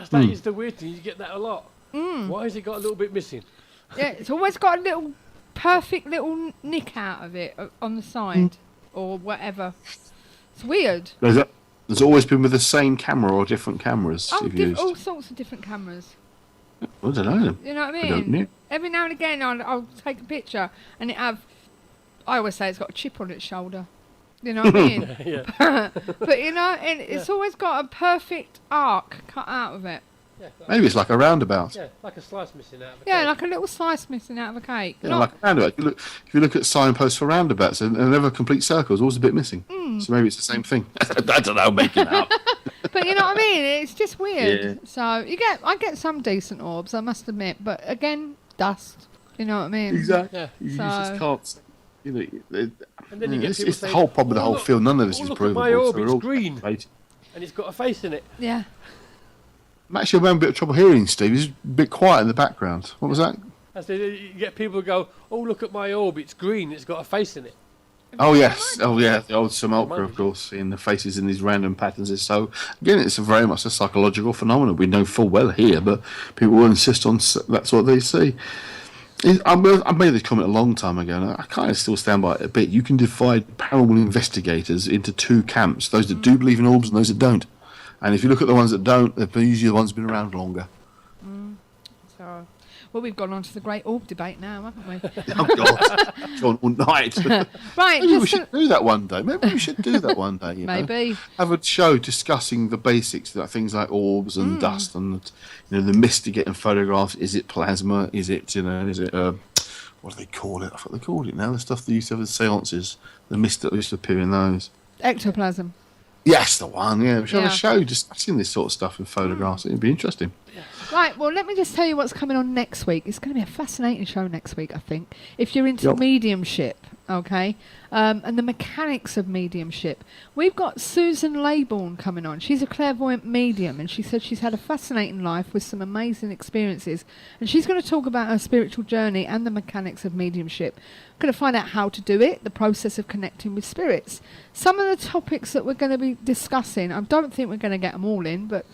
That is the weird thing. You get that a lot. Why has it got a little bit missing?
Yeah, it's always got a little perfect little nick out of it on the side or whatever. It's weird.
There's always been with the same camera or different cameras you've used.
All sorts of different cameras.
I don't know.
You know what I mean?
I don't know.
Every now and again I'll take a picture and I always say it's got a chip on its shoulder. You know what I mean?
Yeah.
But you know, and it's always got a perfect arc cut out of it.
Yeah,
Maybe it's like a roundabout.
Yeah, like a slice missing out of a
Yeah,
cake.
like a little slice missing out of a cake.
Yeah, like a roundabout. If you look at signposts for roundabouts, and they're never complete circles, always a bit missing. So maybe it's the same thing. I don't know, making it up.
But you know what I mean? It's just weird.
Yeah.
So I get some decent orbs, I must admit. But again, dust. You know what I mean?
Exactly.
Yeah.
You
So-
just can't. You know,
And then you get people
it's the
saying,
whole problem with the
"Oh,
whole
look-
field. None of this
oh,
is
look at
provable.
my orb,
so we're
it's
all
green.
debating.
And it's got a face in it.
Yeah.
I'm actually having a bit of trouble hearing Steve. He's a bit quiet in the background. What was that?
You get people who go, oh, look at my orb, it's green, it's got a face in it.
Oh yes, oh yeah, the old Simulacra, of course, seeing the faces in these random patterns is so. Again, it's very much a psychological phenomenon. We know full well here, but people will insist on that's what they see. I made this comment a long time ago, and I kind of still stand by it a bit. You can divide paranormal investigators into 2 camps: those that do believe in orbs and those that don't. And if you look at the ones that don't, they're usually the ones who've been around longer.
So, well, we've gone on to the great orb debate now, haven't we?
Oh God, it's gone all night.
Right.
Maybe we should do that one day. Maybe we should do that one day. You know?
Maybe.
Have a show discussing the basics, like things like orbs and dust, and the mist you get in photographs. Is it plasma? Is it what do they call it? I thought they called it now. The stuff they used to have in seances. The mist that used to appear in those.
Ectoplasm.
Yes, the one. Yeah, we should have
Yeah.
a show discussing this sort of stuff in photographs. It'd be interesting.
Right, well, let me just tell you what's coming on next week. It's going to be a fascinating show next week, I think. If you're into mediumship, okay, and the mechanics of mediumship. We've got Susan Laybourne coming on. She's a clairvoyant medium, and she said she's had a fascinating life with some amazing experiences. And she's going to talk about her spiritual journey and the mechanics of mediumship. We're going to find out how to do it, the process of connecting with spirits. Some of the topics that we're going to be discussing, I don't think we're going to get them all in, but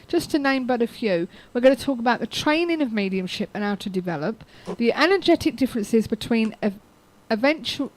just to name but a few, we're going to talk about the training of mediumship and how to develop, the energetic differences between evidential,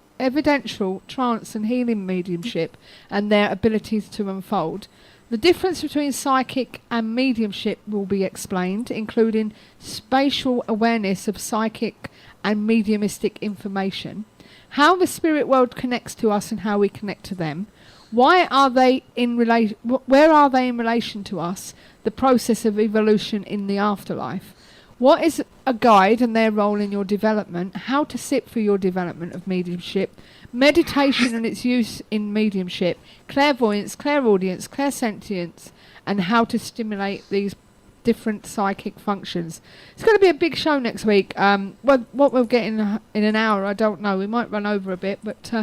trance and healing mediumship and their abilities to unfold. The difference between psychic and mediumship will be explained, including spatial awareness of psychic and mediumistic information, how the spirit world connects to us and how we connect to them, where are they in relation to us, the process of evolution in the afterlife, what is a guide and their role in your development, how to sit for your development of mediumship, meditation and its use in mediumship, clairvoyance, clairaudience, clairsentience, and how to stimulate these different psychic functions. It's going to be a big show next week. What we'll get in an hour, I don't know. We might run over a bit, but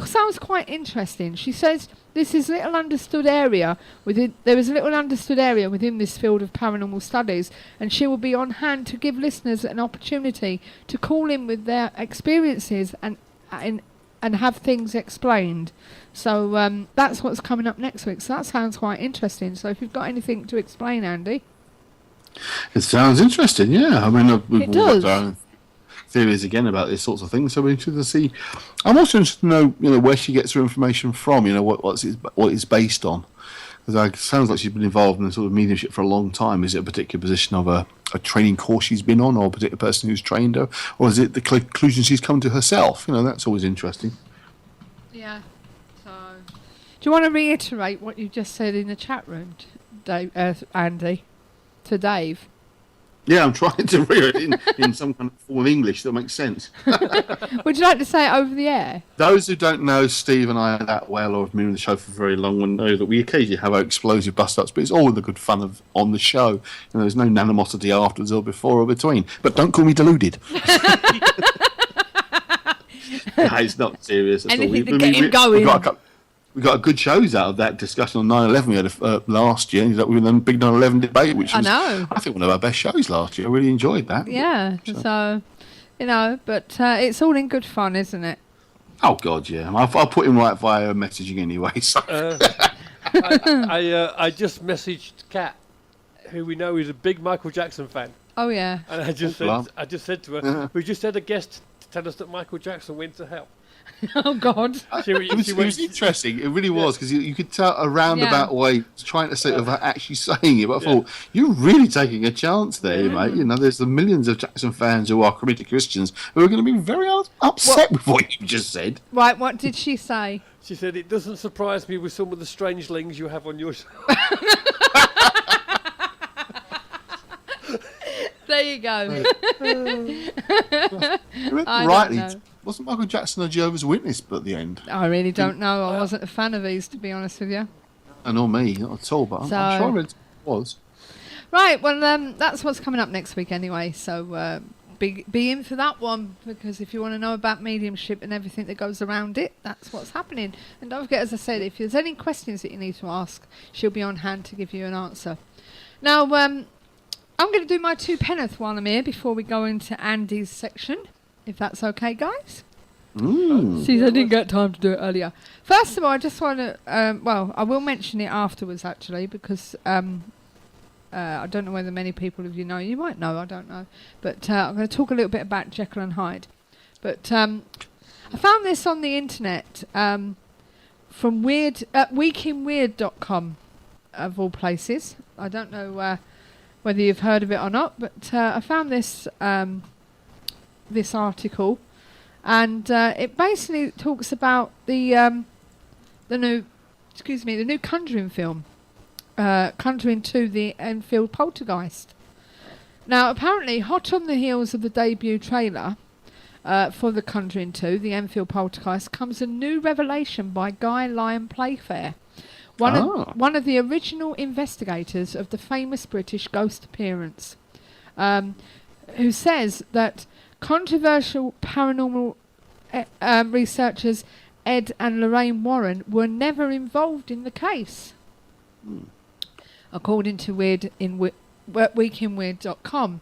sounds quite interesting. She says this is little understood area within. There is a little understood area within this field of paranormal studies, and she will be on hand to give listeners an opportunity to call in with their experiences and have things explained. So that's what's coming up next week. So that sounds quite interesting. So if you've got anything to explain, Andy.
It sounds interesting, yeah. I mean, we've
It
all got
does.
our own theories again about these sorts of things. So we're interested to see. I'm also interested to know, where she gets her information from. What it's based on. Because it sounds like she's been involved in sort of mediumship for a long time. Is it a particular position of a training course she's been on, or a particular person who's trained her, or is it the conclusion she's come to herself? That's always interesting.
Yeah. So, do you want to reiterate what you just said in the chat room, Dave, Andy, to Dave?
Yeah, I'm trying to read it in some kind of form of English that makes sense.
Would you like to say it over the air?
Those who don't know Steve and I that well, or have been on the show for very long, will know that we occasionally have our explosive bust-ups, but it's all the good fun on the show. There's no animosity afterwards or before or between. But don't call me deluded. No, it's not serious at all.
Anything to get him going.
We got a good shows out of that discussion on 9/11 we had last year. We had a big 9/11 debate, which was, I think, one of our best shows last year. I really enjoyed that.
Yeah, so but it's all in good fun, isn't it?
Oh, God, yeah. I'll put him right via messaging anyway. So.
I just messaged Kat, who we know is a big Michael Jackson fan.
Oh, yeah.
And I just said to her, we just had a guest to tell us that Michael Jackson went to hell.
Oh, God.
It was interesting. It really was, because you could tell a roundabout way trying to say without actually saying it. But I thought, you're really taking a chance there, mate. There's the millions of Jackson fans who are committed Christians who are going to be very upset with what you just said.
Right, what did she say?
She said, it doesn't surprise me with some of the strangelings you have on your show.
There you go.
Rightly. Wasn't Michael Jackson a Jehovah's Witness at the end?
I really don't know. I wasn't a fan of these, to be honest with you.
Nor me, not at all, but I'm sure it was.
Right, well, that's what's coming up next week anyway, so be in for that one, because if you want to know about mediumship and everything that goes around it, that's what's happening. And don't forget, as I said, if there's any questions that you need to ask, she'll be on hand to give you an answer. Now, I'm going to do my Tupenneth while I'm here before we go into Andy's section, if that's okay, guys. See, I didn't get time to do it earlier. First of all, I just want to, I will mention it afterwards, actually, because I don't know whether many people of you know. You might know, I don't know. But I'm going to talk a little bit about Jekyll and Hyde. But I found this on the internet from weekinweird.com, of all places. I don't know whether you've heard of it or not, but I found this this article, and it basically talks about the new Conjuring film, Conjuring 2: The Enfield Poltergeist. Now, apparently, hot on the heels of the debut trailer for the Conjuring 2: The Enfield Poltergeist, comes a new revelation by Guy Lyon Playfair, one of the original investigators of the famous British ghost appearance, who says that controversial paranormal researchers Ed and Lorraine Warren were never involved in the case. According to weekinweird.com,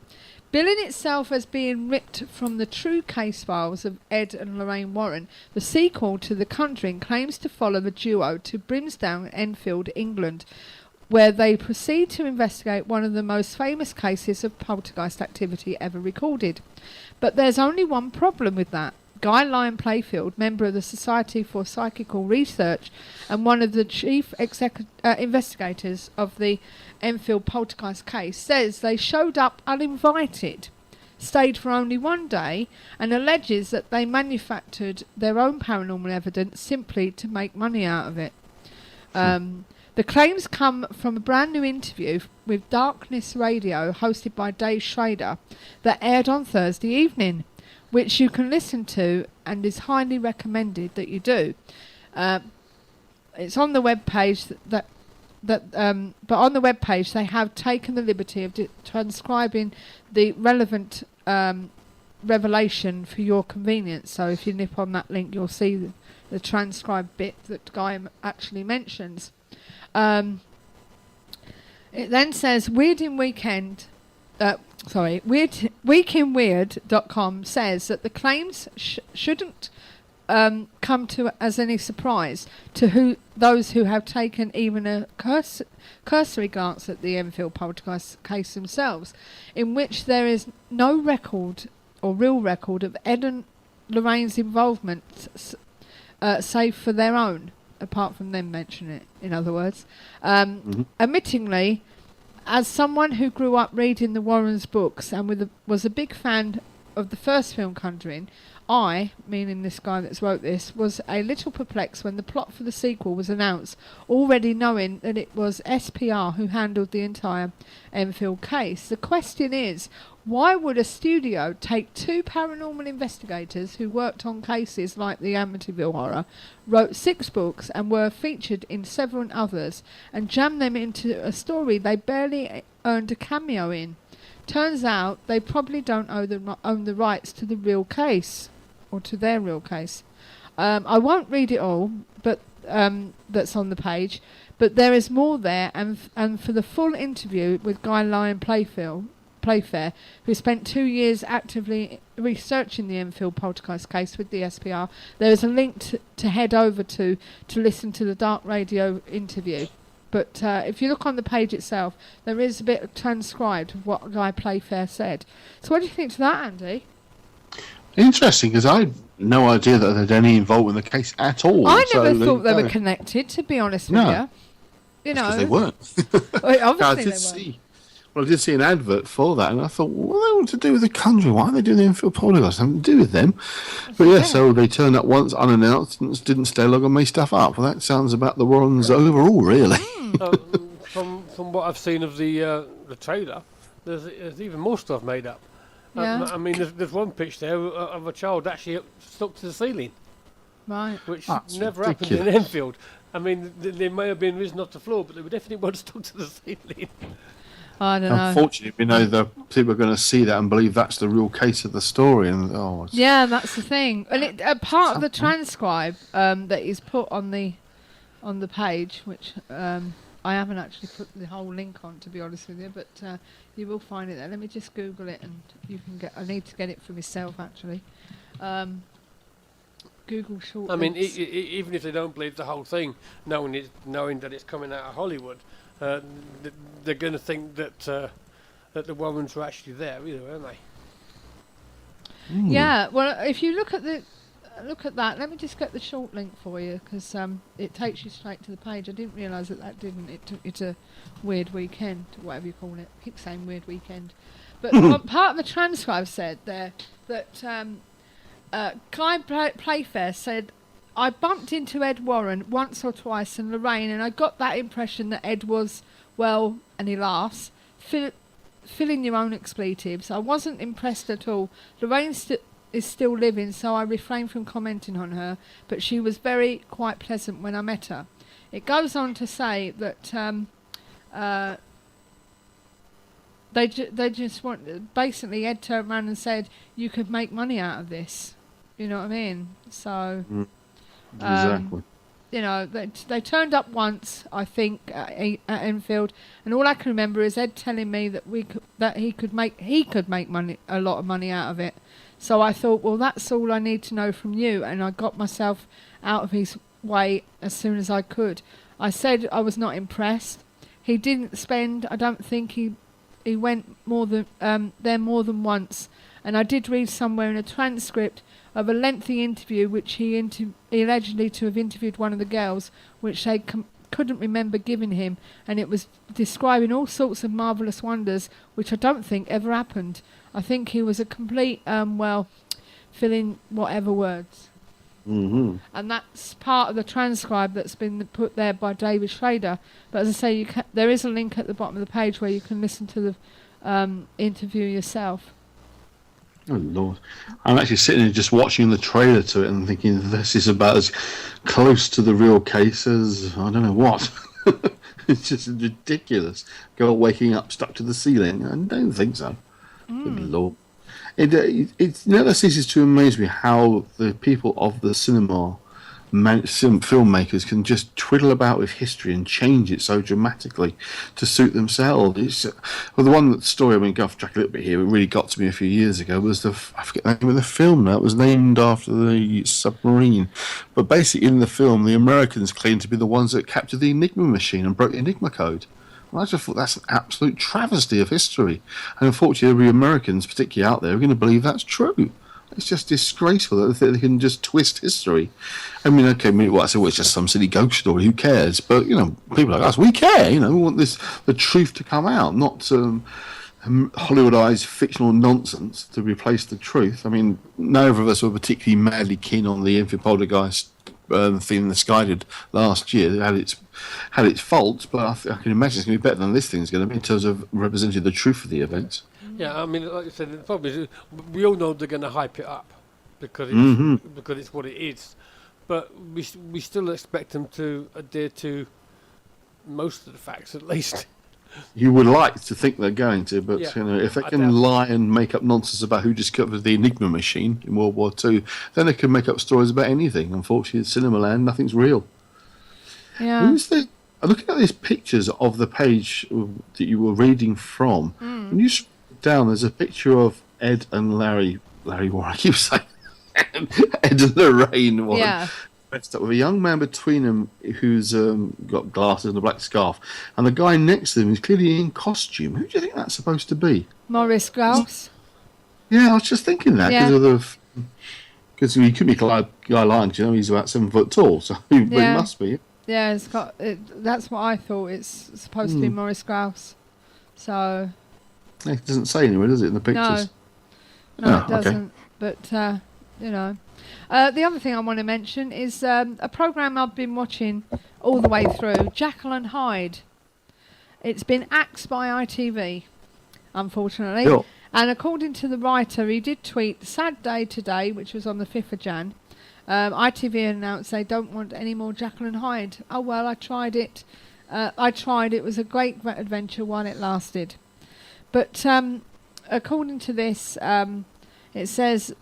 billing itself as being ripped from the true case files of Ed and Lorraine Warren, the sequel to The Conjuring claims to follow the duo to Brimsdown, Enfield, England, where they proceed to investigate one of the most famous cases of poltergeist activity ever recorded. But there's only one problem with that. Guy Lyon Playfield, member of the Society for Psychical Research and one of the chief investigators of the Enfield poltergeist case, says they showed up uninvited, stayed for only one day, and alleges that they manufactured their own paranormal evidence simply to make money out of it. The claims come from a brand new interview with Darkness Radio hosted by Dave Schrader that aired on Thursday evening, which you can listen to and is highly recommended that you do. It's on the web page but on the web page they have taken the liberty of transcribing the relevant revelation for your convenience. So if you nip on that link, you'll see the transcribed bit that Guy actually mentions. It then says weekinweird.com says that the claims shouldn't come to as any surprise to those who have taken even a cursory glance at the Enfield poltergeist case themselves, in which there is no record or real record of Ed and Lorraine's involvement, save for their own, apart from them mentioning it, in other words. Admittingly, as someone who grew up reading the Warrens' books and was a big fan of the first film Conjuring, I, meaning this guy that's wrote this, was a little perplexed when the plot for the sequel was announced, already knowing that it was SPR who handled the entire Enfield case. The question is, why would a studio take two paranormal investigators who worked on cases like the Amityville Horror, wrote 6 books and were featured in several others, and jam them into a story they barely earned a cameo in? Turns out they probably don't own the rights to the real case, or to their real case. I won't read it all, but that's on the page, but there is more there, and for the full interview with Guy Lyon Playfair, who spent 2 years actively researching the Enfield poltergeist case with the SPR, there is a link to head over to listen to the Dark Radio interview. But if you look on the page itself, there is a bit transcribed of what Guy Playfair said. So what do you think to that, Andy?
Interesting, because I had no idea that they had any involvement in the case at all.
I never thought they were connected, to be honest with you. You know,
because they weren't.
Well, obviously
I did see an advert for that, and I thought, what do they want to do with the Conjuring? Why are they doing the Enfield poltergeist? Nothing to do with them. But yeah, so they turned up once unannounced and didn't stay long and made stuff up. Well, that sounds about the Warrens overall, really.
From what I've seen of the trailer, there's even more stuff made up.
Yeah.
I mean, there's one picture there of a child actually stuck to the ceiling.
Right.
Which
That's
never
ridiculous.
happened in Enfield. I mean, they may have been risen off the floor, but they were definitely one stuck to the ceiling.
I don't know.
Unfortunately, we know the people are going to see that and believe that's the real case of the story. And
yeah, that's the thing. And it part of the transcribe that is put on the page, which I haven't actually put the whole link on, to be honest with you, but you will find it there. Let me just Google it, and you can get. I need to get it for myself actually. Google short.
I mean,
links.
even if they don't believe the whole thing, knowing that it's coming out of Hollywood, they're going to think that the Warrens were actually there, either, aren't they?
Yeah. Well, if you look at that, let me just get the short link for you, because it takes you straight to the page. I didn't realise that didn't. It took you to Weird Weekend, whatever you call it. I keep saying Weird Weekend. But part of the transcribe said there that Guy Playfair said, I bumped into Ed Warren once or twice and Lorraine, and I got that impression that Ed was, well, and he laughs, fill in your own expletives. I wasn't impressed at all. Lorraine is still living, so I refrained from commenting on her, but she was quite pleasant when I met her. It goes on to say that they just want, basically Ed turned around and said, you could make money out of this. You know what I mean? So,
exactly.
You know, they turned up once, I think, at Enfield, and all I can remember is Ed telling me that he could make money, a lot of money out of it. So I thought, well, that's all I need to know from you, and I got myself out of his way as soon as I could. I said I was not impressed. He didn't spend. I don't think he went there more than once, and I did read somewhere in a transcript of a lengthy interview which he allegedly to have interviewed one of the girls, which they couldn't remember giving him, and it was describing all sorts of marvellous wonders which I don't think ever happened. I think he was a complete, fill in whatever words.
Mm-hmm.
And that's part of the transcribe that's been put there by David Schrader. But as I say, there is a link at the bottom of the page where you can listen to the interview yourself.
Oh, Lord. I'm actually sitting here just watching the trailer to it and thinking this is about as close to the real case as I don't know what. It's just ridiculous. Girl waking up stuck to the ceiling. I don't think so. Good Lord. It never ceases to amaze me how the people of the cinema filmmakers can just twiddle about with history and change it so dramatically to suit themselves. The story, I mean, go off track a little bit here, it really got to me a few years ago, was I forget the name of the film now. It was named after the submarine. But basically in the film, the Americans claimed to be the ones that captured the Enigma machine and broke the Enigma code. And I just thought that's an absolute travesty of history. And unfortunately, every Americans, particularly out there, are going to believe that's true. It's just disgraceful that they can just twist history. I mean, okay, I say, well, it's just some silly ghost story. Who cares? But people like us, we care. We want the truth to come out, not Hollywoodized fictional nonsense to replace the truth. I mean, neither of us were particularly madly keen on the infant poltergeist thing the Sky did last year. It had its faults, but I can imagine it's going to be better than this thing's going to be in terms of representing the truth of the events.
Yeah, I mean, like I said, the problem is we all know they're going to hype it up because it's what it is. But we still expect them to adhere to most of the facts, at least.
You would like to think they're going to, but if they
I
can lie and make up nonsense about who discovered the Enigma machine in World War II, then they can make up stories about anything. Unfortunately, in cinema land, nothing's real.
Yeah.
Looking at these pictures of the page that you were reading from, when you scroll down, there's a picture of Ed and Larry Warren. I keep saying Ed and Lorraine Warren.
Yeah.
Up with a young man between them who's got glasses and a black scarf, and the guy next to him is clearly in costume. Who do you think that's supposed to be?
Maurice Grouse.
Yeah, I was just thinking that because he could be a guy lying. He's about 7 foot tall, so but he must be.
Yeah, that's what I thought. It's supposed to be Maurice Grouse. So.
It doesn't say anywhere, does it, in the pictures?
No, it doesn't. Okay. But the other thing I want to mention is a programme I've been watching all the way through, Jekyll and Hyde. It's been axed by ITV, unfortunately.
Sure.
And according to the writer, he did tweet, "Sad day today," which was on the 5th of Jan. ITV announced they don't want any more Jekyll and Hyde. Oh, well, I tried it. It was a great adventure while it lasted. But according to this, it says...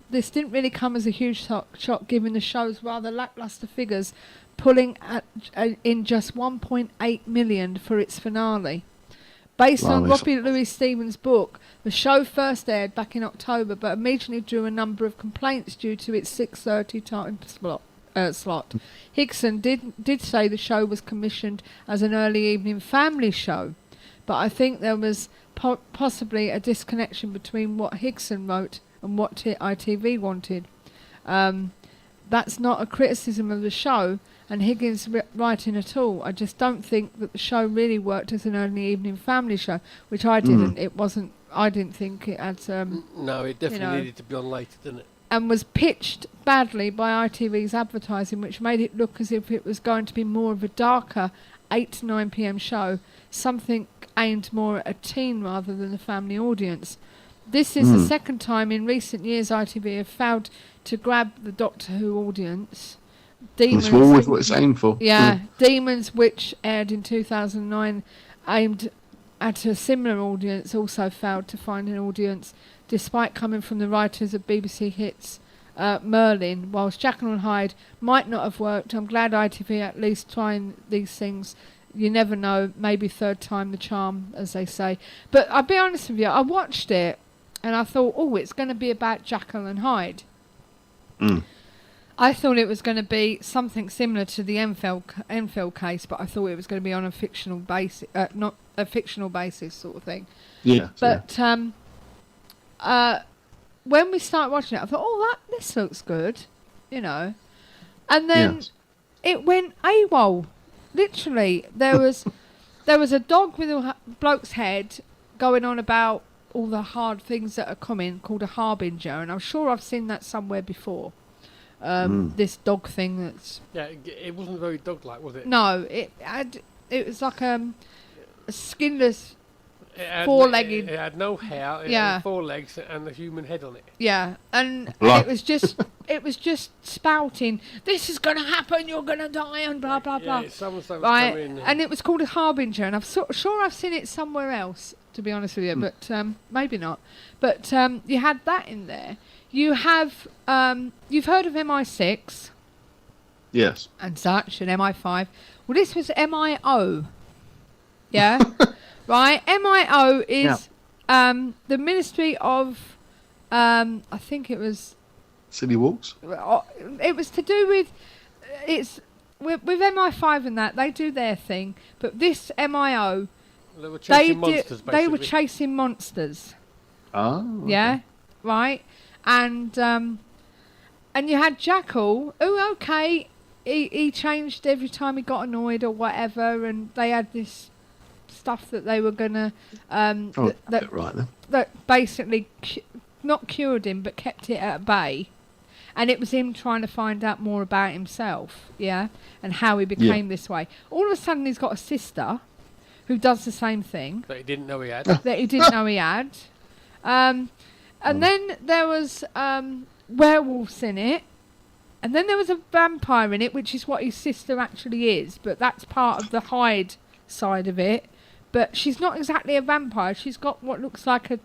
this didn't really come as a huge shock given the show's rather lackluster figures, pulling in just 1.8 million for its finale. Based on Robbie Louis Stevens' book, the show first aired back in October, but immediately drew a number of complaints due to its 6:30 time slot. Hickson did say the show was commissioned as an early evening family show, but I think there was possibly a disconnection between what Hickson wrote and what ITV wanted. That's not a criticism of the show and Higgins' writing at all. I just don't think that the show really worked as an early evening family show, which I didn't. It wasn't. I didn't think it had.
No, it definitely needed to be on later, didn't it?
And was pitched badly by ITV's advertising, which made it look as if it was going to be more of a darker 8 to 9 p.m. show, something aimed more at a teen rather than a family audience. This is the second time in recent years ITV have failed to grab the Doctor Who audience. Demons,
it's always what it's aimed for.
Yeah, Demons, which aired in 2009, aimed at a similar audience, also failed to find an audience, despite coming from the writers of BBC hits Merlin. Whilst Jekyll and Hyde might not have worked, I'm glad ITV at least trying these things. You never know, maybe third time the charm, as they say. But I'll be honest with you, I watched it and I thought, oh, it's going to be about Jekyll and Hyde. I thought it was going to be something similar to the Enfield case, but I thought it was going to be on a fictional basis, not a fictional basis sort of thing.
Yeah.
But when we started watching it, I thought, oh, this looks good, And then it went AWOL. Literally, there was a dog with a bloke's head going on about all the hard things that are coming, called a harbinger, and I'm sure I've seen that somewhere before. This dog thing that's...
Yeah, it wasn't very dog-like, was it?
No, it was like a skinless, four-legged...
It had no hair, it had 4 legs and a human head on it.
Yeah, and it was just spouting, this is going to happen, you're going to die, and blah, blah, blah.
Yeah, someone
right,
come in
and it was called a harbinger, and I'm sure I've seen it somewhere else, to be honest with you, but maybe not. But you had that in there. You have, you've heard of MI6?
Yes.
And such, and MI5. Well, this was MIO. Yeah? Right? MIO is the Ministry of, I think it was...
City Walks?
It was to do with, it's with MI5 and that, they do their thing, but this MIO,
They were chasing monsters, basically.
they were chasing monsters.
Oh. Okay.
Yeah, right. And you had Jackal, who, okay, he changed every time he got annoyed or whatever, and they had this stuff that they were gonna that
right then.
that basically not cured him but kept it at bay. And it was him trying to find out more about himself, yeah, and how he became this way. All of a sudden, he's got a sister who does the same thing.
That he didn't know he had.
That he didn't know he had. And then there was werewolves in it. And then there was a vampire in it, which is what his sister actually is. But that's part of the Hyde side of it. But she's not exactly a vampire. She's got what looks like a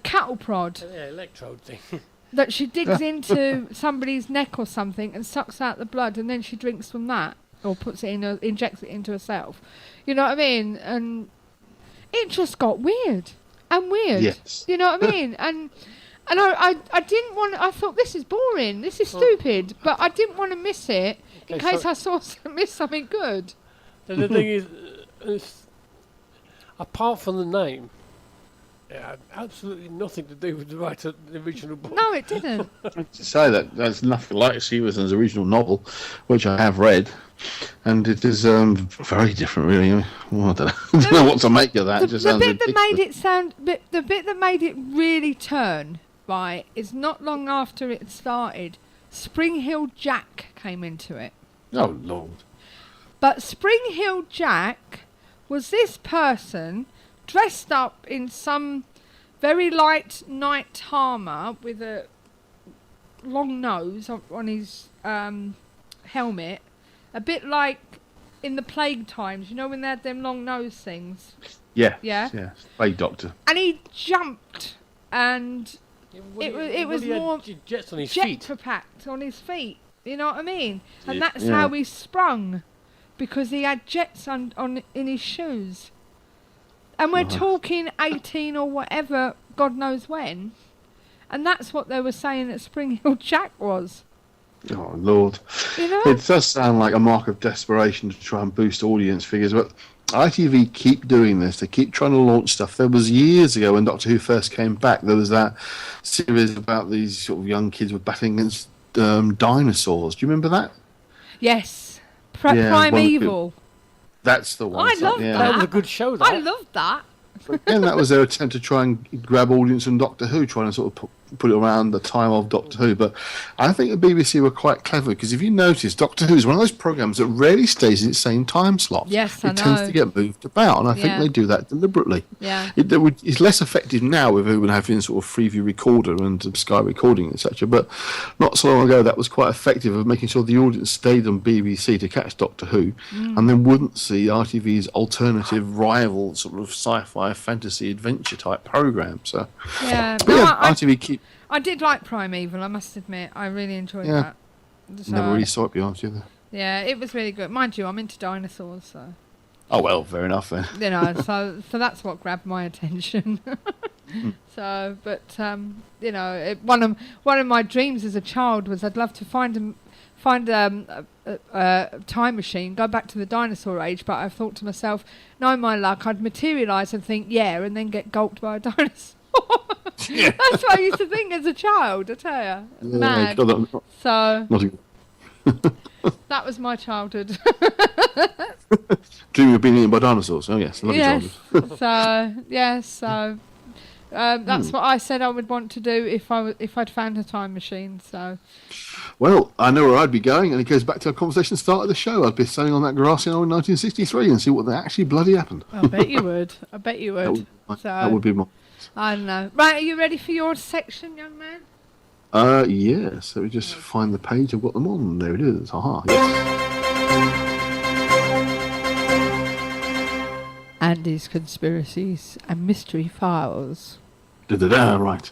cattle prod.
Yeah, electrode thing.
That she digs into somebody's neck or something and sucks out the blood, and then she drinks from that or puts it in, injects it into herself. You know what I mean? And it just got weird and weird.
Yes.
You know what I mean? And I didn't want. I thought this is boring. This is stupid. But I didn't want to miss it in case I missed something good.
And the thing is, apart from the name. It had absolutely nothing to do with the writer of the original book.
No, it didn't.
To say that there's nothing like Stevenson's original novel, which I have read, and it is very different, really. Well, I don't know what to make of that.
The bit that made it sound, the bit that made it really turn right is not long after it started. Spring Hill Jack came into it.
Oh Lord!
But Spring Hill Jack was this person dressed up in some very light knight armour with a long nose on his helmet, a bit like in the plague times, you know, when they had them long nose things.
Yeah. Plague Doctor.
And he jumped, and it was more
jets on his
jet
feet.
packed on his feet. You know what I mean? And
Yeah.
that's how he sprung, because he had jets in his shoes. And we're talking 18 or whatever, God knows when. And that's what they were saying that Spring Hill Jack was.
Oh Lord!
You know?
It does sound like a mark of desperation to try and boost audience figures, but ITV keep doing this. They keep trying to launch stuff. There was years ago when Doctor Who first came back, there was that series about these sort of young kids were battling against dinosaurs. Do you remember that?
Yes.
Yeah,
Primeval.
That's the one.
I love
yeah.
That was a good show, though.
I loved that.
Again, that was their attempt to try and grab audience from Doctor Who, trying to sort of put it around the time of Doctor Who. But I think the BBC were quite clever, because if you notice, Doctor Who is one of those programmes that rarely stays in its same time slot.
Yes,
it tends to get moved about, and I think they do that deliberately.
Yeah.
It's less effective now with everyone having sort of Freeview recorder and Sky recording, etc. But not so long ago, that was quite effective of making sure the audience stayed on BBC to catch Doctor Who, and then wouldn't see RTV's alternative rival sort of sci-fi fantasy adventure type programme. So
Yeah.
but RTV keep.
I did like Primeval, I must admit. I really enjoyed that. So,
Never really saw it, be honest with you.
Yeah, it was really good. Mind you, I'm into dinosaurs, so...
Oh well, fair enough then.
You know, so that's what grabbed my attention. So, but you know, one of my dreams as a child was I'd love to find a time machine, go back to the dinosaur age. But I thought to myself, no, my luck, I'd materialise and think and then get gulped by a dinosaur.
Yeah.
That's what I used to think as a child. I tell you, mad. So that was my childhood.
Dream of being eaten by dinosaurs. Oh yes, lovely childhood.
So that's what I said I would want to do if I'd found a time machine. So.
Well, I know where I'd be going, and it goes back to our conversation start of the show. I'd be standing on that grass in 1963 and see what actually bloody happened.
I bet you would. I bet you would.
That would be my...
I don't know. Right, are you ready for your section, young man?
Yes. Let me just find the page. I've got them on. There it is. Aha. Yes.
Andy's Conspiracies and Mystery Files.
Right.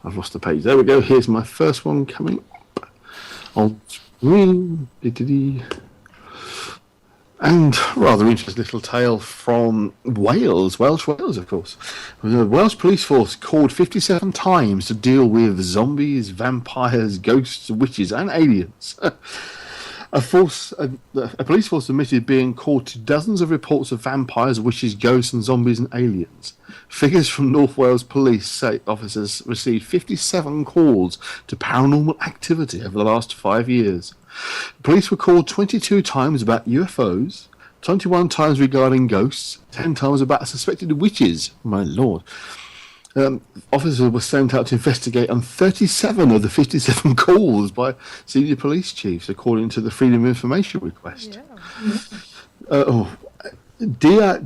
I've lost the page. There we go. Here's my first one coming up on screen. And rather interesting little tale from Welsh Wales, of course. The Welsh police force called 57 times to deal with zombies, vampires, ghosts, witches and aliens. A police force admitted being called to dozens of reports of vampires, witches, ghosts, and zombies and aliens. Figures from North Wales police say officers received 57 calls to paranormal activity over the last 5 years. Police were called 22 times about UFOs, 21 times regarding ghosts, 10 times about suspected witches. My lord. Officers were sent out to investigate on 37 of the 57 calls by senior police chiefs, according to the Freedom of Information request. Dia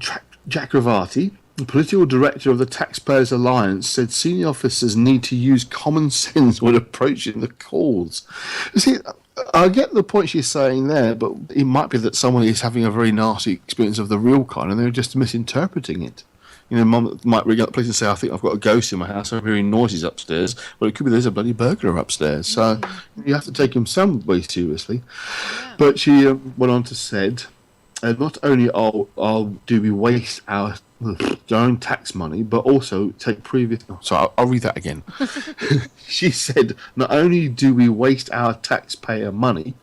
Chakravarti, the political director of the Taxpayers Alliance, said senior officers need to use common sense when approaching the calls. You see, I get the point she's saying there, but it might be that someone is having a very nasty experience of the real kind and they're just misinterpreting it. You know, Mum might ring up the police and say, I think I've got a ghost in my house, I'm hearing noises upstairs. Well, it could be there's a bloody burglar upstairs. So you have to take him some way seriously. Yeah. But she went on to said, not only do we waste our own tax money, but also take previous... Oh, sorry, I'll read that again. She said, not only do we waste our taxpayer money,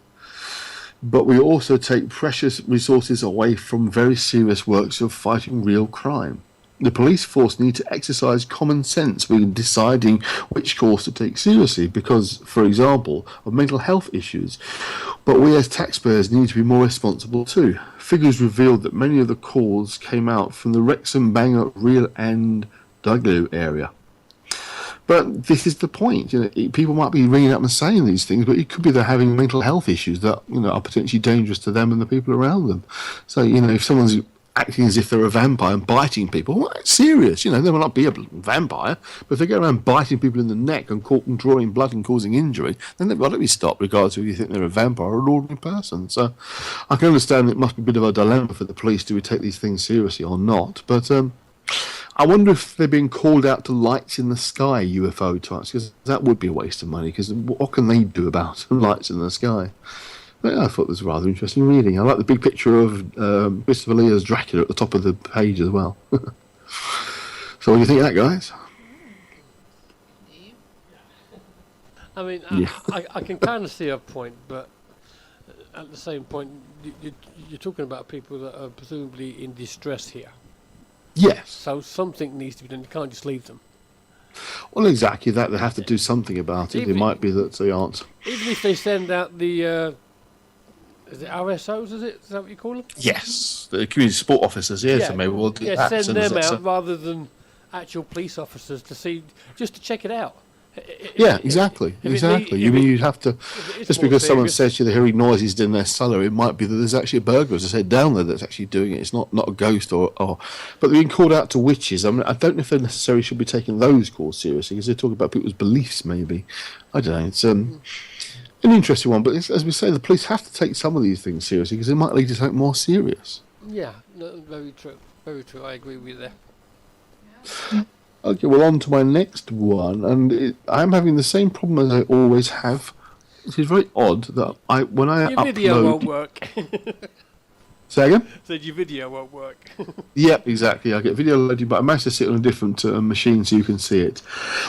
but we also take precious resources away from very serious works of fighting real crime. The police force need to exercise common sense when deciding which course to take seriously because, for example, of mental health issues. But we as taxpayers need to be more responsible too. Figures revealed that many of the calls came out from the Wrexham, Bangor, Reel and Duglow area. But this is the point. You know, people might be ringing up and saying these things, but it could be they're having mental health issues that are potentially dangerous to them and the people around them. So, if someone's acting as if they're a vampire and biting people, well, that's serious. They might not be a vampire, but if they go around biting people in the neck and drawing blood and causing injury, then they've got to be stopped, regardless of if you think they're a vampire or an ordinary person. So I can understand it must be a bit of a dilemma for the police. Do we take these things seriously or not? But I wonder if they're being called out to lights in the sky UFO types, because that would be a waste of money, because what can they do about lights in the sky? But I thought it was rather interesting reading. I like the big picture of Christopher Lee as Dracula at the top of the page as well. So what do you think of that, guys?
I mean, I can kind of see a point, but at the same point, you're talking about people that are presumably in distress here.
Yes.
So something needs to be done. You can't just leave them.
Well, exactly that. They have to do something about it. It might be that they aren't.
Even if they send out the... is it RSOs, is that what you call them?
Yes, the community support officers, so maybe we'll do that.
Send them out rather than actual police officers just to check it out.
Exactly. You'd have to, just because someone says to you they're hearing noises in their cellar, it might be that there's actually a burglar, as I said, down there that's actually doing it. It's not a ghost or but they're being called out to witches. I mean, I don't know if they necessarily should be taking those calls seriously, because they're talking about people's beliefs, maybe. I don't know. It's an interesting one, but as we say, the police have to take some of these things seriously because it might lead to something more serious.
Yeah, no, very true. Very true. I agree with you there.
Yeah. Okay, well, on to my next one, and I'm having the same problem as I always have. It is very odd that when I
your video won't work.
Say again?
Said your video won't work.
Yep, exactly. I get video loaded, but I managed to sit on a different machine so you can see it.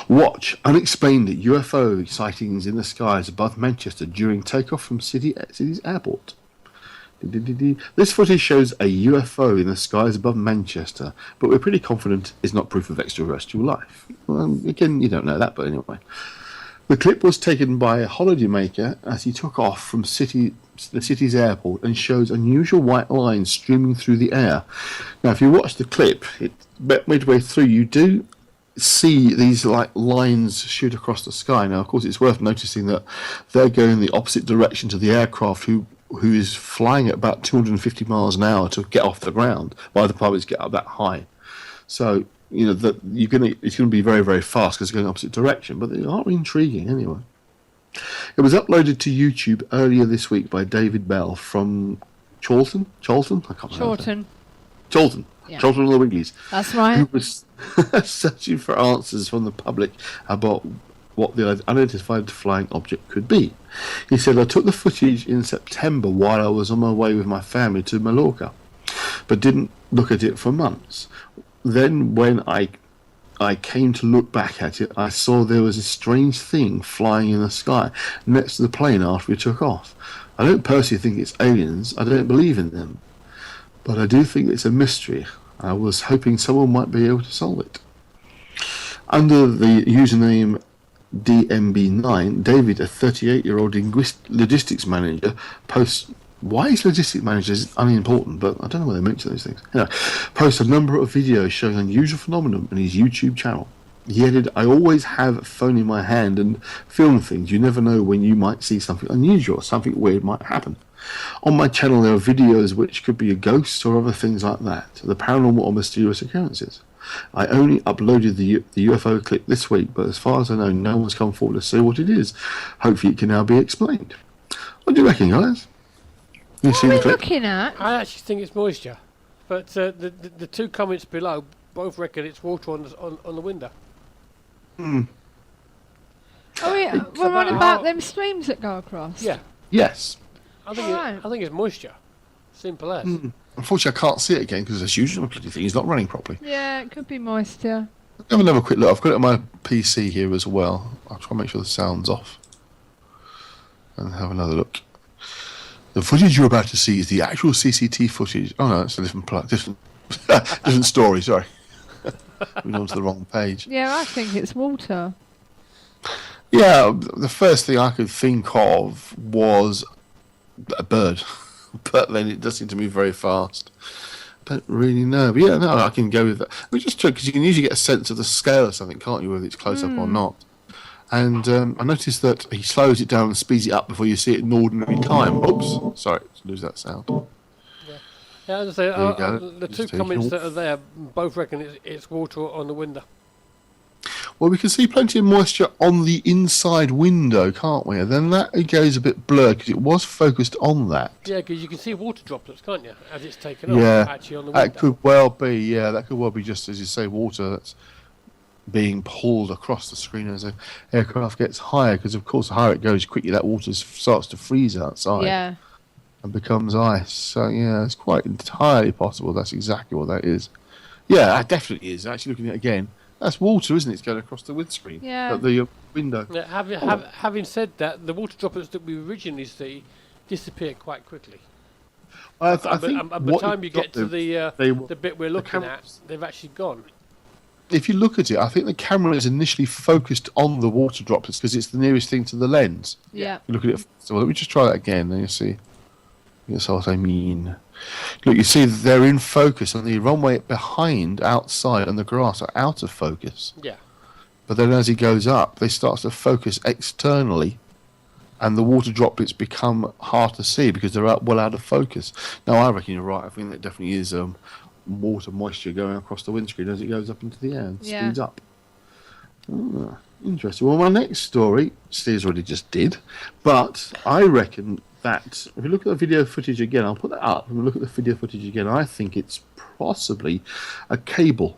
Watch unexplained UFO sightings in the skies above Manchester during takeoff from city's airport. This footage shows a UFO in the skies above Manchester, but we're pretty confident it's not proof of extraterrestrial life. Well, again, you don't know that, but anyway. The clip was taken by a holidaymaker as he took off from the city's airport and shows unusual white lines streaming through the air. Now, if you watch the clip, midway through, you do see these lines shoot across the sky. Now, of course, it's worth noticing that they're going the opposite direction to the aircraft who is flying at about 250 miles an hour to get off the ground while the pilots get up that high. So, that it's going to be very, very fast because it's going the opposite direction, but they are intriguing anyway. It was uploaded to YouTube earlier this week by David Bell from Chorlton? I can't remember. Chorlton. Yeah. Chorlton and the Wigglies.
That's right.
Who was searching for answers from the public about what the unidentified flying object could be. He said, I took the footage in September while I was on my way with my family to Mallorca, but didn't look at it for months. Then when I I came to look back at it, I saw there was a strange thing flying in the sky next to the plane after we took off. I don't personally think it's aliens. I don't believe in them. But I do think it's a mystery. I was hoping someone might be able to solve it. Under the username DMB9, David, a 38-year-old logistics manager, posts... Why is logistics managers unimportant? But I don't know why they mention those things. Posts a number of videos showing unusual phenomena on his YouTube channel. He added, I always have a phone in my hand and film things. You never know when you might see something unusual or something weird might happen. On my channel there are videos which could be a ghost or other things like that, the paranormal or mysterious occurrences. I only uploaded the UFO clip this week, but as far as I know, no one's come forward to say what it is. Hopefully it can now be explained. What do you reckon, guys? You
What
see
are
the
we
clip?
looking at?
I actually think it's moisture, but the two comments below both reckon it's water on the window.
Oh, yeah. We're on about them streams that go across.
Yeah,
Yes.
I think
Alright.
I think it's moisture. Simple as.
Unfortunately, I can't see it again because as usual, the bloody thing is not running properly.
Yeah, it could be moisture.
Have another quick look. I've got it on my PC here as well. I'll try and make sure the sound's off. And have another look. The footage you're about to see is the actual CCTV footage. Oh no, it's a different story, sorry. Moving on to the wrong page.
Yeah, I think it's water.
Yeah, the first thing I could think of was a bird. But then it does seem to move very fast. Don't really know. But yeah, no, I can go with that. We just took, because you can usually get a sense of the scale of something, can't you, whether it's close up or not. And I noticed that he slows it down and speeds it up before you see it in ordinary time. Oops, sorry, lose that sound.
Yeah, as I say,
There you go.
the two
Just
comments
taking
that are there both reckon it's water on the window.
Well, we can see plenty of moisture on the inside window, can't we? And then that goes a bit blurred because it was focused on that.
Yeah, because you can see water droplets, can't you, as it's taken
Yeah,
off, actually on the window.
that could well be. Yeah, that could well be just as you say, water that's being pulled across the screen as the aircraft gets higher. Because of course, the higher it goes, quickly that water starts to freeze outside
Yeah.
and becomes ice. So yeah, it's quite entirely possible that's exactly what that is. Yeah, that definitely is. Actually, looking at it again, that's water, isn't it? It's going across the windscreen.
Yeah.
At the window.
Yeah, having said that, the water droplets that we originally see disappear quite quickly.
I think
By the time you get to the bit we're looking at,
cameras-
they've actually gone.
If you look at it, I think the camera is initially focused on the water droplets because it's the nearest thing to the lens.
Yeah.
You look at it. So let me just try that again, and you see. That's what I mean. Look, you see they're in focus, and the runway behind, outside, and the grass are out of focus.
Yeah.
But then as he goes up, they start to focus externally, and the water droplets become hard to see because they're well out of focus. Now, I reckon you're right. I think that definitely is water moisture going across the windscreen as it goes up into the air and
Yeah.
speeds up. Interesting. Well, my next story, Steve's already just did, but I reckon that if you look at the video footage again, I'll put that up, and we look at the video footage again, I think it's possibly a cable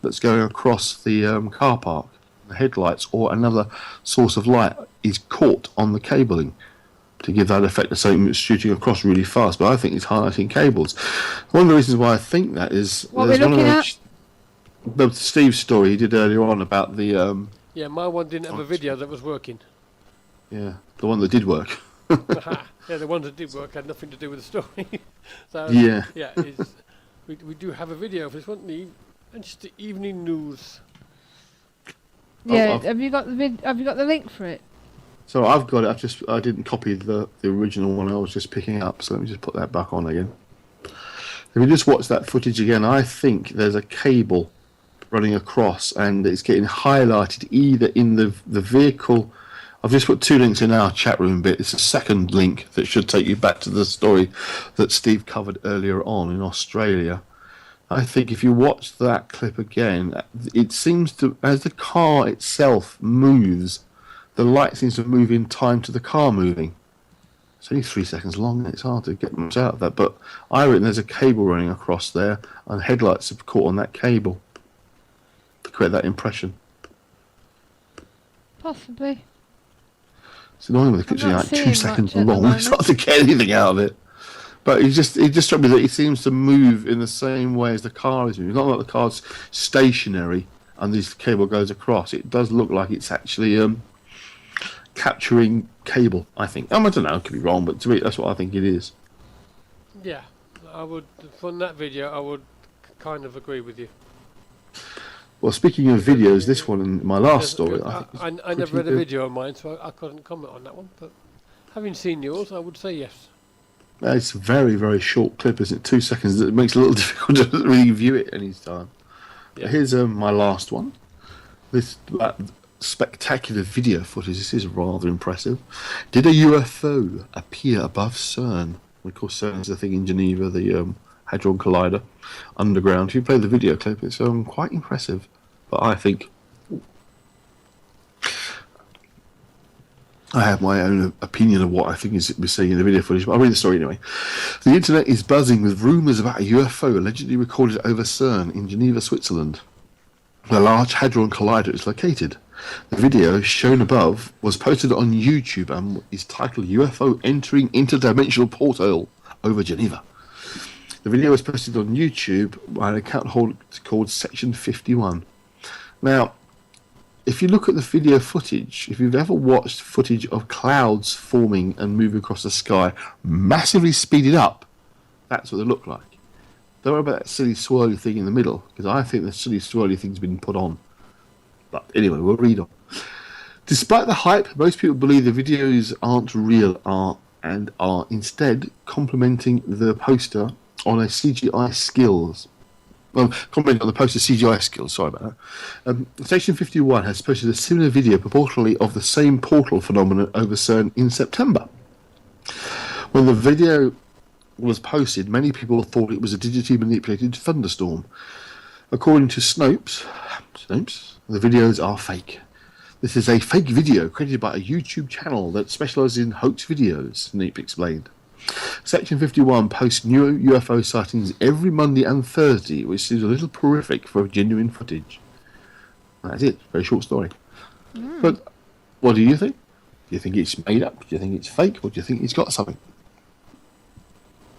that's going across the car park. The headlights or another source of light is caught on the cabling to give that effect of something that's shooting across really fast, but I think it's highlighting cables. One of the reasons why I think that is...
What we're looking at?
The Steve's story he did earlier on about the...
Yeah, my one didn't have a video that was working.
yeah, the one that did work.
Yeah, the ones that did work had nothing to do with the story. So
Yeah.
yeah, we do have a video for this one. And just the evening news.
Yeah.
I've-
Have you got the link for it?
So I've got it. I didn't copy the original one. I was just picking up. So let me just put that back on again. If you just watch that footage again, I think there's a cable running across, and it's getting highlighted either in the vehicle. I've just put two links in our chat room bit. It's a second link that should take you back to the story that Steve covered earlier on in Australia. I think if you watch that clip again, it seems to, as the car itself moves, the light seems to move in time to the car moving. It's only 3 seconds long, and it's hard to get much out of that. But I reckon there's a cable running across there, and headlights have caught on that cable to create that impression.
Possibly.
It's annoying when the clip's
I'm
only
not
like 2
seeing
seconds
much at the
long. It's hard to get anything out of it. But it just struck me that it seems to move in the same way as the car is moving. It's not like the car's stationary and this cable goes across, it does look like it's actually capturing cable, I think. I don't know, I could be wrong, but to me, that's what I think it is.
Yeah, I would, from that video, I would kind of agree with you.
Well, speaking of videos, this one and my last story,
I never read a video of mine, so I couldn't comment on that one, but having seen yours, I would say yes.
It's a very, very short clip, isn't it? 2 seconds. It makes it a little difficult to really view it any time. Yeah. Here's my last one. This spectacular video footage. This is rather impressive. Did a UFO appear above CERN? Of course, CERN is the thing in Geneva, the Hadron Collider, underground. If you play the video clip, it's quite impressive. But I think I have my own opinion of what I think we're seeing in the video footage, but I'll read the story anyway. The internet is buzzing with rumours about a UFO allegedly recorded over CERN in Geneva, Switzerland. The Large Hadron Collider is located. The video shown above was posted on YouTube and is titled UFO Entering Interdimensional Portal over Geneva. The video was posted on YouTube by an account called Section 51. Now, if you look at the video footage, if you've ever watched footage of clouds forming and moving across the sky, massively speeded up, that's what they look like. Don't worry about that silly swirly thing in the middle, because I think the silly swirly thing's been put on. But anyway, we'll read on. Despite the hype, most people believe the videos aren't real and are instead complementing the poster on a CGI skills. Well, commenting on the poster CGI skills, sorry about that. Station 51 has posted a similar video purportedly of the same portal phenomenon over CERN in September. When the video was posted, many people thought it was a digitally manipulated thunderstorm. According to Snopes, the videos are fake. This is a fake video created by a YouTube channel that specialises in hoax videos, Snape explained. Section 51 posts new UFO sightings every Monday and Thursday, which seems a little prolific for genuine footage. That's it. Very short story. But what do you think? Do you think it's made up? Do you think it's fake? Or do you think it's got something?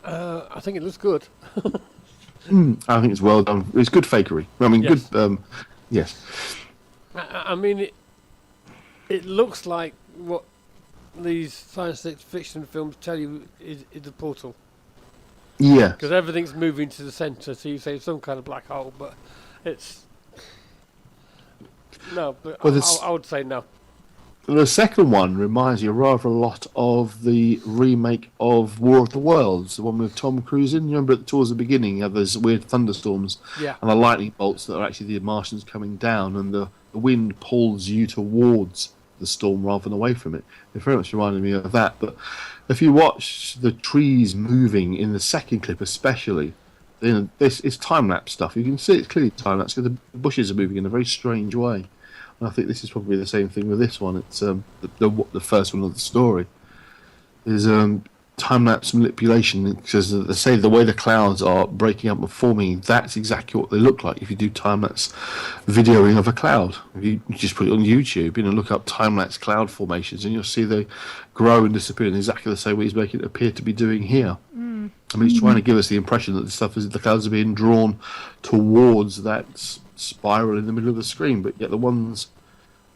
I think it looks good.
I think it's well done. It's good fakery. I mean, yes. Good. Yes.
I mean, it looks like what these science fiction films tell you is a portal.
Yeah.
Because everything's moving to the centre, so you say some kind of black hole, but it's... No, but well, I would say no.
The second one reminds you rather a lot of the remake of War of the Worlds, the one with Tom Cruise in. You remember towards the beginning, you have those weird thunderstorms and the lightning bolts that are actually the Martians coming down, and the wind pulls you towards the storm rather than away from it. It very much reminded me of that. But if you watch the trees moving in the second clip especially, this is time-lapse stuff. You can see it's clearly time-lapse because the bushes are moving in a very strange way. And I think this is probably the same thing with this one. It's the first one of the story is time-lapse manipulation, because they say the way the clouds are breaking up and forming, that's exactly what they look like if you do time-lapse videoing of a cloud. If you just put it on YouTube, look up time-lapse cloud formations, and you'll see they grow and disappear in exactly the same way he's making it appear to be doing here. I mean, he's trying to give us the impression that the clouds are being drawn towards that spiral in the middle of the screen, but yet the ones,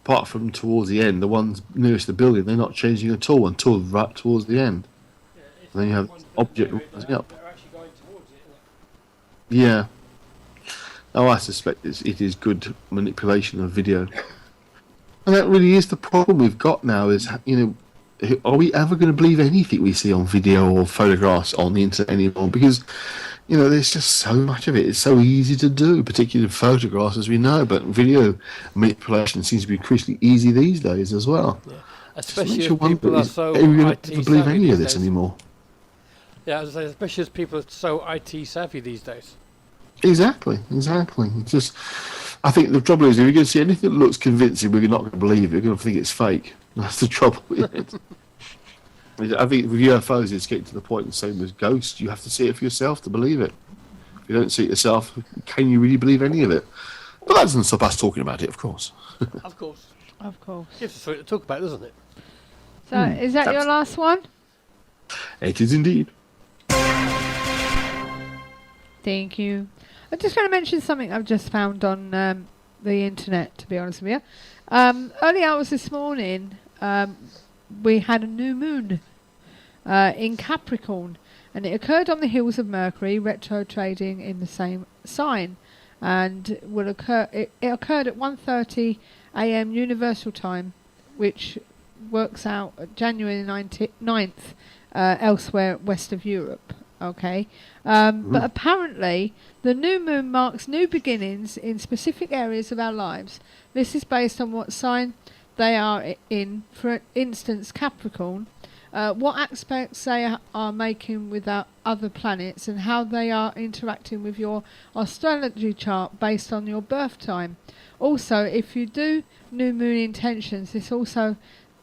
apart from towards the end, the ones nearest the building, they're not changing at all until right towards the end. And then you have the object rising up. Yeah. Oh, I suspect it is good manipulation of video. And that really is the problem we've got now is, are we ever going to believe anything we see on video or photographs on the internet anymore? Because, there's just so much of it. It's so easy to do, particularly photographs, as we know, but video manipulation seems to be increasingly easy these days as well. Yeah.
Especially if people are so IT savvy
believe any of this anymore.
Yeah, as I say, especially as people are so IT savvy these days.
Exactly. It's just, I think the trouble is, if you're going to see anything that looks convincing, we're not going to believe it. We're going to think it's fake. That's the trouble with it. I think with UFOs, it's getting to the point, the same as ghosts. You have to see it for yourself to believe it. If you don't see it yourself, can you really believe any of it? But that doesn't stop us talking about it, of course.
Of course.
Of course.
Gives us something to talk about, doesn't it?
So, is that your last one?
It is indeed.
Thank you. I'm just going to mention something I've just found on the internet, to be honest with you. Early hours this morning, we had a new moon in Capricorn, and it occurred on the heels of Mercury retro trading in the same sign, and will occur. It occurred at 1:30 a.m. Universal Time, which works out at January 9th elsewhere west of Europe. Okay, but apparently the new moon marks new beginnings in specific areas of our lives. This is based on what sign they are in. For instance, Capricorn, what aspects they are making with our other planets, and how they are interacting with your astrology chart based on your birth time. Also, if you do new moon intentions, this also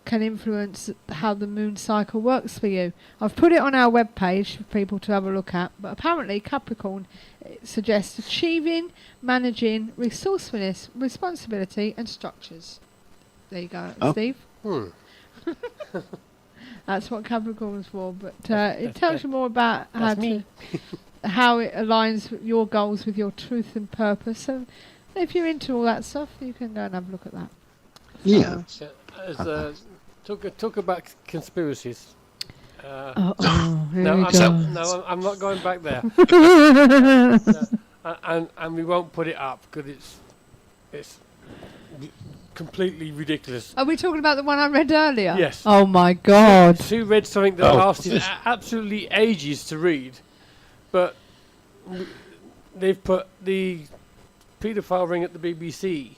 can influence how the moon cycle works for you. I've put it on our webpage for people to have a look at, but apparently Capricorn suggests achieving, managing, resourcefulness, responsibility and structures. There you go, Steve. That's what Capricorn's for, but it tells you more about how it aligns with your goals with your truth and purpose. So if you're into all that stuff, you can go and have a look at that.
Yeah.
Talk about conspiracies.
No,
I'm not going back there. And we won't put it up because it's completely ridiculous.
Are we talking about the one I read earlier?
Yes.
Oh my God.
Sue read something that lasted absolutely ages to read, but they've put the paedophile ring at the BBC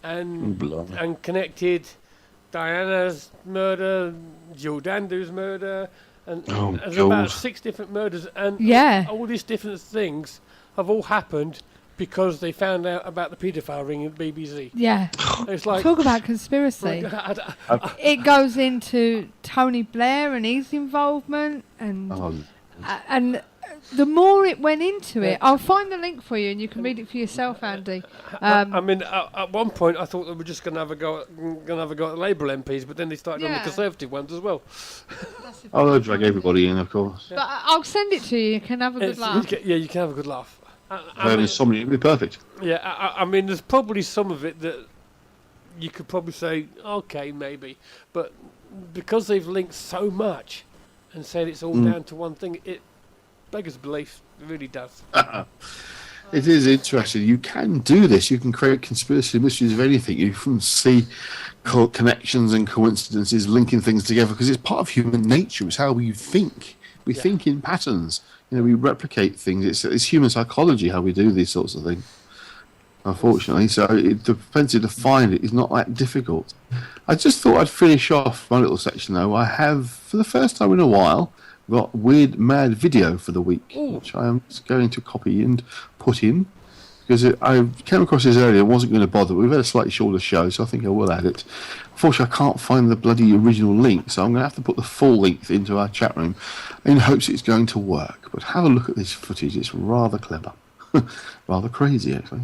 and connected Diana's murder, Jill Dandu's murder, and there's about 6 different murders, and all these different things have all happened because they found out about the paedophile ring at the BBC.
Yeah.
It's like,
talk about conspiracy. It goes into Tony Blair and his involvement, and the more it went into it, I'll find the link for you and you can read it for yourself, Andy.
I mean, at one point I thought they were just going to have a go at the Labour MPs, but then they started on the Conservative ones as well.
They'll drag everybody in, of course.
But I'll send it to you. You can have a good laugh.
You can have a good laugh.
Insomnia would be perfect.
Yeah, I mean, there's probably some of it that you could probably say, okay, maybe, but because they've linked so much and said it's all down to one thing, it beggars belief. It really does.
It is interesting. You can do this. You can create conspiracy mysteries of anything. You can see connections and coincidences linking things together because it's part of human nature. It's how we think. We think in patterns. We replicate things. It's human psychology how we do these sorts of things. Unfortunately, so the propensity to find it is not that difficult. I just thought I'd finish off my little section though. I have, for the first time in a while, got Weird Mad Video for the week, which I am going to copy and put in because I came across this earlier and wasn't going to bother. We've had a slightly shorter show, so I think I will add it. Unfortunately, I can't find the bloody original link, so I'm going to have to put the full link into our chat room in hopes it's going to work. But have a look at this footage. It's rather clever. Rather crazy, actually.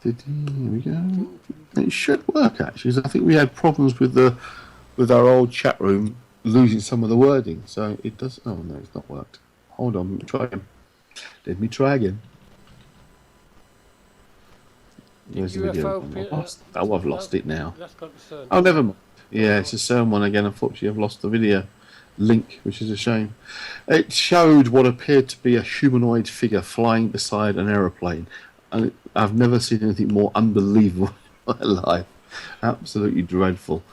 Here we go. It should work, actually. I think we had problems with our old chat room losing some of the wording, so it does. Oh no, it's not worked. Hold on, try again. Let me try again. Where's the video? I've lost it now. Oh, never mind. Yeah, it's the same one again. Unfortunately, I've lost the video link, which is a shame. It showed what appeared to be a humanoid figure flying beside an aeroplane, and I've never seen anything more unbelievable in my life. Absolutely dreadful.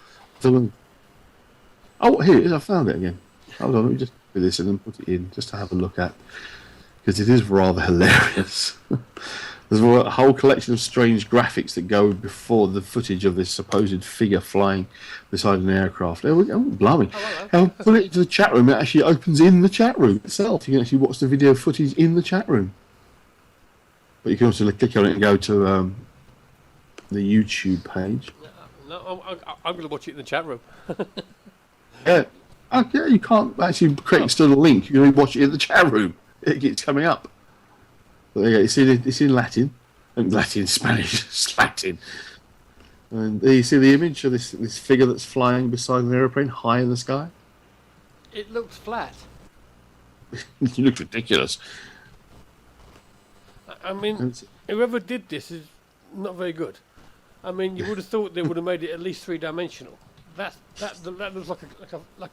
Oh, here it is. I found it again. Hold on, let me just do this and then put it in just to have a look at, because it is rather hilarious. There's a whole collection of strange graphics that go before the footage of this supposed figure flying beside an aircraft. Oh, blimey. I'll put it into the chat room. It actually opens in the chat room itself. You can actually watch the video footage in the chat room. But you can also click on it and go to the YouTube page.
No, I'm going to watch it in the chat room.
Yeah. Okay, you can't actually create external link. You can only watch it in the chat room. It's coming up. But there you go. It's in Latin. Latin, Spanish, it's Latin. And you see the image of this figure that's flying beside an aeroplane high in the sky?
It looks flat.
It looks ridiculous.
I mean, whoever did this is not very good. I mean, you would have thought they would have made it at least three-dimensional. That looks like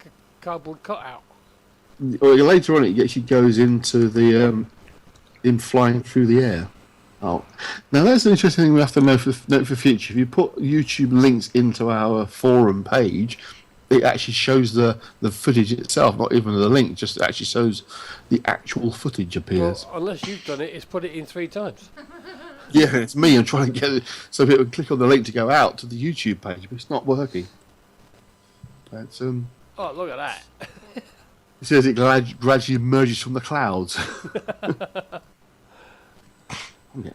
a cardboard cutout.
Well, later on, it actually goes into the in flying through the air. Oh, now that's an interesting thing we have to note for future. If you put YouTube links into our forum page, it actually shows the footage itself, not even the link. Just actually shows the actual footage appears.
Well, unless you've done it, it's put it in 3 times.
Yeah, it's me. I'm trying to get it so people can click on the link to go out to the YouTube page, but it's not working. It's
Oh, look at that!
It says it gradually emerges from the clouds. Yeah.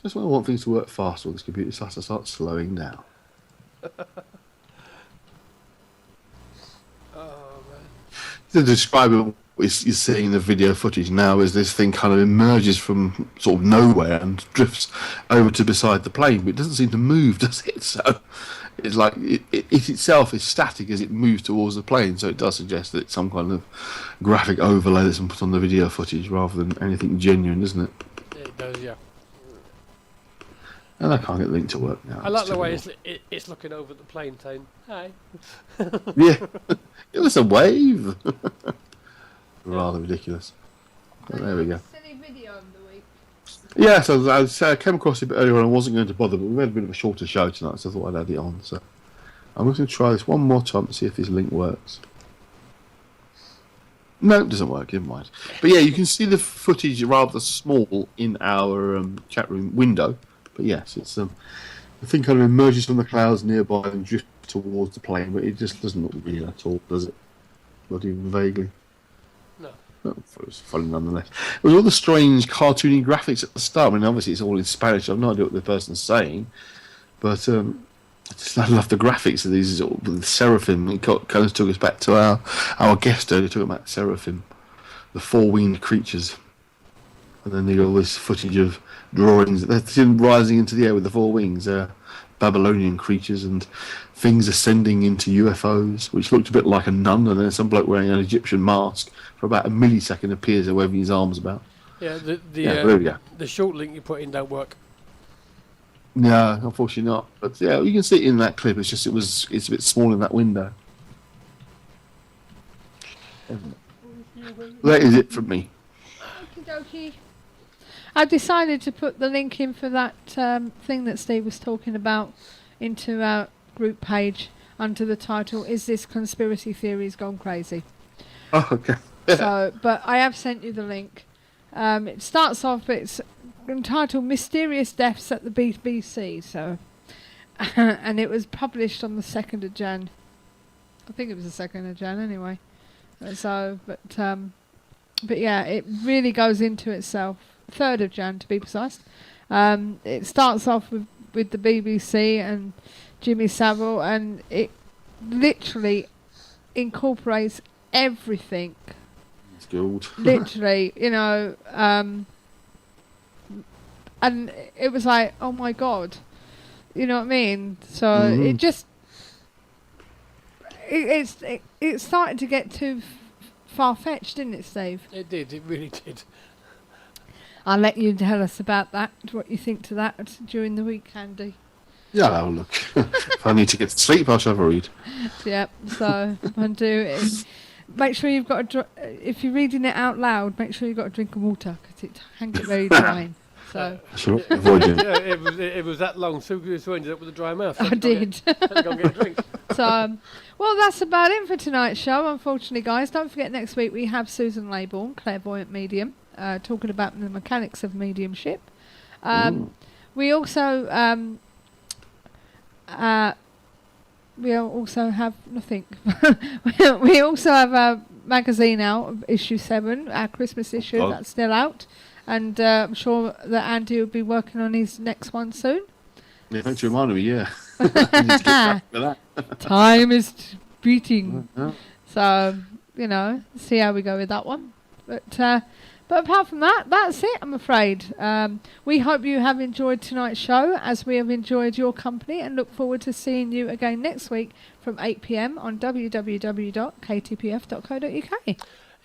Just when I want things to work faster on this computer, so I have to start slowing down. To describe what you're seeing in the video footage now is this thing kind of emerges from sort of nowhere and drifts over to beside the plane, but it doesn't seem to move, does it? So it's like it itself is static as it moves towards the plane, so it does suggest that it's some kind of graphic overlay that's been put on the video footage rather than anything genuine, isn't it?
It does, yeah.
And I can't get the link to work now.
I like the way it's looking over at the plane saying, "Hi."
Yeah, give us a wave. Rather ridiculous. But there we go.
Silly video of the week.
Yeah, so I came across it a bit earlier and I wasn't going to bother, but we had a bit of a shorter show tonight, so I thought I'd add it on. So I'm just going to try this one more time to see if this link works. No, it doesn't work, never mind. But yeah, you can see the footage rather small in our chat room window. But yes, it's the thing kind of emerges from the clouds nearby and drifts towards the plane, but it just doesn't look real at all, does it? Not even vaguely.
No.
It was funny nonetheless. It was all the strange cartoony graphics at the start. I mean, obviously it's all in Spanish. I have no idea what the person's saying, but I love the graphics of these. The seraphim. It kind of took us back to our guest earlier, talking about seraphim, the 4-winged creatures, and then they got all this footage of drawings. They're seen rising into the air with the 4 wings. Babylonian creatures and things ascending into UFOs, which looked a bit like a nun, and then some bloke wearing an Egyptian mask for about a millisecond appears waving his arms about.
Yeah,
there we go.
The short link you put in don't work.
No, unfortunately not. But yeah, you can see it in that clip. It's just it's a bit small in that window. That is it from me.
Okie dokie. I decided to put the link in for that thing that Steve was talking about into our group page under the title, "Is This Conspiracy Theories Gone Crazy?"
Oh, okay.
So, but I have sent you the link. It starts off, it's entitled "Mysterious Deaths at the BBC." So, and it was published on the 2nd of Jan. I think it was the 2nd of Jan anyway. So, but yeah, it really goes into itself. 3rd of Jan to be precise. It starts off with the BBC and Jimmy Savile, and it literally incorporates everything.
It's good.
Literally, and it was like, oh my god, you know what I mean? So it just it started to get too far-fetched, didn't it, Steve?
It did. It really did.
I'll let you tell us about that, what you think to that during the week, Andy.
Yeah, I'll have a look. If I need to get to sleep, I'll have a read.
Yep, so I'll do it. Make sure you've got if you're reading it out loud, make sure you've got a drink of water, because it can get very dry. So
Sure, avoid it.
Yeah, it was that long, so you ended up with a dry mouth.
I did.
Had to go and get a drink.
So, well, that's about it for tonight's show, unfortunately, guys. Don't forget, next week we have Susan Laybourne, clairvoyant medium, talking about the mechanics of mediumship. We also have nothing. We also have a magazine out, issue 7, our Christmas issue, that's still out. And I'm sure that Andy will be working on his next one soon.
Yeah, thanks for reminding me, yeah. I need to get back to that.
Time is beating.
Yeah.
So, see how we go with that one. But apart from that, that's it, I'm afraid. We hope you have enjoyed tonight's show, as we have enjoyed your company, and look forward to seeing you again next week from 8 p.m. on www.ktpf.co.uk.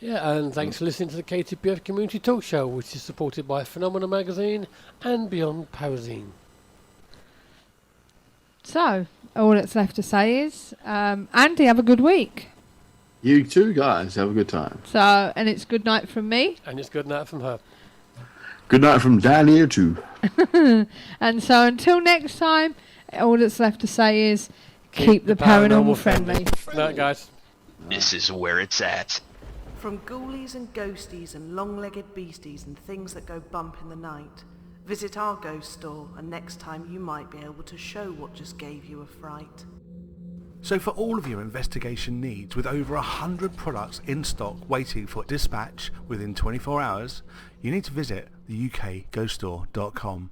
Yeah, and thanks for listening to the KTPF Community Talk Show, which is supported by Phenomena Magazine and Beyond Parasine.
So, all that's left to say is, Andy, have a good week.
You too, guys. Have a good time.
So, and it's good night from me.
And it's good night from her.
Good night from Dan here too.
And so until next time, all that's left to say is keep the paranormal friendly.
Good night, guys.
This is where it's at.
From ghoulies and ghosties and long-legged beasties and things that go bump in the night, visit our ghost store and next time you might be able to show what just gave you a fright.
So for all of your investigation needs, with over 100 products in stock waiting for dispatch within 24 hours, you need to visit theukghoststore.com.